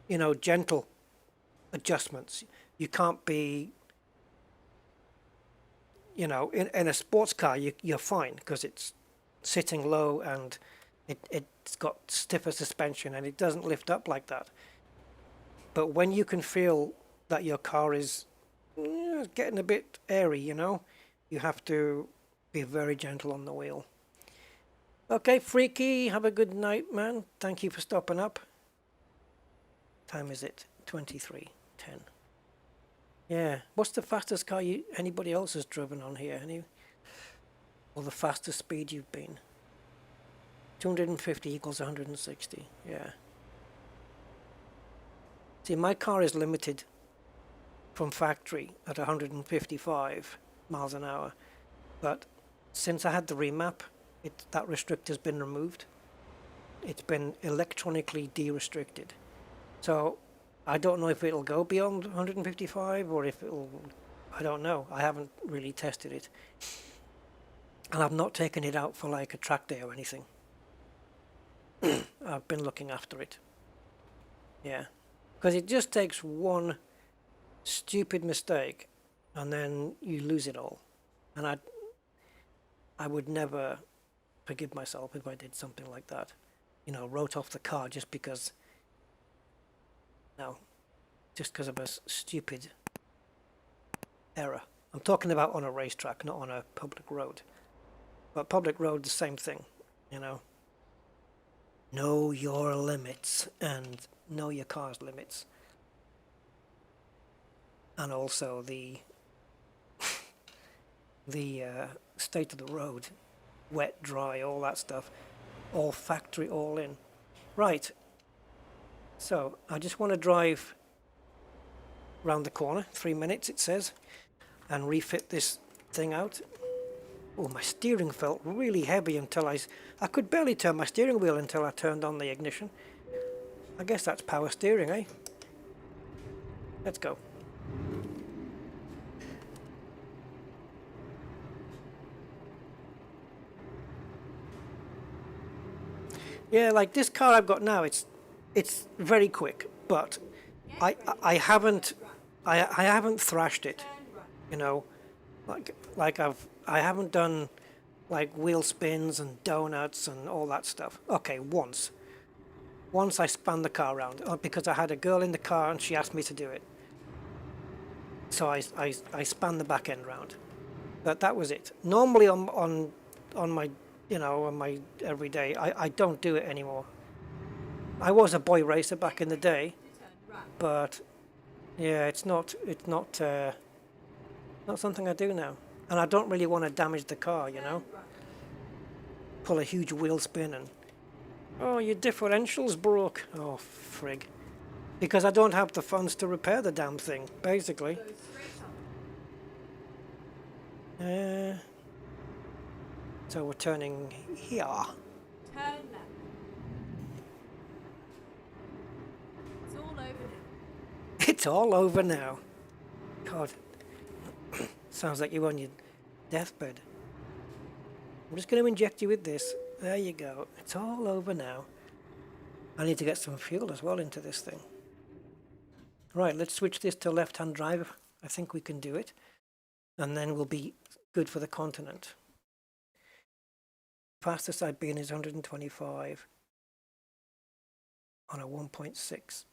you know, gentle adjustments. You can't be, you know, in a sports car you're fine because it's sitting low and it's got stiffer suspension and it doesn't lift up like that. But when you can feel that your car is getting a bit airy, you know, you have to be very gentle on the wheel. Okay, Freaky, have a good night, man. Thank you for stopping up. Time is it? 23:10. Yeah. What's the fastest car anybody else has driven on here? Or the fastest speed you've been? 250 equals 160. Yeah. See, my car is limited from factory at 155 miles an hour, but since I had the remap, that restrictor's been removed. It's been electronically de-restricted. So I don't know if it'll go beyond 155 or if I don't know. I haven't really tested it. And I've not taken it out for like a track day or anything. I've been looking after it. Yeah. Because it just takes one stupid mistake and then you lose it all. And I would never forgive myself if I did something like that. you know, wrote off the car just because, no, just because of a stupid error. I'm talking about on a racetrack, not on a public road. But public road, the same thing, you know. Know your limits and know your car's limits. And also the state of the road, wet, dry, all that stuff, all factory, all in. Right, so I just want to drive round the corner, 3 minutes it says, and refit this thing out. Oh, my steering felt really heavy until I could barely turn my steering wheel until I turned on the ignition. I guess that's power steering, eh? Let's go. Yeah, like this car I've got now, it's very quick, but I haven't thrashed it, you know, like I haven't done like wheel spins and donuts and all that stuff. Okay, once I spun the car around because I had a girl in the car and she asked me to do it, so I spun the back end round, but that was it. Normally on my, you know, on my everyday, I don't do it anymore. I was a boy racer back in the day, but yeah, it's not something I do now, and I don't really want to damage the car, you know. Pull a huge wheel spin and oh, your differential's broke. Oh frig, because I don't have the funds to repair the damn thing, basically. So we're turning here. Turn left. It's all over now. It's all over now. God, sounds like you're on your deathbed. I'm just going to inject you with this. There you go. It's all over now. I need to get some fuel as well into this thing. Right, let's switch this to left-hand drive. I think we can do it. And then we'll be good for the continent. Fastest I've been is 125 on a 1.6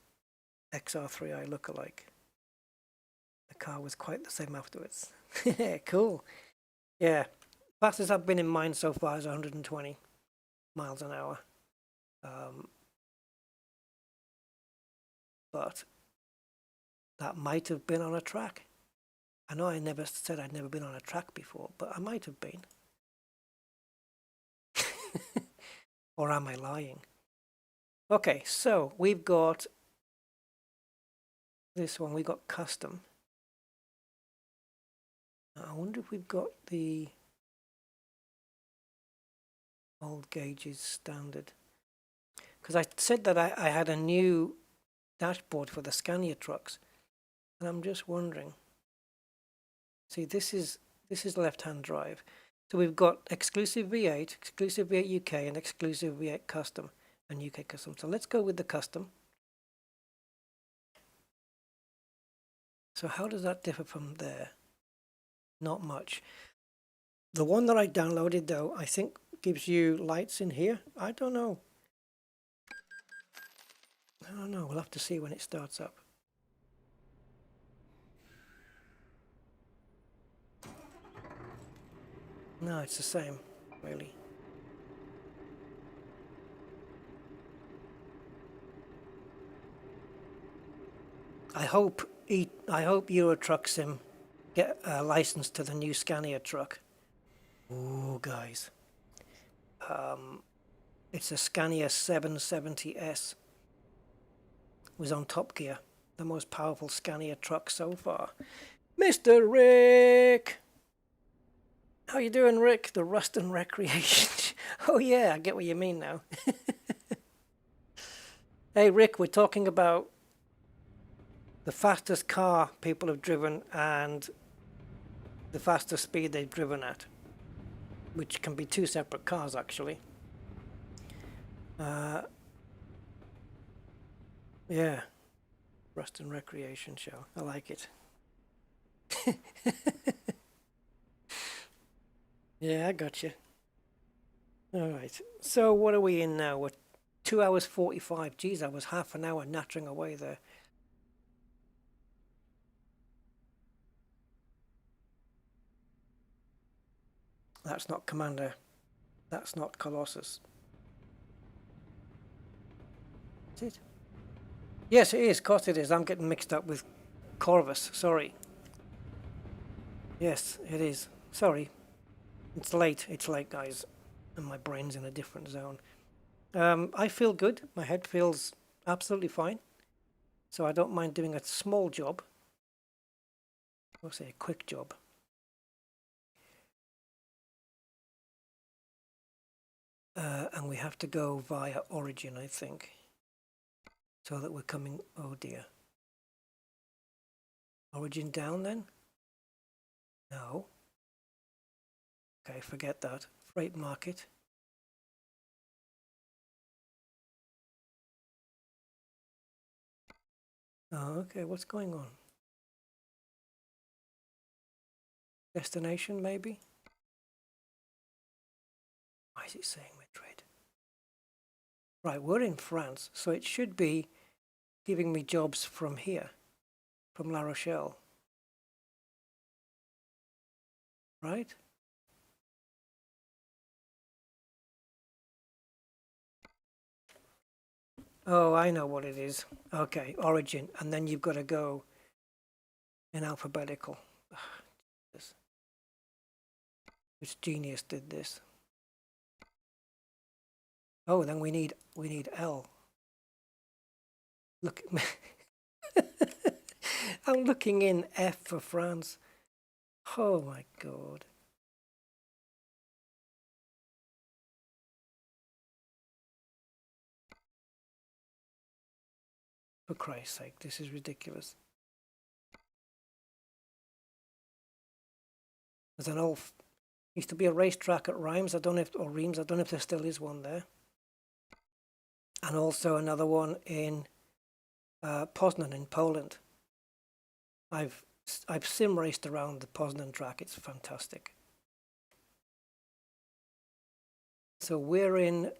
XR3i lookalike. The car was quite the same afterwards. Cool. Yeah, fastest I've been in mine so far is 120 miles an hour. But that might have been on a track. I know I never said I'd never been on a track before, but I might have been. Or am I lying? Okay, so we've got this one, we've got custom. I wonder if we've got the old gauges standard. Because I said that I had a new dashboard for the Scania trucks. And I'm just wondering. See, this is left-hand drive. So we've got exclusive V8, exclusive V8 UK, and exclusive V8 custom and UK custom. So let's go with the custom. So how does that differ from there? Not much. The one that I downloaded though, I think gives you lights in here. I don't know. We'll have to see when it starts up. No, it's the same, really. I hope Euro Truck Sim get a license to the new Scania truck. Ooh, guys. It's a Scania 770S. Was on Top Gear, the most powerful Scania truck so far. Mr. Rick! How you doing, Rick? The Rust and Recreation. Oh yeah, I get what you mean now. Hey Rick, we're talking about the fastest car people have driven and the fastest speed they've driven at, which can be two separate cars actually. Yeah, Rust and Recreation show. I like it. Yeah, I got you. All right. So what are we in now? We're 2 hours 45. Geez, I was half an hour nattering away there. That's not Commander. That's not Colossus. Is it? Yes, it is. Of course it is. I'm getting mixed up with Corvus. Sorry. Yes, it is. Sorry. It's late. It's late, guys. And my brain's in a different zone. I feel good. My head feels absolutely fine. So I don't mind doing a small job. I'll say a quick job. And we have to go via Origin, I think. So that we're coming... Oh dear. Origin down then? No. Okay, forget that. Freight market. Oh, okay, what's going on? Destination, maybe? Why is it saying Madrid? Right, we're in France, so it should be giving me jobs from here, from La Rochelle. Right? Oh, I know what it is. Okay, Origin, and then you've got to go in alphabetical. Which genius did this? Oh, then we need L. Look, I'm looking in F for France. Oh my God. For Christ's sake, this is ridiculous. There's an old, used to be a racetrack at Reims. I don't know if, or Reims. I don't know if there still is one there. And also another one in Poznan in Poland. I've sim raced around the Poznan track. It's fantastic. So we're in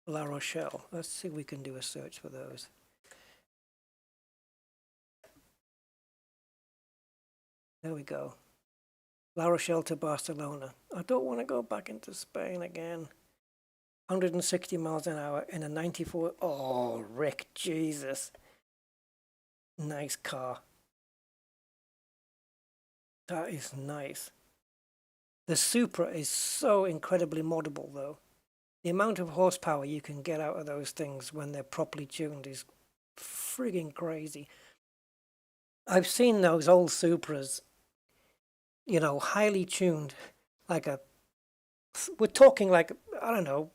La Rochelle. Let's see if we can do a search for those. There we go. La Rochelle to Barcelona. I don't want to go back into Spain again. 160 miles an hour in a 94. Oh, Rick, Jesus. Nice car. That is nice. The Supra is so incredibly moddable, though. The amount of horsepower you can get out of those things when they're properly tuned is frigging crazy. I've seen those old Supras, you know, highly tuned, like a... We're talking like, I don't know,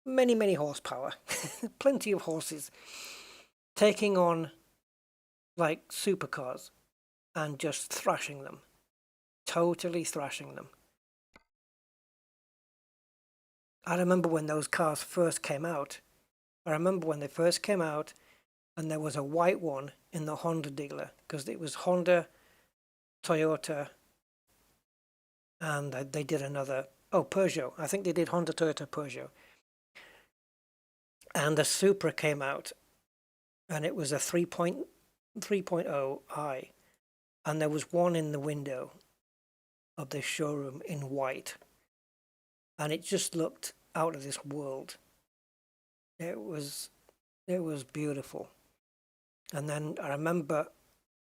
many horsepower. Plenty of horses. Taking on, like, supercars and just thrashing them. Totally thrashing them. I remember when those cars first came out. I remember when they first came out and there was a white one in the Honda dealer because it was Honda, Toyota, and they did another, oh, Peugeot. I think they did Honda, Toyota, Peugeot. And the Supra came out and it was a 3.0i, and there was one in the window of this showroom in white, and it just looked out of this world. It was beautiful. And then I remember,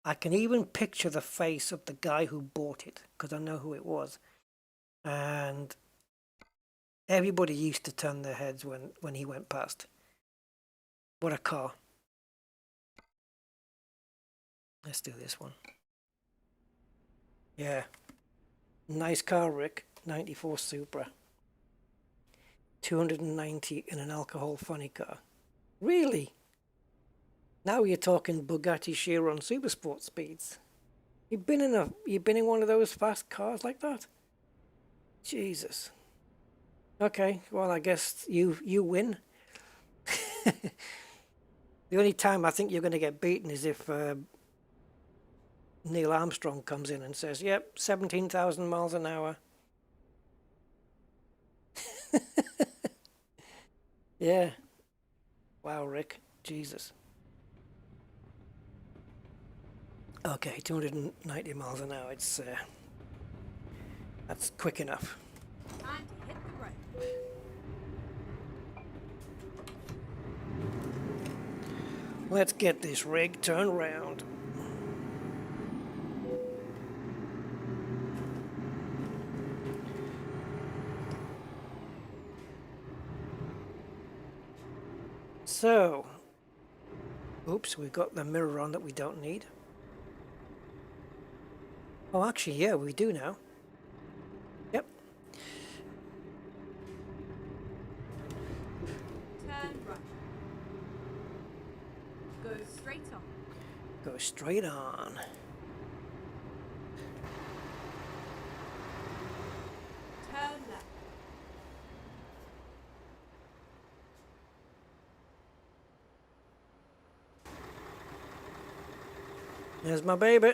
I can even picture the face of the guy who bought it because I know who it was, and everybody used to turn their heads when he went past. What a car. Let's do this one. Yeah. Nice car, Rick. 94 Supra. 290 in an alcohol funny car. Really? Now you're talking Bugatti Veyron Supersport speeds. You've been in one of those fast cars like that? Jesus. Okay, well, I guess you win. The only time I think you're going to get beaten is if Neil Armstrong comes in and says, yep, 17,000 miles an hour. Yeah. Wow, Rick. Jesus. Okay, 290 miles an hour. It's that's quick enough. Time to hit the road. Let's get this rig turned around. So, oops, we've got the mirror on that we don't need. Oh, actually, yeah, we do now. Yep. Turn right. Go straight on. Go straight on. Turn left. There's my baby.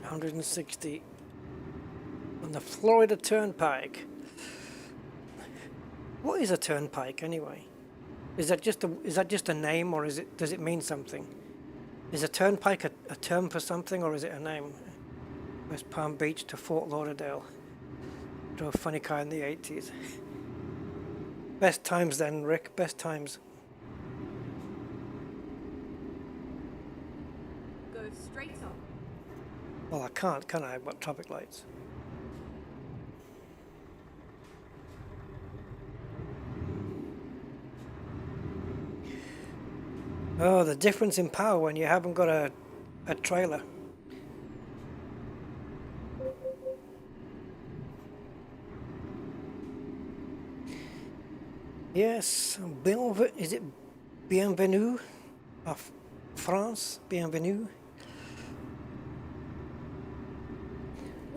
$160 on the Florida Turnpike. What is a turnpike anyway? Is that just a name, or does it mean something? Is a turnpike a term for something, or is it a name? West Palm Beach to Fort Lauderdale. Drove a funny car in the 80s. Best times then, Rick. Best times. Go straight on. Well, I can't, can I? I've got traffic lights. Oh, the difference in power when you haven't got a trailer. Yes, is it Bienvenue of France? Bienvenue.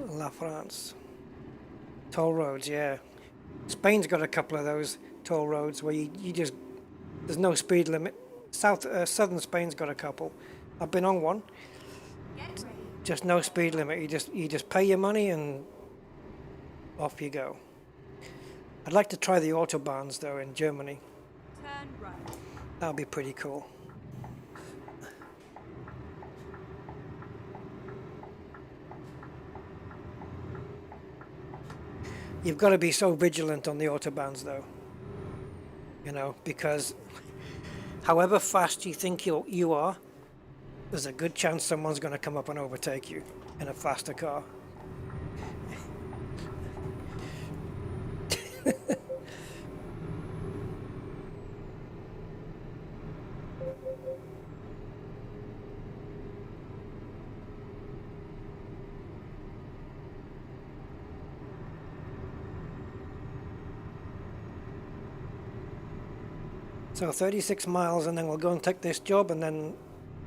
La France. Toll roads, yeah. Spain's got a couple of those toll roads where you just, there's no speed limit. Southern Spain's got a couple. I've been on one. Get ready. Just no speed limit. You just pay your money and off you go. I'd like to try the autobahns though in Germany. Turn right. That'll be pretty cool. You've got to be so vigilant on the autobahns though. You know, because however fast you think you are, there's a good chance someone's going to come up and overtake you in a faster car. So 36 miles and then we'll go and take this job and then,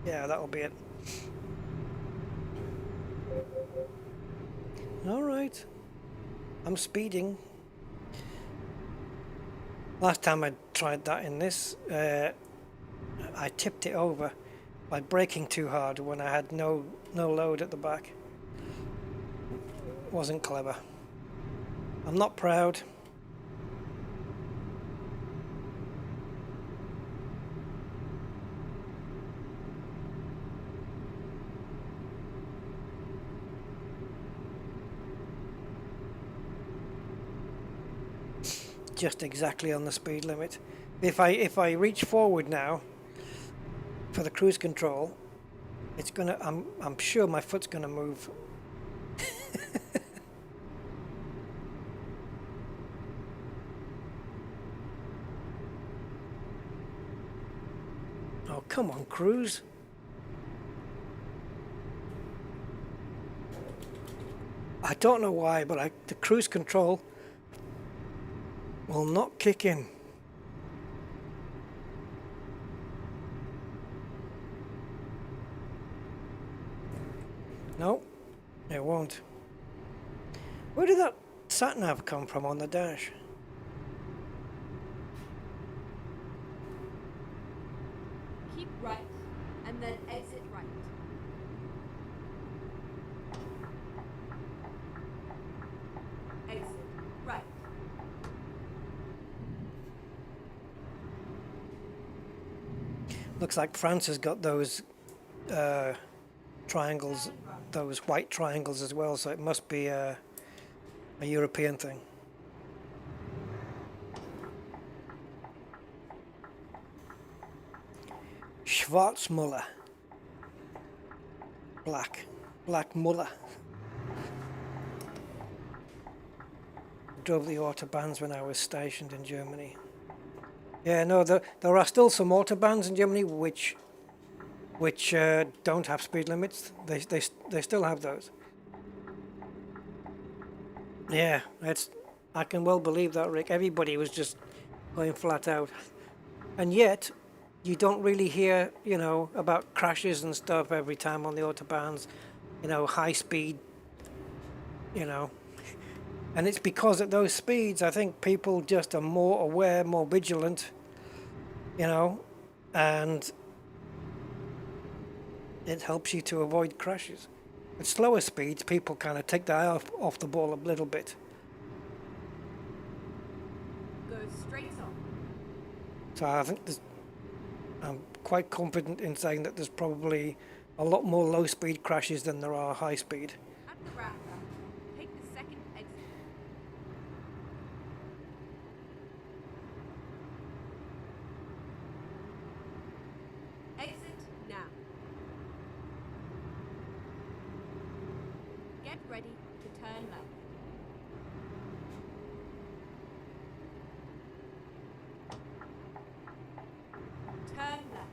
yeah, that'll be it. Alright. I'm speeding. Last time I tried that in this, I tipped it over by braking too hard when I had no load at the back. Wasn't clever. I'm not proud. Just exactly on the speed limit. If I reach forward now for the cruise control, it's gonna. I'm sure my foot's gonna move. Oh, come on, cruise. I don't know why, but the cruise control will not kick in. No, it won't. Where did that sat nav come from on the dash? Looks like France has got those triangles, those white triangles as well, so it must be a European thing. Schwarzmuller. Black Muller. Drove the autobahns when I was stationed in Germany. Yeah, no, there are still some autobahns in Germany which don't have speed limits. They still have those. Yeah, I can well believe that, Rick. Everybody was just going flat out, and yet you don't really hear, you know, about crashes and stuff every time on the autobahns. You know, high speed. You know. And it's because at those speeds, I think people just are more aware, more vigilant, you know, and it helps you to avoid crashes. At slower speeds, people kind of take their eye off the ball a little bit. Go straight on. So I think I'm quite confident in saying that there's probably a lot more low-speed crashes than there are high-speed. At the roundabout, take the second exit. Exit now. Get ready to turn left. Turn left.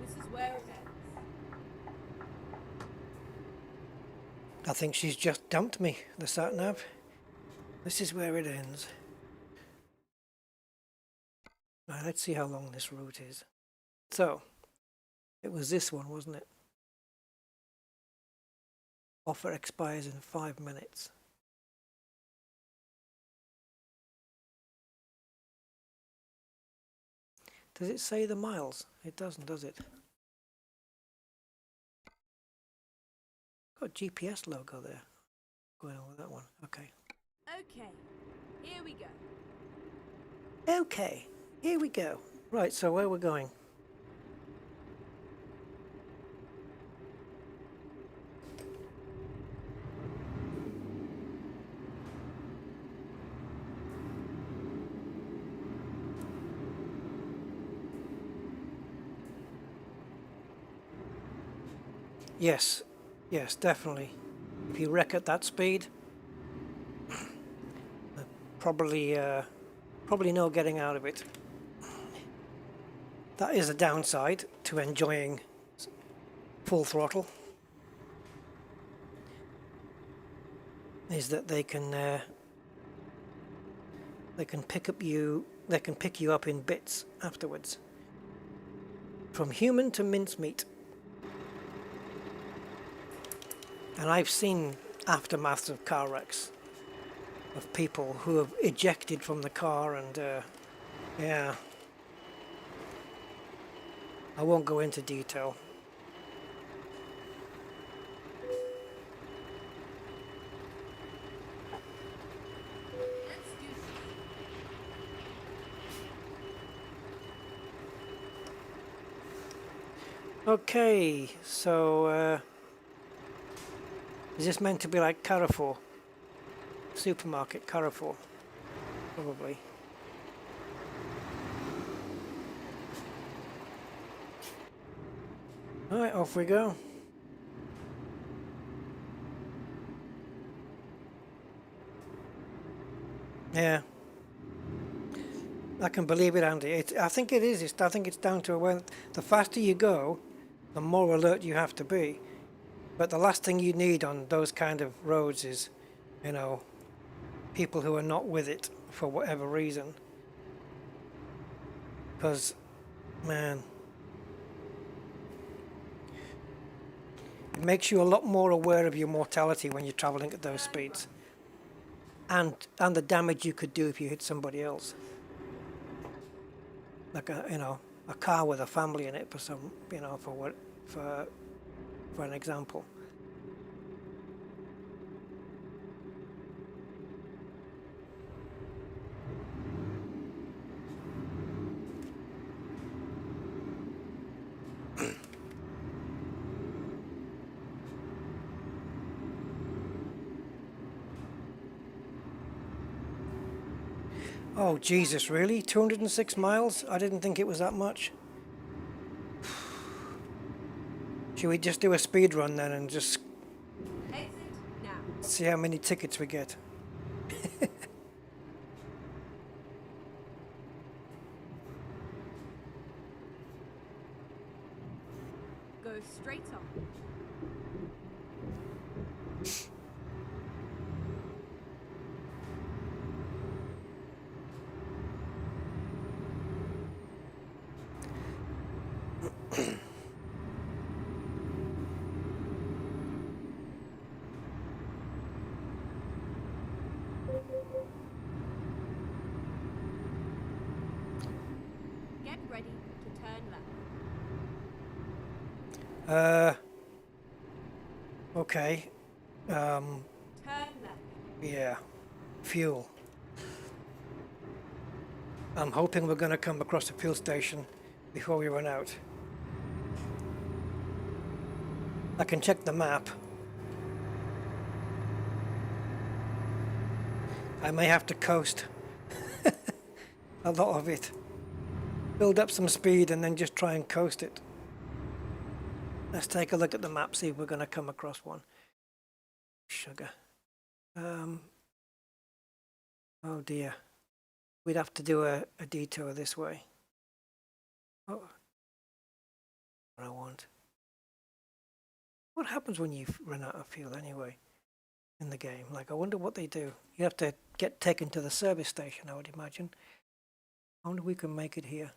This is where it ends. I think she's just dumped me, the sat-nav. This is where it ends. Right, let's see how long this route is. So, it was this one, wasn't it? Offer expires in 5 minutes. Does it say the miles? It doesn't, does it? Got a GPS logo there. Going on with that one. Okay. Okay, here we go. Okay, here we go. Right, so where we're going? Yes, yes, definitely. If you wreck at that speed, probably no getting out of it. That is a downside to enjoying full throttle. Is that they can pick you up in bits afterwards. From human to mincemeat. And I've seen aftermaths of car wrecks of people who have ejected from the car, and yeah, I won't go into detail. Let's do this. Okay, so is this meant to be like Carrefour? Supermarket Carrefour? Probably. Alright, off we go. Yeah. I can believe it, Andy. I think it is. I think it's down to when the faster you go, the more alert you have to be. But the last thing you need on those kind of roads is, you know, people who are not with it for whatever reason. Because, man, it makes you a lot more aware of your mortality when you're traveling at those speeds. And the damage you could do if you hit somebody else. Like a car with a family in it for some, you know, for for an example. Oh Jesus, really? 206 miles? I didn't think it was that much. Should we just do a speed run then and just Exit now. see how many tickets we get? Go straight on. Get ready to turn left. Okay. Turn left. Yeah. Fuel. I'm hoping we're going to come across a fuel station before we run out. I can check the map. I may have to coast a lot of it. Build up some speed and then just try and coast it. Let's take a look at the map, see if we're going to come across one. Sugar. Oh dear. We'd have to do a detour this way. Oh. What I want. What happens when you run out of fuel anyway in the game? Like, I wonder what they do. You have to get taken to the service station, I would imagine. I wonder if we can make it here.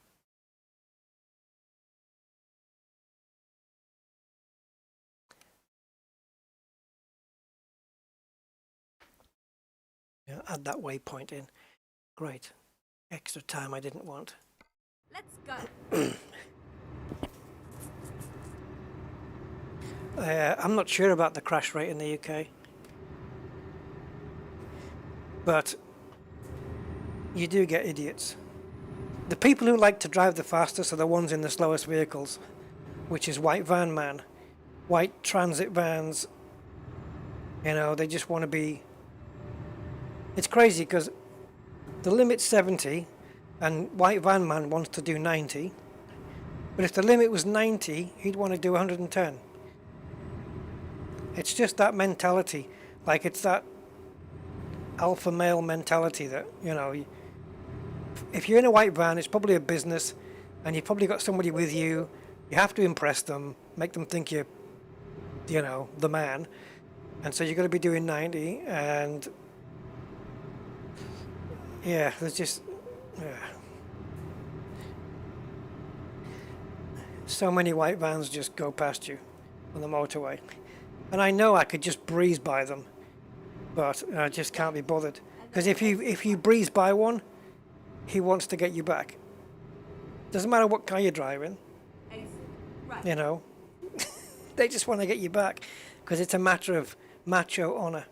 Yeah, add that waypoint in. Great. Extra time I didn't want. Let's go. I'm not sure about the crash rate in the UK. But you do get idiots. The people who like to drive the fastest are the ones in the slowest vehicles, which is white van man, white transit vans. You know, they just want to be... It's crazy because the limit's 70 and white van man wants to do 90. But if the limit was 90, he'd want to do 110. It's just that mentality. Like, it's that alpha male mentality that, you know, if you're in a white van, it's probably a business and you've probably got somebody with you. You have to impress them, make them think you're, you know, the man. And so you're going to be doing 90 and yeah, there's just so many white vans just go past you on the motorway. And I know I could just breeze by them, but I just can't be bothered. Because if you breeze by one, he wants to get you back. Doesn't matter what car you're driving, you know. They just want to get you back because it's a matter of macho honor.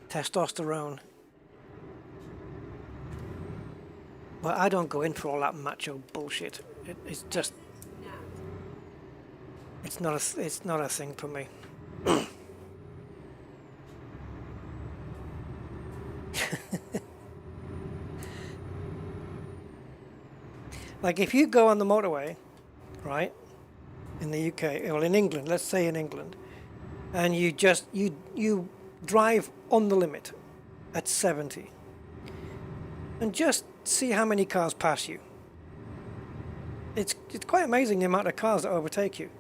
Testosterone. But I don't go in for all that macho bullshit. It's just... It's not a thing for me. Like, if you go on the motorway, right, in the UK, or in England, let's say in England, and you drive on the limit at 70, and just see how many cars pass you. It's quite amazing the amount of cars that overtake you.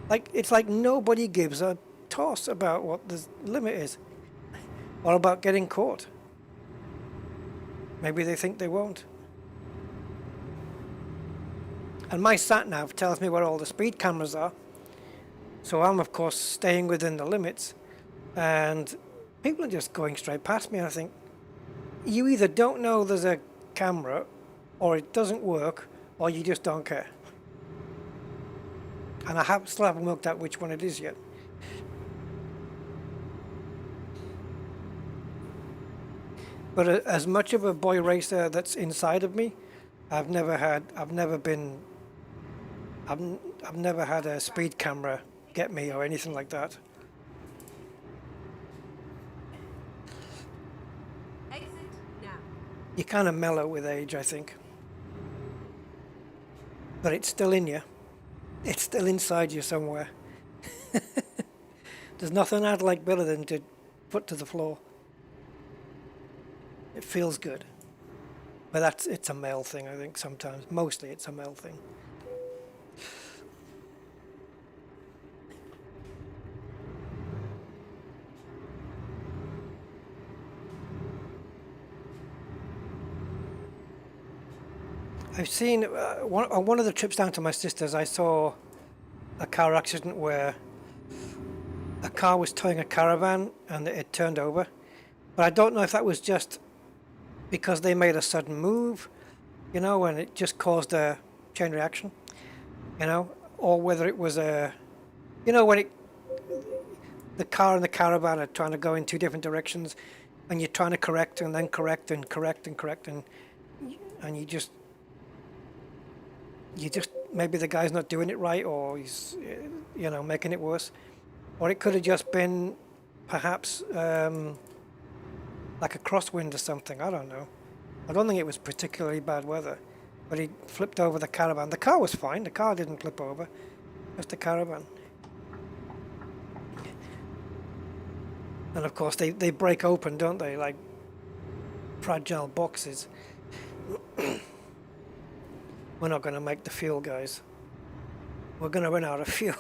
Like, it's like nobody gives a toss about what the limit is, or about getting caught. Maybe they think they won't. And my sat-nav tells me where all the speed cameras are, so I'm of course staying within the limits, and people are just going straight past me. And I think, you either don't know there's a camera, or it doesn't work, or you just don't care. And still haven't worked out which one it is yet. But as much of a boy racer that's inside of me, I've never had a speed camera get me or anything like that. Exit now. You kind of mellow with age, I think. But it's still in you. It's still inside you somewhere. There's nothing I'd like better than to put to the floor. It feels good. But it's a male thing, I think, sometimes. Mostly it's a male thing. I've seen, on one of the trips down to my sister's, I saw a car accident where a car was towing a caravan and it turned over. But I don't know if that was just because they made a sudden move, you know, and it just caused a chain reaction, you know, or whether it was when the car and the caravan are trying to go in two different directions and you're trying to correct and then correct and correct and correct and you just maybe the guy's not doing it right, or he's making it worse, or it could have just been perhaps like a crosswind or something. I don't know. I don't think it was particularly bad weather, but he flipped over the caravan. The car was fine. The car didn't flip over, just the caravan. And of course they break open, don't they, like fragile boxes. We're not going to make the fuel, guys. We're going to run out of fuel.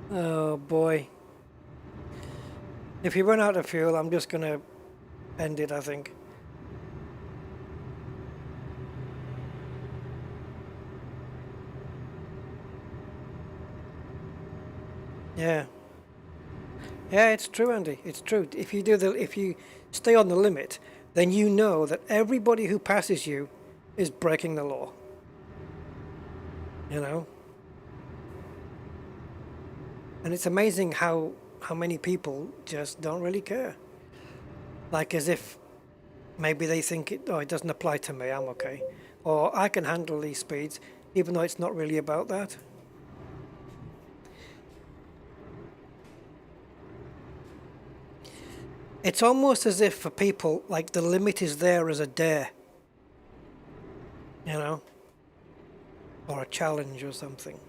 Oh boy. If you run out of fuel, I'm just going to end it, I think. Yeah. Yeah, it's true, Andy. It's true. If you stay on the limit, then you know that everybody who passes you is breaking the law. You know? And it's amazing how many people just don't really care. Like as if maybe they think it doesn't apply to me, I'm okay. Or I can handle these speeds, even though it's not really about that. It's almost as if for people, like the limit is there as a dare. You know? Or a challenge or something.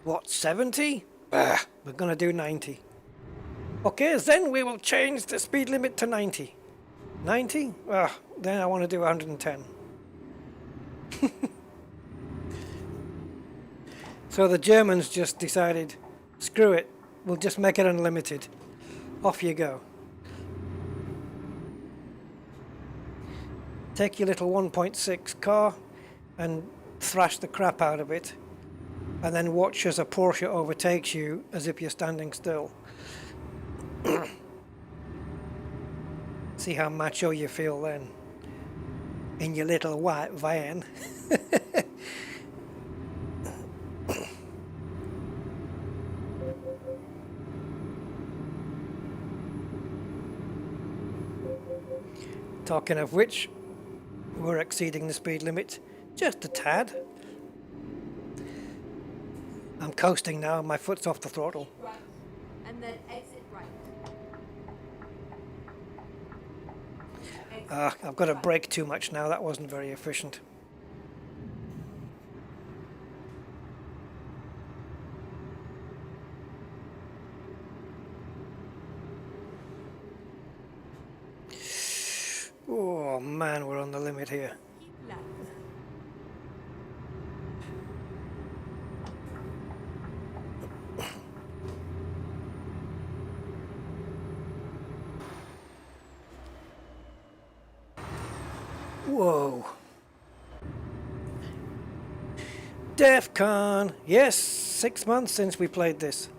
What, 70? We're gonna do 90. Okay, then we will change the speed limit to 90. 90? Then I want to do 110. So the Germans just decided, screw it, we'll just make it unlimited. Off you go. Take your little 1.6 car and thrash the crap out of it, and then watch as a Porsche overtakes you as if you're standing still. See how macho you feel then in your little white van. Talking of which, we're exceeding the speed limit just a tad. I'm coasting now, my foot's off the throttle. Right. And then exit right. I've got to brake too much now, that wasn't very efficient. Oh man, we're on the limit here. Keep left. Whoa. DEF CON. Yes, 6 months since we played this.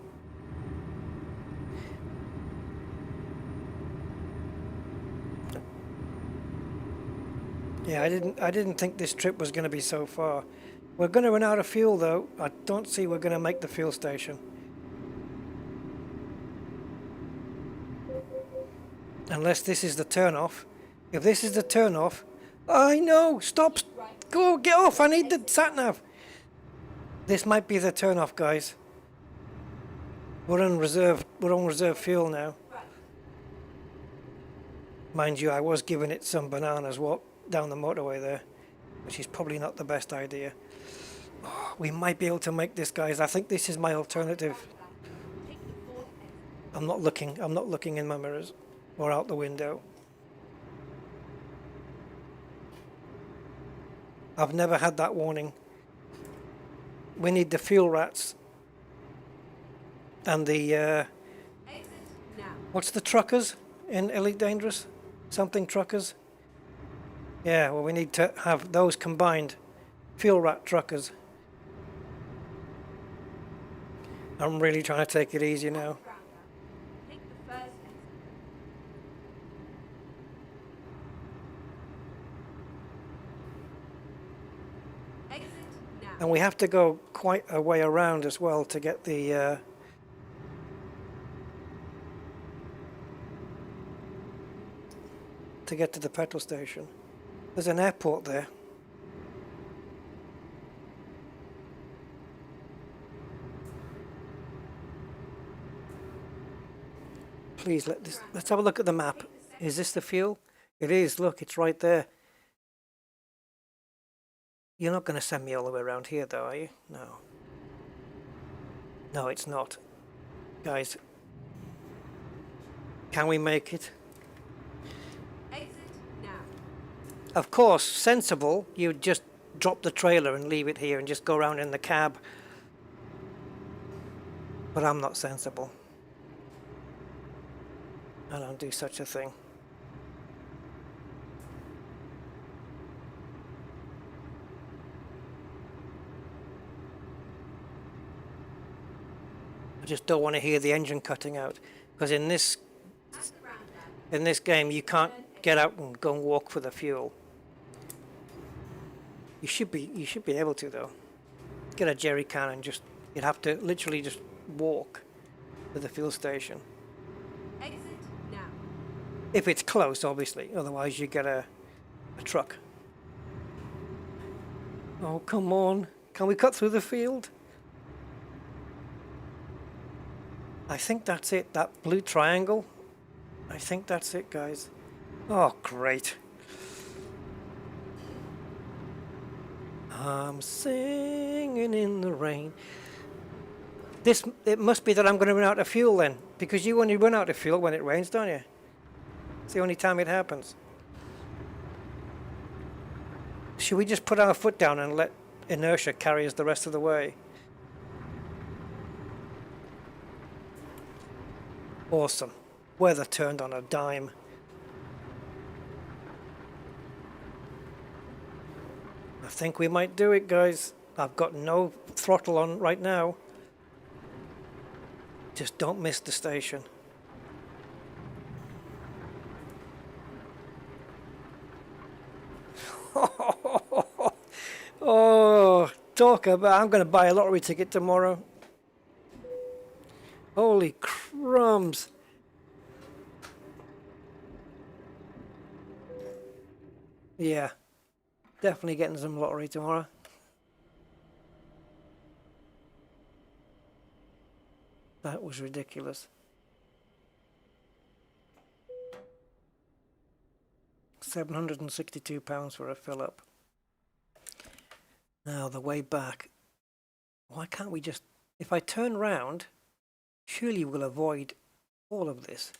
Yeah, I didn't think this trip was going to be so far. We're going to run out of fuel though. I don't see we're going to make the fuel station. Unless this is the turn-off. If this is the turn-off... I know! Stop! Go! Get off! I need the sat-nav! This might be the turn-off, guys. We're on reserve fuel now. Mind you, I was giving it some bananas down the motorway there, which is probably not the best idea. Oh, we might be able to make this, guys. I think this is my alternative. I'm not looking in my mirrors or out the window. I've never had that warning. We need the fuel rats and the what's the truckers in Elite Dangerous? Something truckers? Yeah, well, we need to have those combined. Fuel rat truckers. I'm really trying to take it easy now. And we have to go quite a way around as well to get the to get to the petrol station. There's an airport there. Please let's have a look at the map. Is this the fuel? It is. Look, it's right there. You're not going to send me all the way around here though, are you? No. No, it's not. Guys, can we make it? Of course, sensible, you'd just drop the trailer and leave it here and just go around in the cab. But I'm not sensible. I don't do such a thing. I just don't want to hear the engine cutting out, because in this game you can't get out and go and walk for the fuel. You should be able to though. Get a jerry can and you'd have to literally just walk to the fuel station. Exit now. If it's close, obviously. Otherwise you get a truck. Oh, come on. Can we cut through the field? I think that's it. That blue triangle. I think that's it, guys. Oh, great. I'm singing in the rain. It must be that I'm going to run out of fuel then, because you only run out of fuel when it rains, don't you? It's the only time it happens. Should we just put our foot down and let inertia carry us the rest of the way? Awesome. Weather turned on a dime. I think we might do it, guys. I've got no throttle on right now. Just don't miss the station. Oh, talk about... I'm going to buy a lottery ticket tomorrow. Holy crumbs. Yeah. Definitely getting some lottery tomorrow. That was ridiculous. £762 for a fill-up. Now the way back. Why can't we just... If I turn round, surely we'll avoid all of this.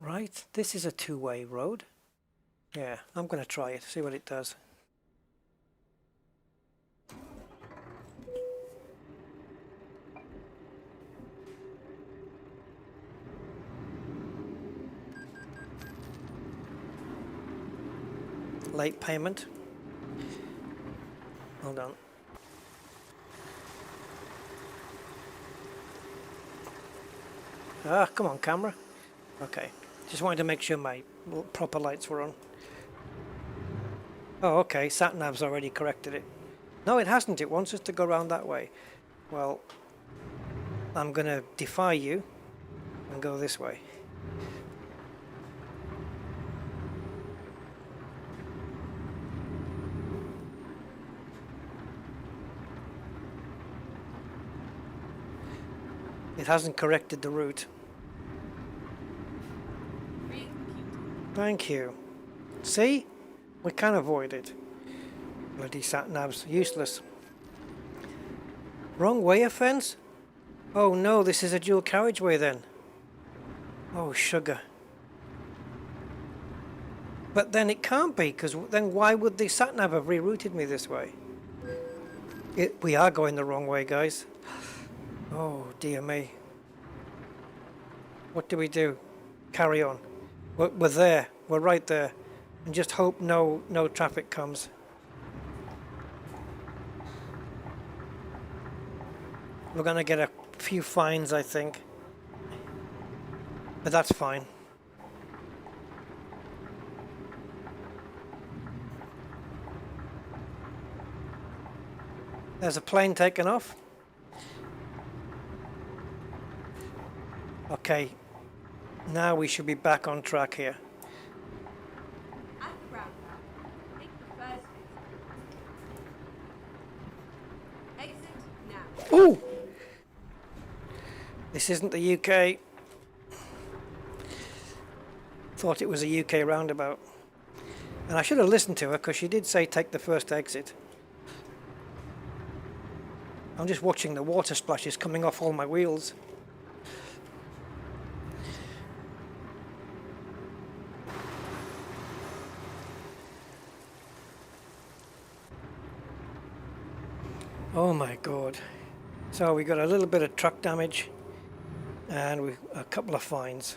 Right? This is a two-way road. Yeah, I'm going to try it, see what it does. Late payment. Hold on. Ah, come on, camera. Okay. Just wanted to make sure my proper lights were on. Oh, okay, sat-nav's already corrected it. No, it hasn't. It wants us to go around that way. Well, I'm going to defy you and go this way. It hasn't corrected the route. Thank you. See? We can avoid it. Bloody sat-navs. Useless. Wrong way offence? Oh no, this is a dual carriageway then. Oh, sugar. But then it can't be, because then why would the sat-nav have rerouted me this way? We are going the wrong way, guys. Oh, dear me. What do we do? Carry on. We're there. We're right there. And just hope no traffic comes. We're going to get a few fines, I think. But that's fine. There's a plane taking off. Okay. Now we should be back on track here. At the roundabout, take the first exit. Exit now. Ooh! This isn't the UK. Thought it was a UK roundabout. And I should have listened to her, because she did say take the first exit. I'm just watching the water splashes coming off all my wheels. Oh my god. So we got a little bit of truck damage and a couple of fines.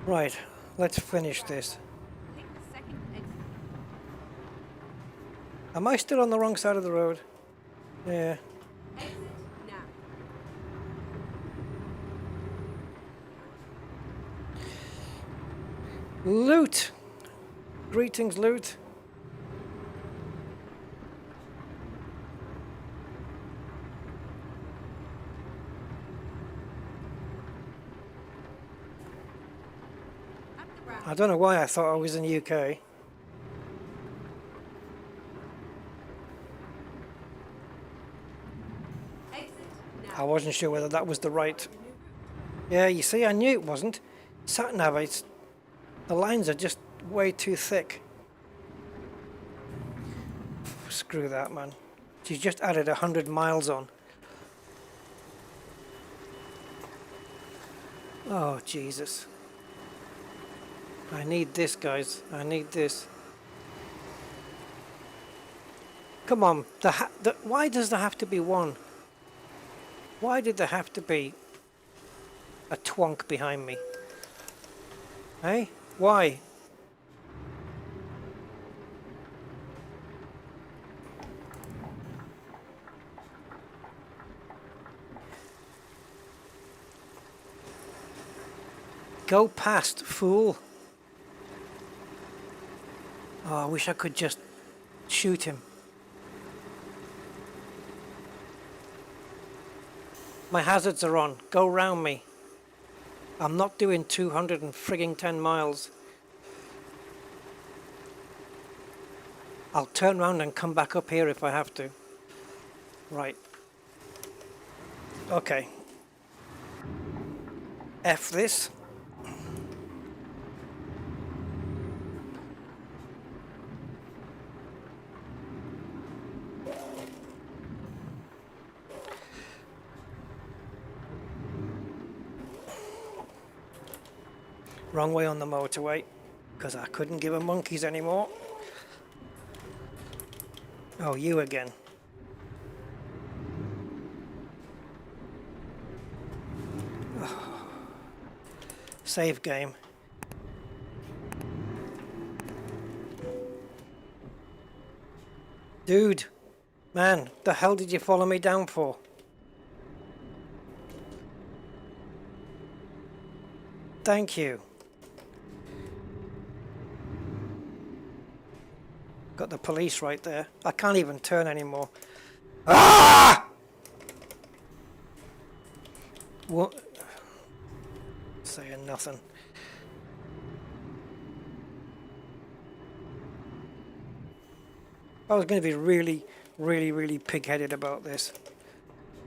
Right, let's finish this. Take the second exit. Am I still on the wrong side of the road? Yeah. Exit now. Loot! Greetings, loot. At the roundabout. I don't know why I thought I was in the UK. Exit I now. wasn't sure whether that was the right... Yeah, you see, I knew it wasn't. Sat-nav, the lines are just way too thick. Screw that, man. She's just added 100 miles on. Oh, Jesus. I need this, guys. I need this. Come on. Why does there have to be one? Why did there have to be a twonk behind me? Hey? Why? Go past, fool. Oh, I wish I could just shoot him. My hazards are on. Go round me. I'm not doing 210 miles. I'll turn round and come back up here if I have to. Right. Okay. F this. Wrong way on the motorway, because I couldn't give a monkeys anymore. Oh, you again. Oh. Save game. Dude, man, the hell did you follow me down for? Thank you. Got the police right there. I can't even turn anymore. Ah! What? Saying nothing. I was going to be really pig-headed about this.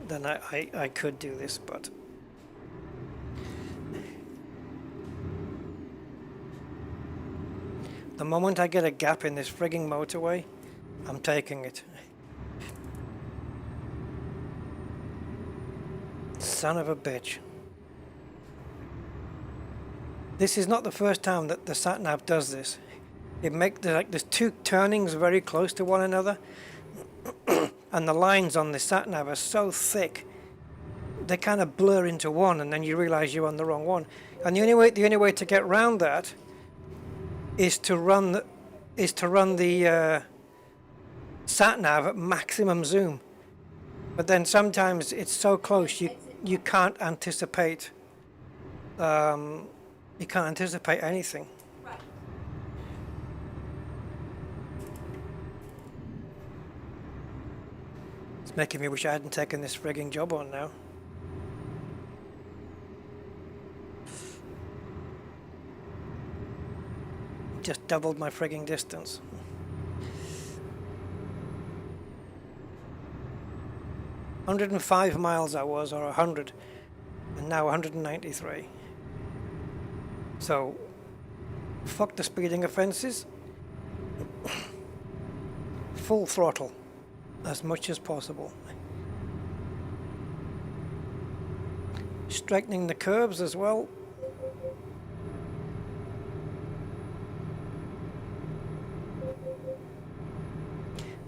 Then I could do this, but... The moment I get a gap in this frigging motorway, I'm taking it. Son of a bitch. This is not the first time that the sat-nav does this. There's two turnings very close to one another, and the lines on the sat-nav are so thick they kind of blur into one, and then you realize you're on the wrong one. And the only way to get around that is to run the sat-nav at maximum zoom. But then sometimes it's so close you can't anticipate anything. Right. It's making me wish I hadn't taken this frigging job on now. Just doubled my frigging distance. $105 I was, or 100, and now 193. So, fuck the speeding offences. Full throttle, as much as possible. Straightening the curves as well.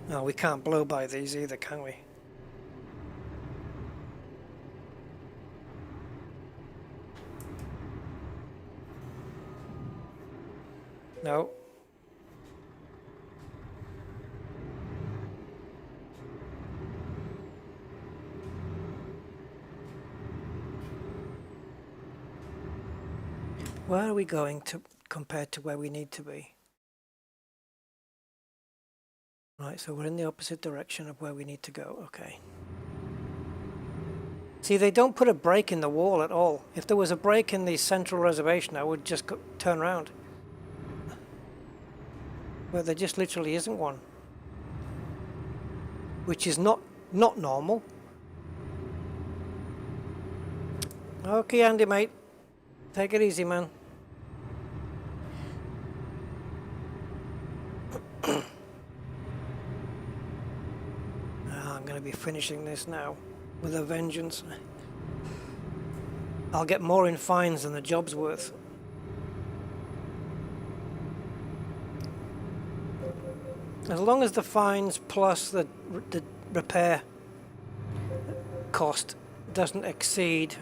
No, we can't blow by these either, can we? No. Where are we going to compared to where we need to be? Right, so we're in the opposite direction of where we need to go. Okay. See, they don't put a break in the wall at all. If there was a break in the central reservation, I would just turn around. But there just literally isn't one. Which is not normal. Okay, Andy, mate. Take it easy, man. I'm going to be finishing this now with a vengeance. I'll get more in fines than the job's worth. As long as the fines plus the repair cost doesn't exceed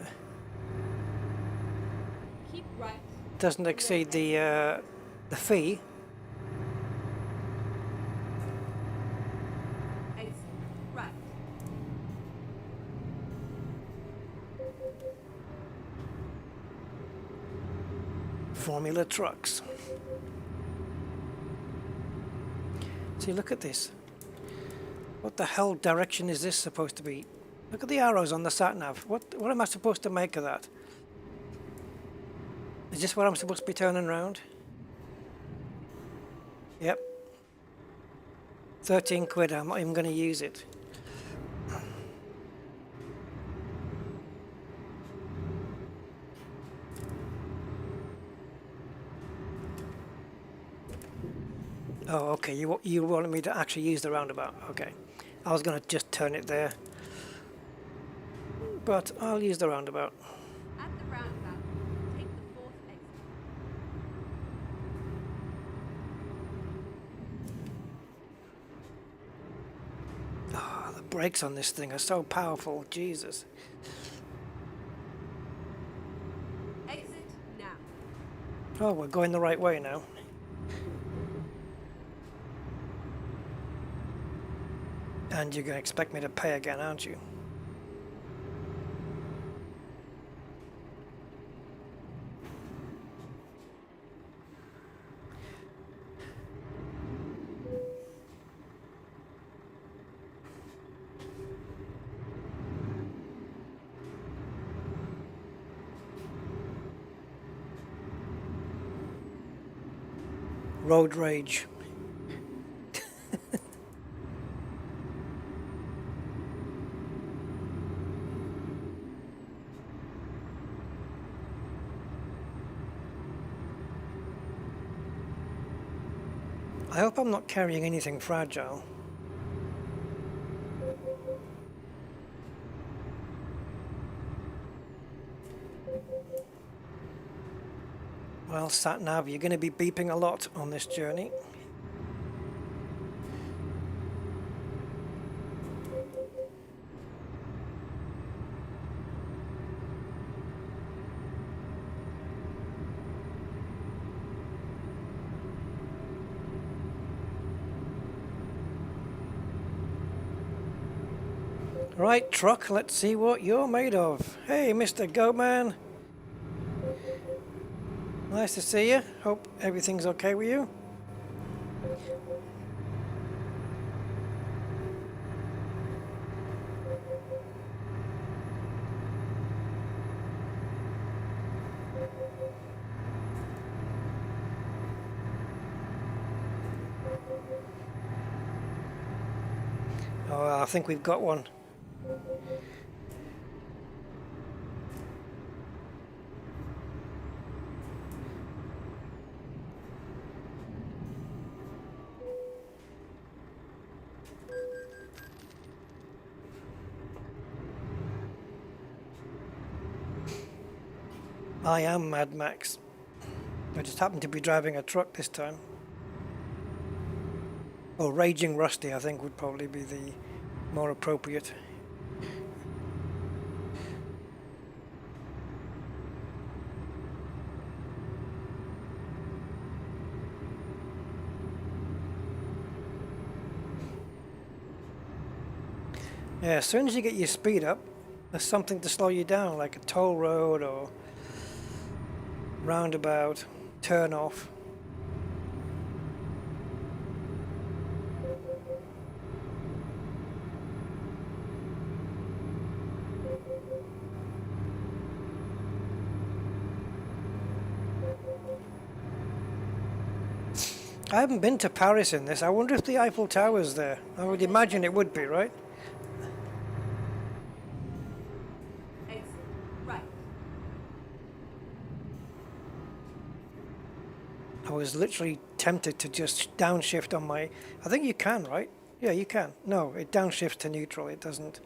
the fee. Right. Formula trucks. See, look at this. What the hell direction is this supposed to be? Look at the arrows on the sat-nav. What am I supposed to make of that? Is this where I'm supposed to be turning around? Yep. 13 quid, I'm not even going to use it. Oh, okay, you wanted me to actually use the roundabout. Okay. I was going to just turn it there. But I'll use the roundabout. At the roundabout, take the fourth exit. Oh, the brakes on this thing are so powerful. Jesus. Exit now. Oh, we're going the right way now. And you're going to expect me to pay again, aren't you? road rage. I hope I'm not carrying anything fragile. Well, sat-nav, you're going to be beeping a lot on this journey. Right, truck, let's see what you're made of. Hey, Mr. Goatman. Nice to see you. Hope everything's okay with you. Oh, I think we've got one. I am Mad Max. I just happen to be driving a truck this time. Or Raging Rusty, I think, would probably be the more appropriate. Yeah, as soon as you get your speed up, there's something to slow you down, like a toll road or roundabout, turn off. I haven't been to Paris in this. I wonder if the Eiffel Tower's there. I would imagine it would be, right? Exit right. I was literally tempted to just downshift on my... I think you can, right? Yeah, you can. No, it downshifts to neutral. It doesn't...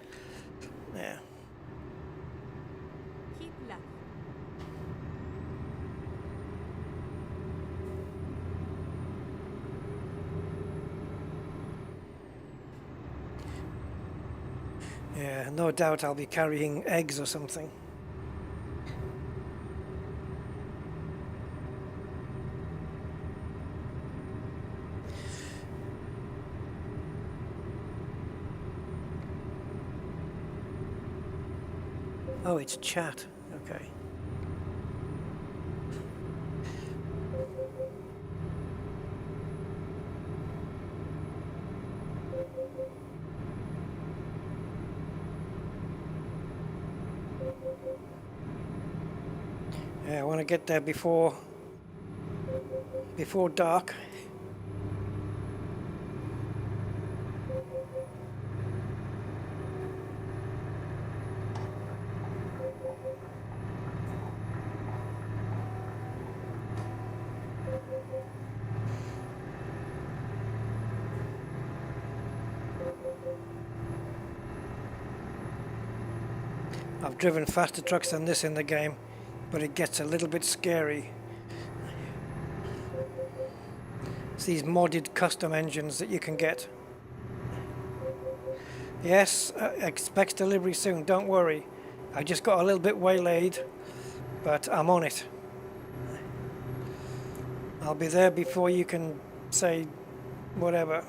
Yeah. Keep left. Yeah, no doubt I'll be carrying eggs or something. Oh, it's chat. Okay. Yeah, I want to get there before dark. I've driven faster trucks than this in the game, but it gets a little bit scary. It's these modded custom engines that you can get. Yes, expect delivery soon, don't worry. I just got a little bit waylaid, but I'm on it. I'll be there before you can say whatever.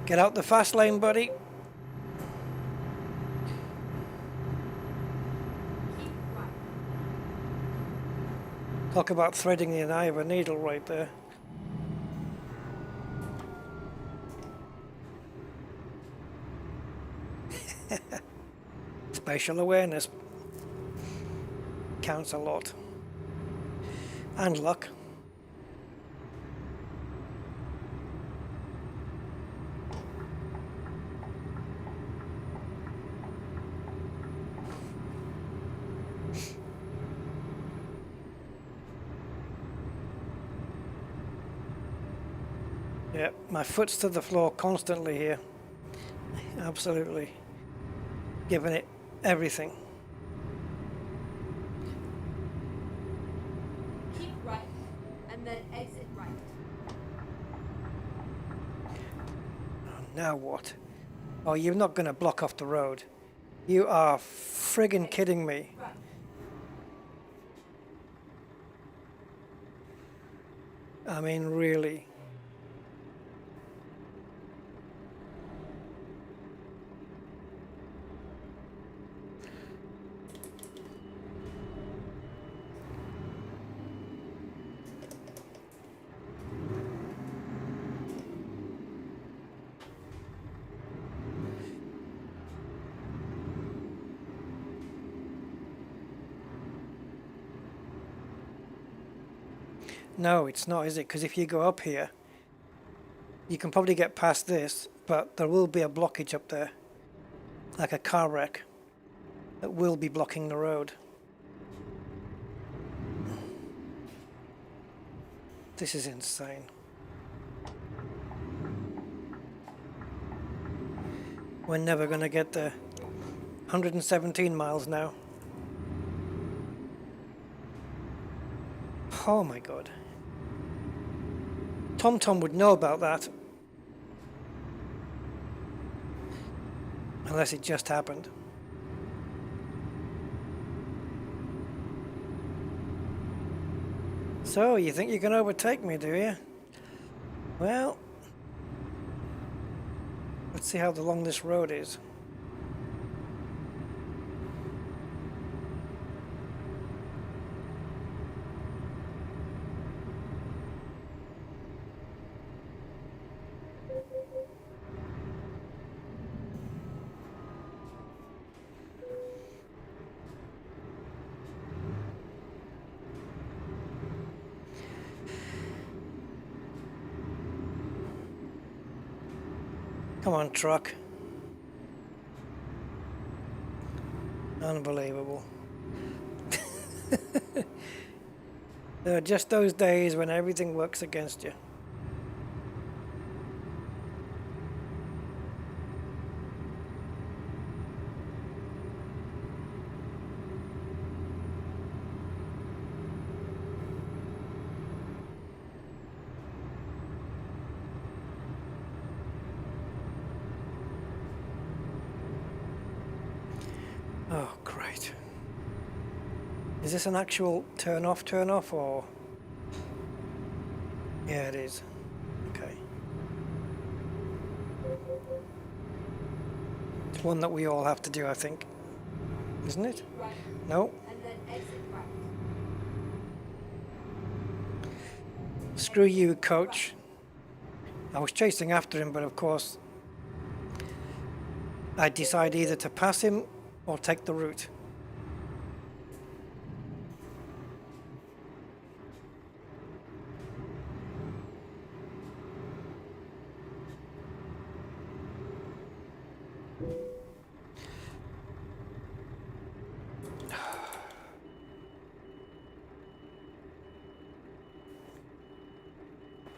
Get out the fast lane, buddy. Keep right. Talk about threading the eye of a needle right there. spatial awareness counts a lot. And luck. Yeah, my foot's to the floor constantly here. Absolutely. Giving it everything. Keep right, and then exit right. Now what? Oh, you're not going to block off the road. You are friggin' kidding me. Right. I mean, really. No, it's not, is it? Because if you go up here, you can probably get past this, but there will be a blockage up there, like a car wreck, that will be blocking the road. This is insane. We're never going to get there. 117 miles now. Oh my god. TomTom would know about that. Unless it just happened. So, you think you can overtake me, do you? Well, let's see how long this road is. Come on, truck. Unbelievable. There are just those days when everything works against you. Oh, great. Is this an actual turn off, or? Yeah, it is. Okay. It's one that we all have to do, I think. Isn't it? Right. No? And then exit right. Screw you, coach. I was chasing after him, but of course, I decide either to pass him or take the route.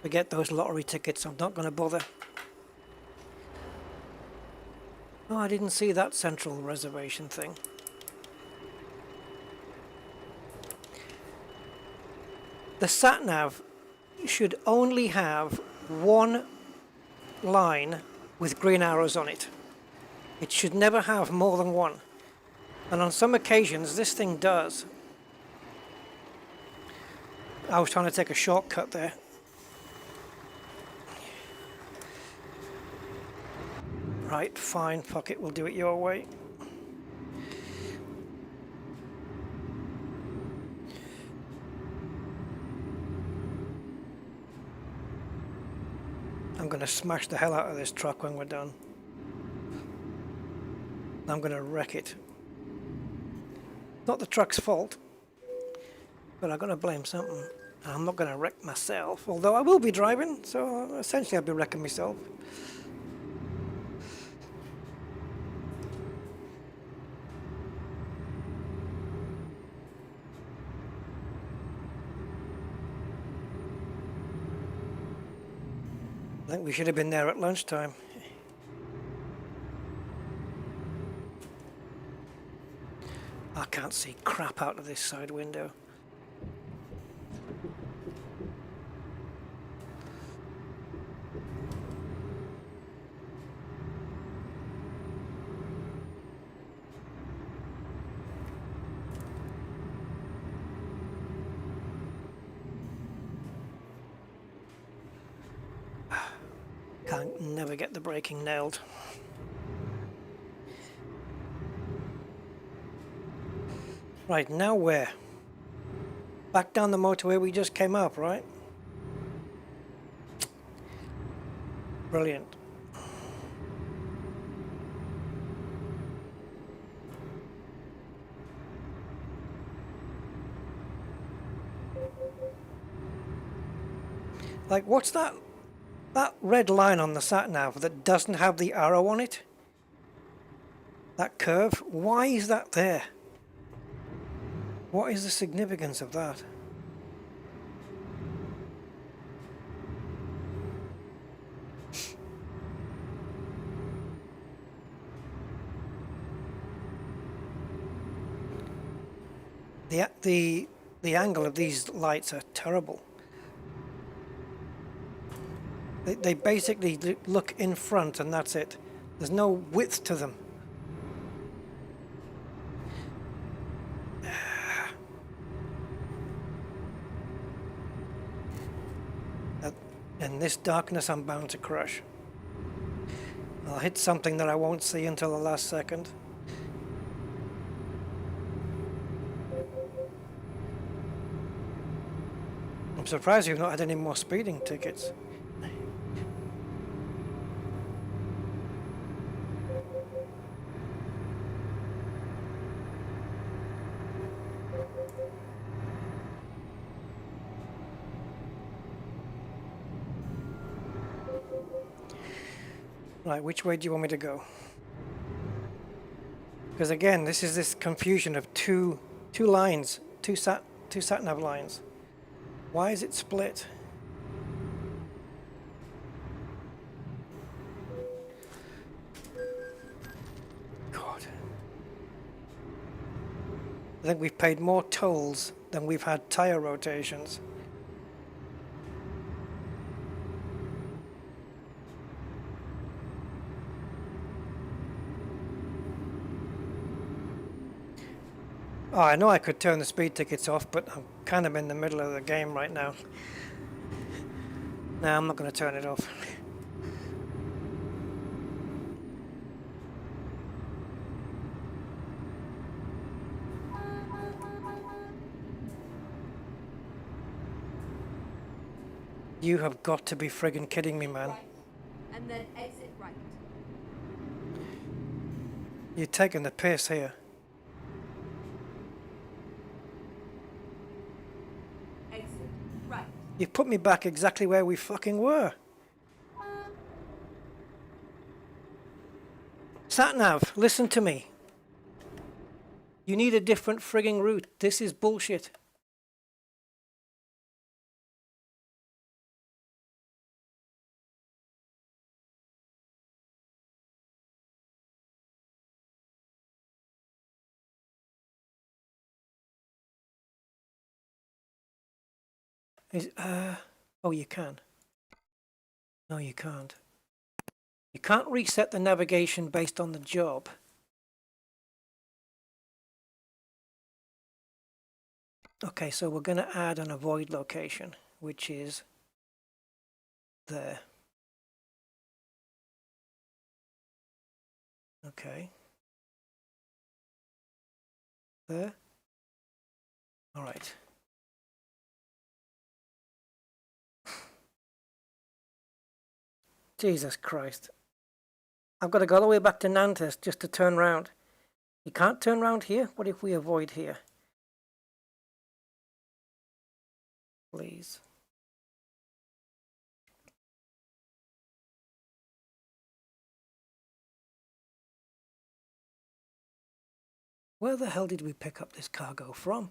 Forget those lottery tickets, I'm not going to bother. Oh, I didn't see that central reservation thing. The sat-nav should only have one line with green arrows on it. It should never have more than one. And on some occasions, this thing does. I was trying to take a shortcut there. Right, fine, fuck it, we'll do it your way. I'm going to smash the hell out of this truck when we're done. I'm going to wreck it. Not the truck's fault, but I'm going to blame something. I'm not going to wreck myself, although I will be driving, so essentially I'll be wrecking myself. I think we should have been there at lunchtime. I can't see crap out of this side window. Can't never get the braking nailed. Right, now where? Back down the motorway we just came up, right? Brilliant. Like, what's that? That red line on the sat-nav that doesn't have the arrow on it? That curve? Why is that there? What is the significance of that? The angle of these lights are terrible. They basically look in front and that's it. There's no width to them. In this darkness I'm bound to crash. I'll hit something that I won't see until the last second. I'm surprised you've not had any more speeding tickets. Right, which way do you want me to go? Because again, this is this confusion of two lines, two sat-nav lines. Why is it split? God. I think we've paid more tolls than we've had tire rotations. Oh, I know I could turn the speed tickets off, but I'm kind of in the middle of the game right now. No, I'm not going to turn it off. You have got to be friggin' kidding me, man. Right. And then exit right. You're taking the piss here. Exit right. You've put me back exactly where we fucking were. Sat-nav, listen to me. You need a different frigging route. This is bullshit. Oh, you can. No, you can't. You can't reset the navigation based on the job. Okay, so we're going to add an avoid location, which is there. Okay. There. All right. Jesus Christ. I've got to go all the way back to Nantes just to turn round. You can't turn around here? What if we avoid here? Please. Where the hell did we pick up this cargo from?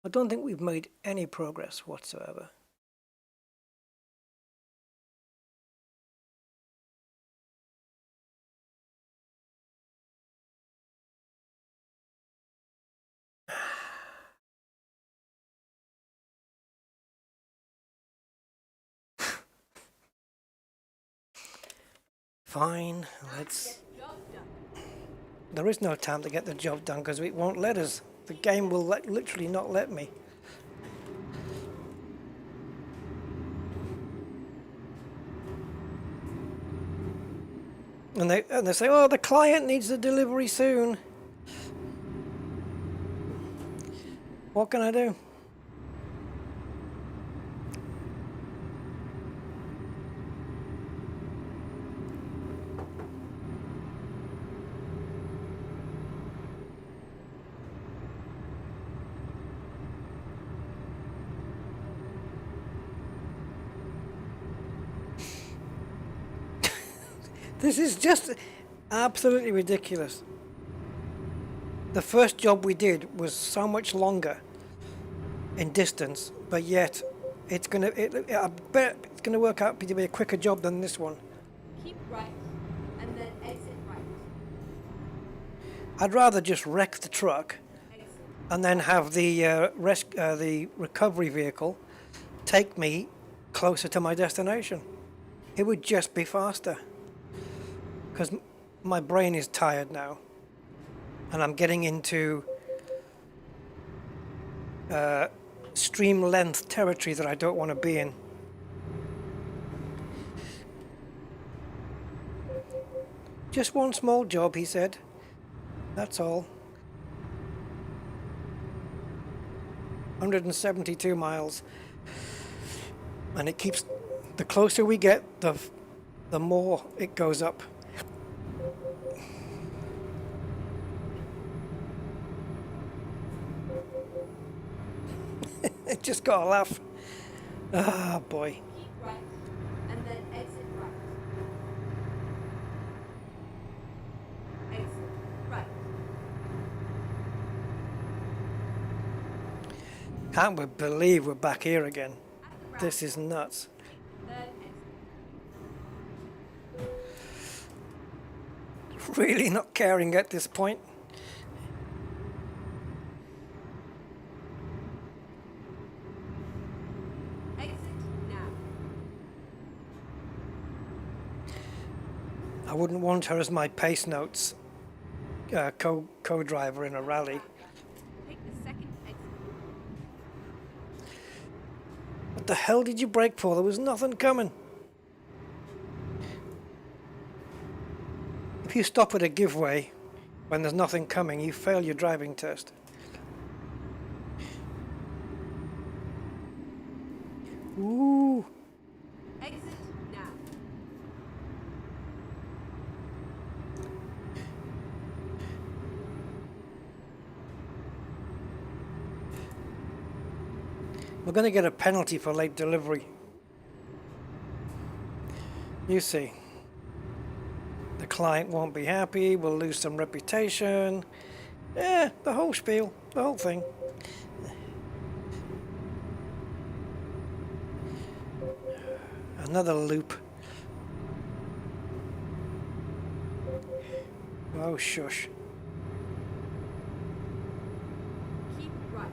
I don't think we've made any progress whatsoever. Fine, let's... There is no time to get the job done because it won't let us. The game will literally not let me. And they say, oh, the client needs the delivery soon. What can I do? This is just absolutely ridiculous. The first job we did was so much longer in distance, but yet it's gonna. I bet it's gonna work out to be a quicker job than this one. Keep right, and then exit right. I'd rather just wreck the truck Exit. and then have the the recovery vehicle take me closer to my destination. It would just be faster. Because my brain is tired now, and I'm getting into stream length territory that I don't want to be in. Just one small job, he said. That's all. 172 miles. And it keeps... The closer we get, the more it goes up. Just gotta laugh. Ah, boy. Keep right, and then exit right. Exit right. Can't we believe we're back here again? At the round, This is nuts. third exit. Really not caring at this point. Exit now. I wouldn't want her as my pace notes co-driver in a rally. Take the second exit. What the hell did you brake for? There was nothing coming. If you stop at a giveaway when there's nothing coming, you fail your driving test. Ooh. Exit now. We're going to get a penalty for late delivery. You see. The client won't be happy, we'll lose some reputation. Yeah, the whole spiel, the whole thing. Another loop. Oh, shush. Keep right.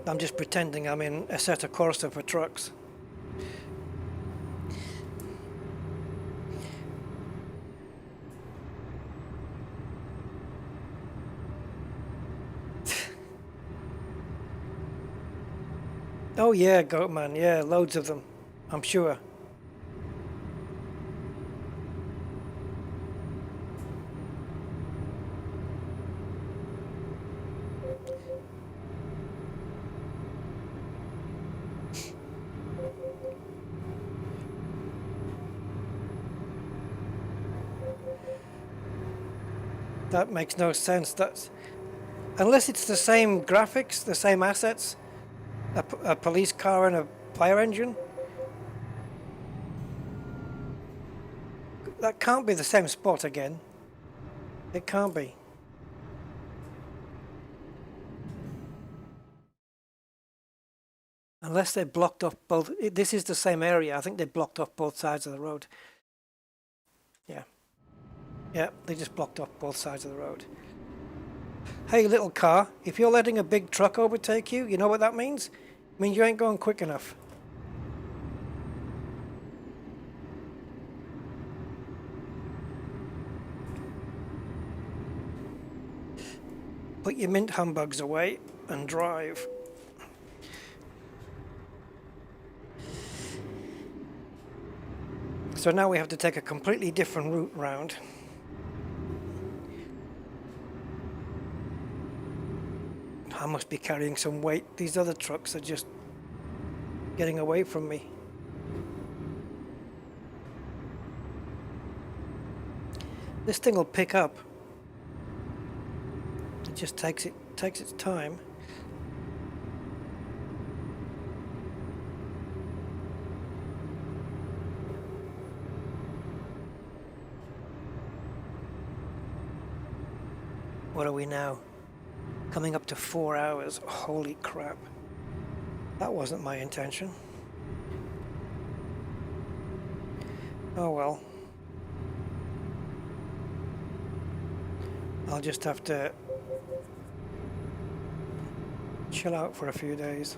I'm just pretending I'm in Assetto Corsa for trucks. Oh yeah, Goatman, yeah, loads of them, I'm sure. That makes no sense. That's unless it's the same graphics, the same assets, a police car and a fire engine. That can't be the same spot again. It can't be. Unless they blocked off both. This is the same area. I think they blocked off both sides of the road. Yeah. Yeah, they just blocked off both sides of the road. Hey, little car, if you're letting a big truck overtake you, you know what that means? It means you ain't going quick enough. Put your mint humbugs away and drive. So now we have to take a completely different route round. I must be carrying some weight. These other trucks are just getting away from me. This thing will pick up. It just takes its time. What are we now? Coming up to 4 hours. Holy crap. That wasn't my intention. Oh well. I'll just have to chill out for a few days.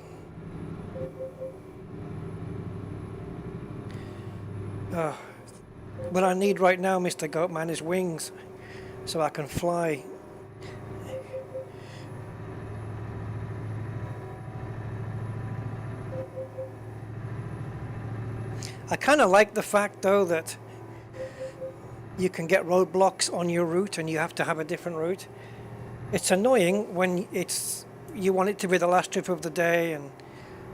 What I need right now, Mr. Goatman, is wings so I can fly. I kind of like the fact, though, that you can get roadblocks on your route and you have to have a different route. It's annoying when you want it to be the last trip of the day and,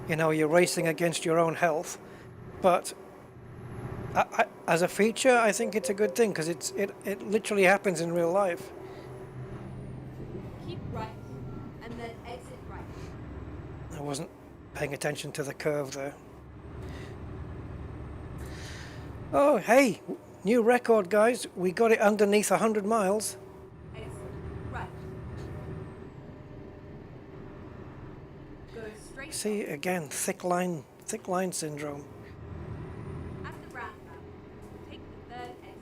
you know, you're racing against your own health. But as a feature, I think it's a good thing because it literally happens in real life. Keep right and then exit right. I wasn't paying attention to the curve there. Oh, hey, new record, guys. We got it underneath 100 miles. Exit right. Go straight. See, again, thick line syndrome. At the roundabout, take the third exit.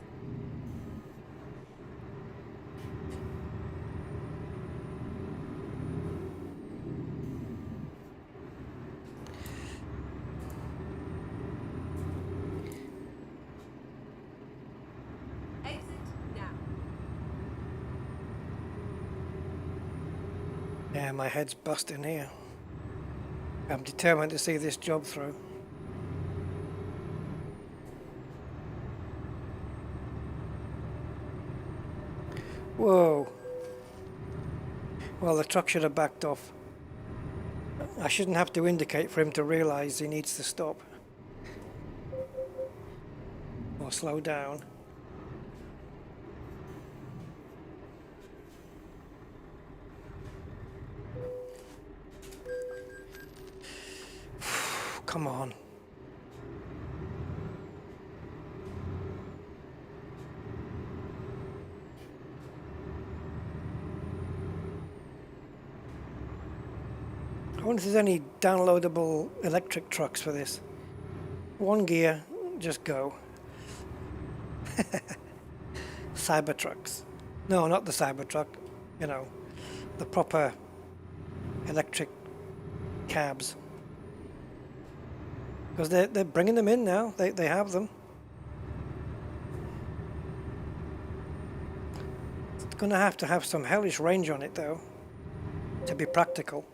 Exit now. Yeah, my head's busting here. I'm determined to see this job through. Whoa. Well, the truck should have backed off. I shouldn't have to indicate for him to realize he needs to stop. Or slow down. Come on. I wonder if there's any downloadable electric trucks for this. One gear, just go. Cybertrucks. No, not the Cybertruck. You know, the proper electric cabs. Because they're bringing them in now. They have them. It's going to have some hellish range on it, though, to be practical.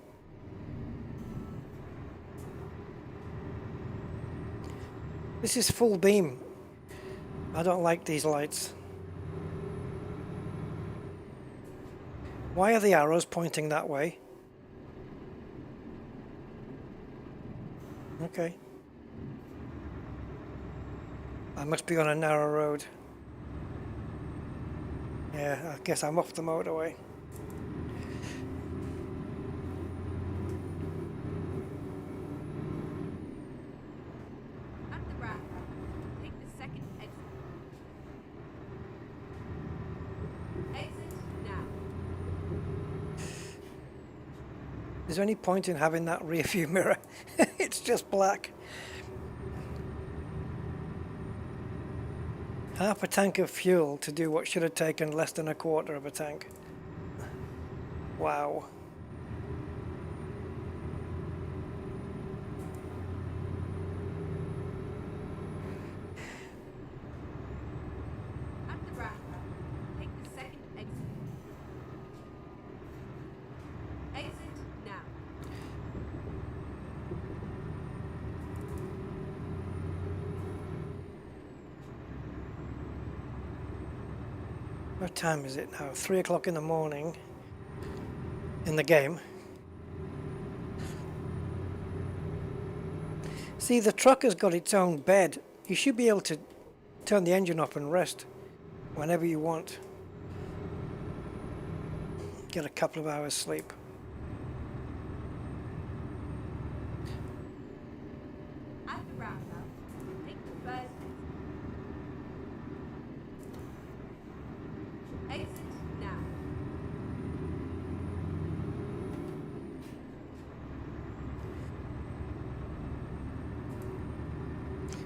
This is full beam. I don't like these lights. Why are the arrows pointing that way? Okay. I must be on a narrow road. Yeah, I guess I'm off the motorway. At the roundabout, take the second exit. Exit now. Is there any point in having that rear view mirror? It's just black. Half a tank of fuel to do what should have taken less than a quarter of a tank. Wow. At the roundabout, take the second exit. Exit now. What time is it now? 3 o'clock in the morning in the game. See, the truck has got its own bed. You should be able to turn the engine off and rest whenever you want. Get a couple of hours sleep. At the roundabout, take the first exit. Exit now.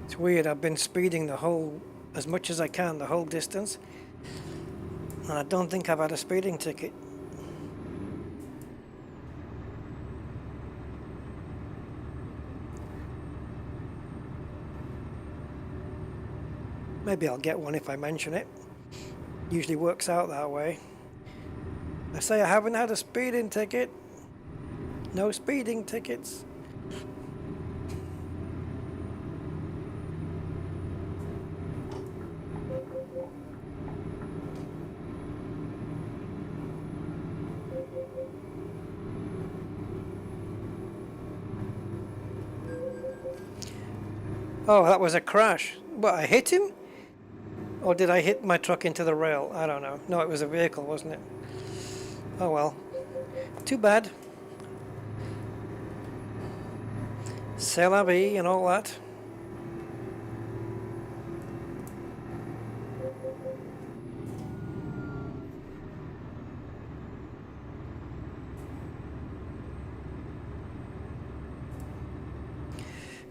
It's weird, I've been speeding the whole, as much as I can, the whole distance. And I don't think I've had a speeding ticket. Maybe I'll get one if I mention it. Usually works out that way. I say I haven't had a speeding ticket. No speeding tickets. Oh, that was a crash. What, I hit him? Or did I hit my truck into the rail? I don't know. No, it was a vehicle, wasn't it? Oh well. Too bad. C'est la vie and all that.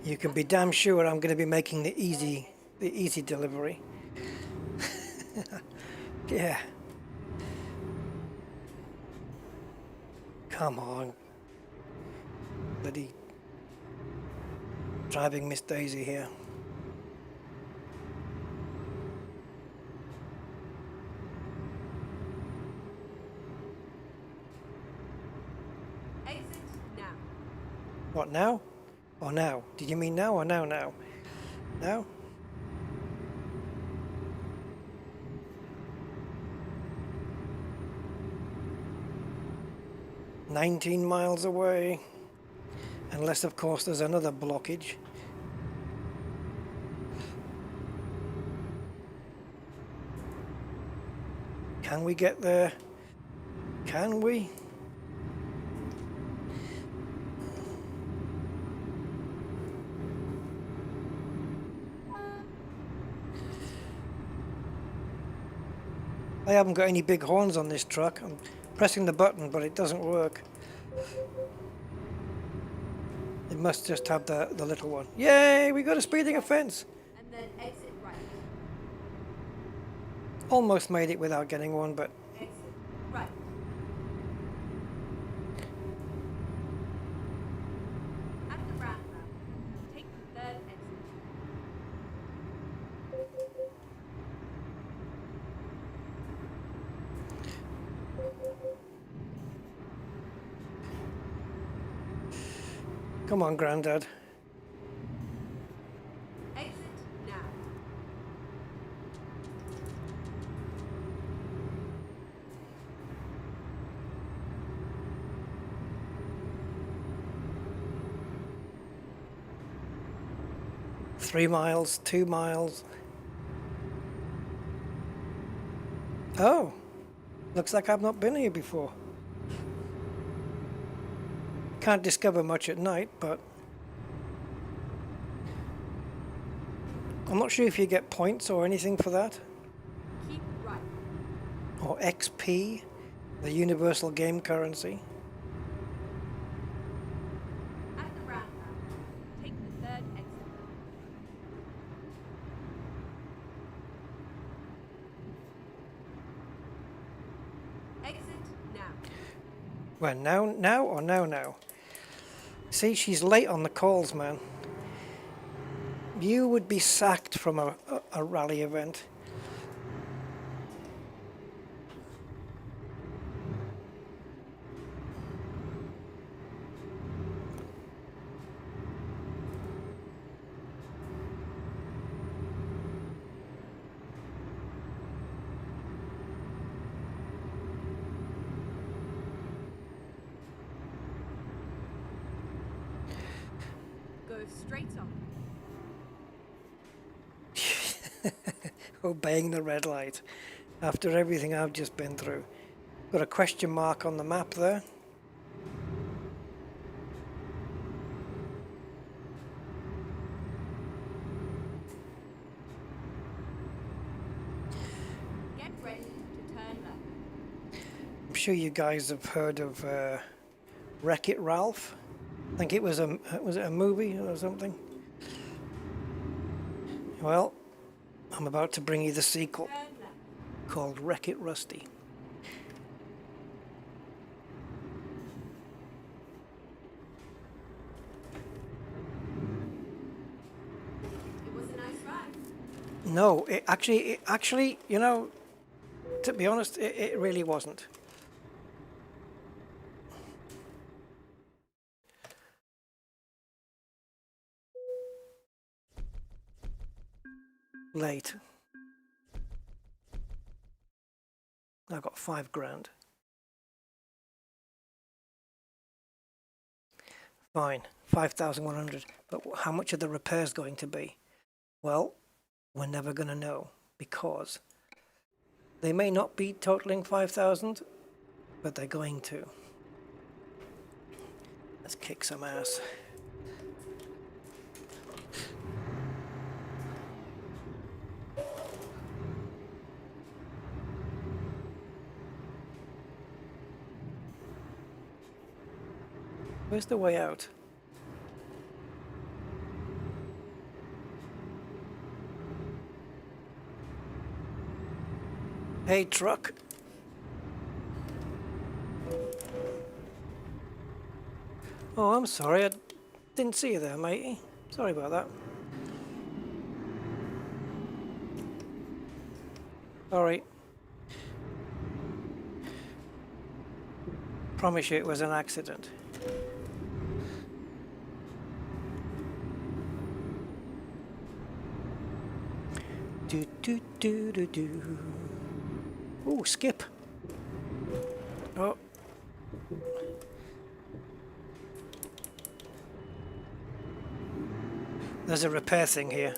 You can be damn sure I'm going to be making the easy delivery. Yeah. Come on. Bloody driving Miss Daisy here. Exit now. What, now? Or now? Did you mean now or now? Now? 19 miles away. Unless, of course, there's another blockage. Can we get there? Can we? I haven't got any big horns on this truck. I'm pressing the button, but it doesn't work. It must just have the little one. Yay, we got a speeding offence. And then exit right. Almost made it without getting one, but Exit right. At the roundabout, take the third exit. come on, Grandad. Exit now. Three miles, 2 miles. Oh, Looks like I've not been here before. Can't discover much at night, but I'm not sure if you get points or anything for that. Keep right. Or XP, the universal game currency. At the roundabout, take the third exit. Exit now. Well, now or now? See, she's late on the calls, man. You would be sacked from a rally event. Go straight on. Obeying the red light after everything I've just been through. Got a question mark on the map there. Get ready to turn left. I'm sure you guys have heard of Wreck-It Ralph. I think it was a movie or something. Well, I'm about to bring you the sequel Turn left. called Wreck-It Rusty. It was a nice ride. No, it actually, you know, to be honest, it really wasn't. Late. I got $5 grand. Fine, 5,100. But how much are the repairs going to be? Well, we're never going to know, because they may not be totaling 5,000, but they're going to. Let's kick some ass. Where's the way out? Hey, truck. Oh, I'm sorry. I didn't see you there, matey. Sorry about that. Sorry. Promise you it was an accident. Do do do do do. Ooh, skip. Oh. There's a repair thing here.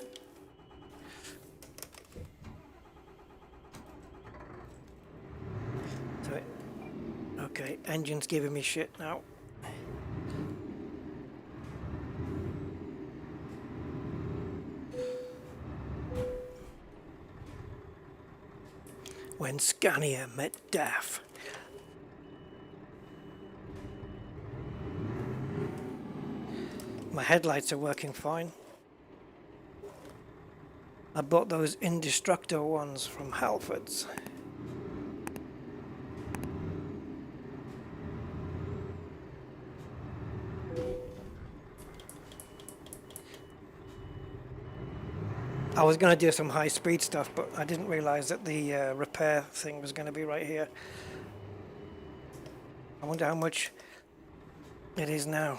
So okay, engine's giving me shit now. When Scania met DAF. My headlights are working fine. I bought those Indestructo ones from Halfords. I was going to do some high-speed stuff, but I didn't realize that the repair thing was going to be right here. I wonder how much it is now.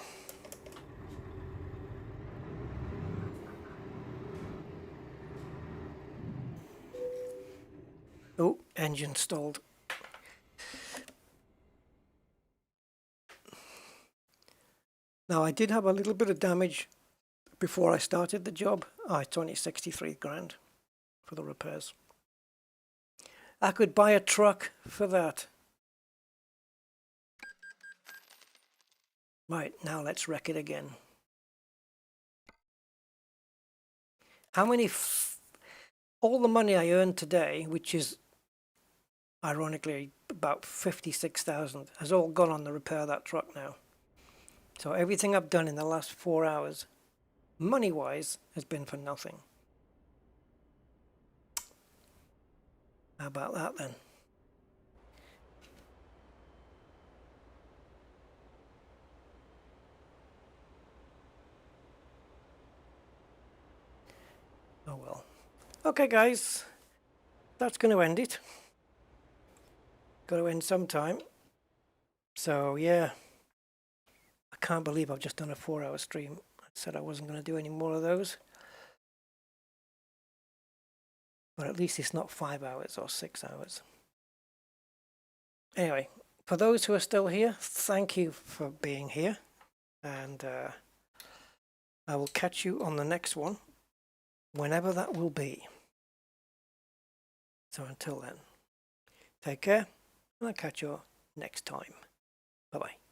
Oh, engine stalled. Now, I did have a little bit of damage before I started the job. Oh, it's only 63 grand for the repairs. I could buy a truck for that. Right, now let's wreck it again. How many... all the money I earned today, which is ironically about 56,000, has all gone on to repair that truck now. So everything I've done in the last 4 hours, money-wise, has been for nothing. How about that then? Oh well. Okay guys, that's going to end it. Got to end sometime. So yeah, I can't believe I've just done a 4-hour stream. I said I wasn't going to do any more of those. But at least it's not 5 hours or 6 hours. Anyway, for those who are still here, thank you for being here. And I will catch you on the next one, whenever that will be. So until then, take care, and I'll catch you next time. Bye-bye.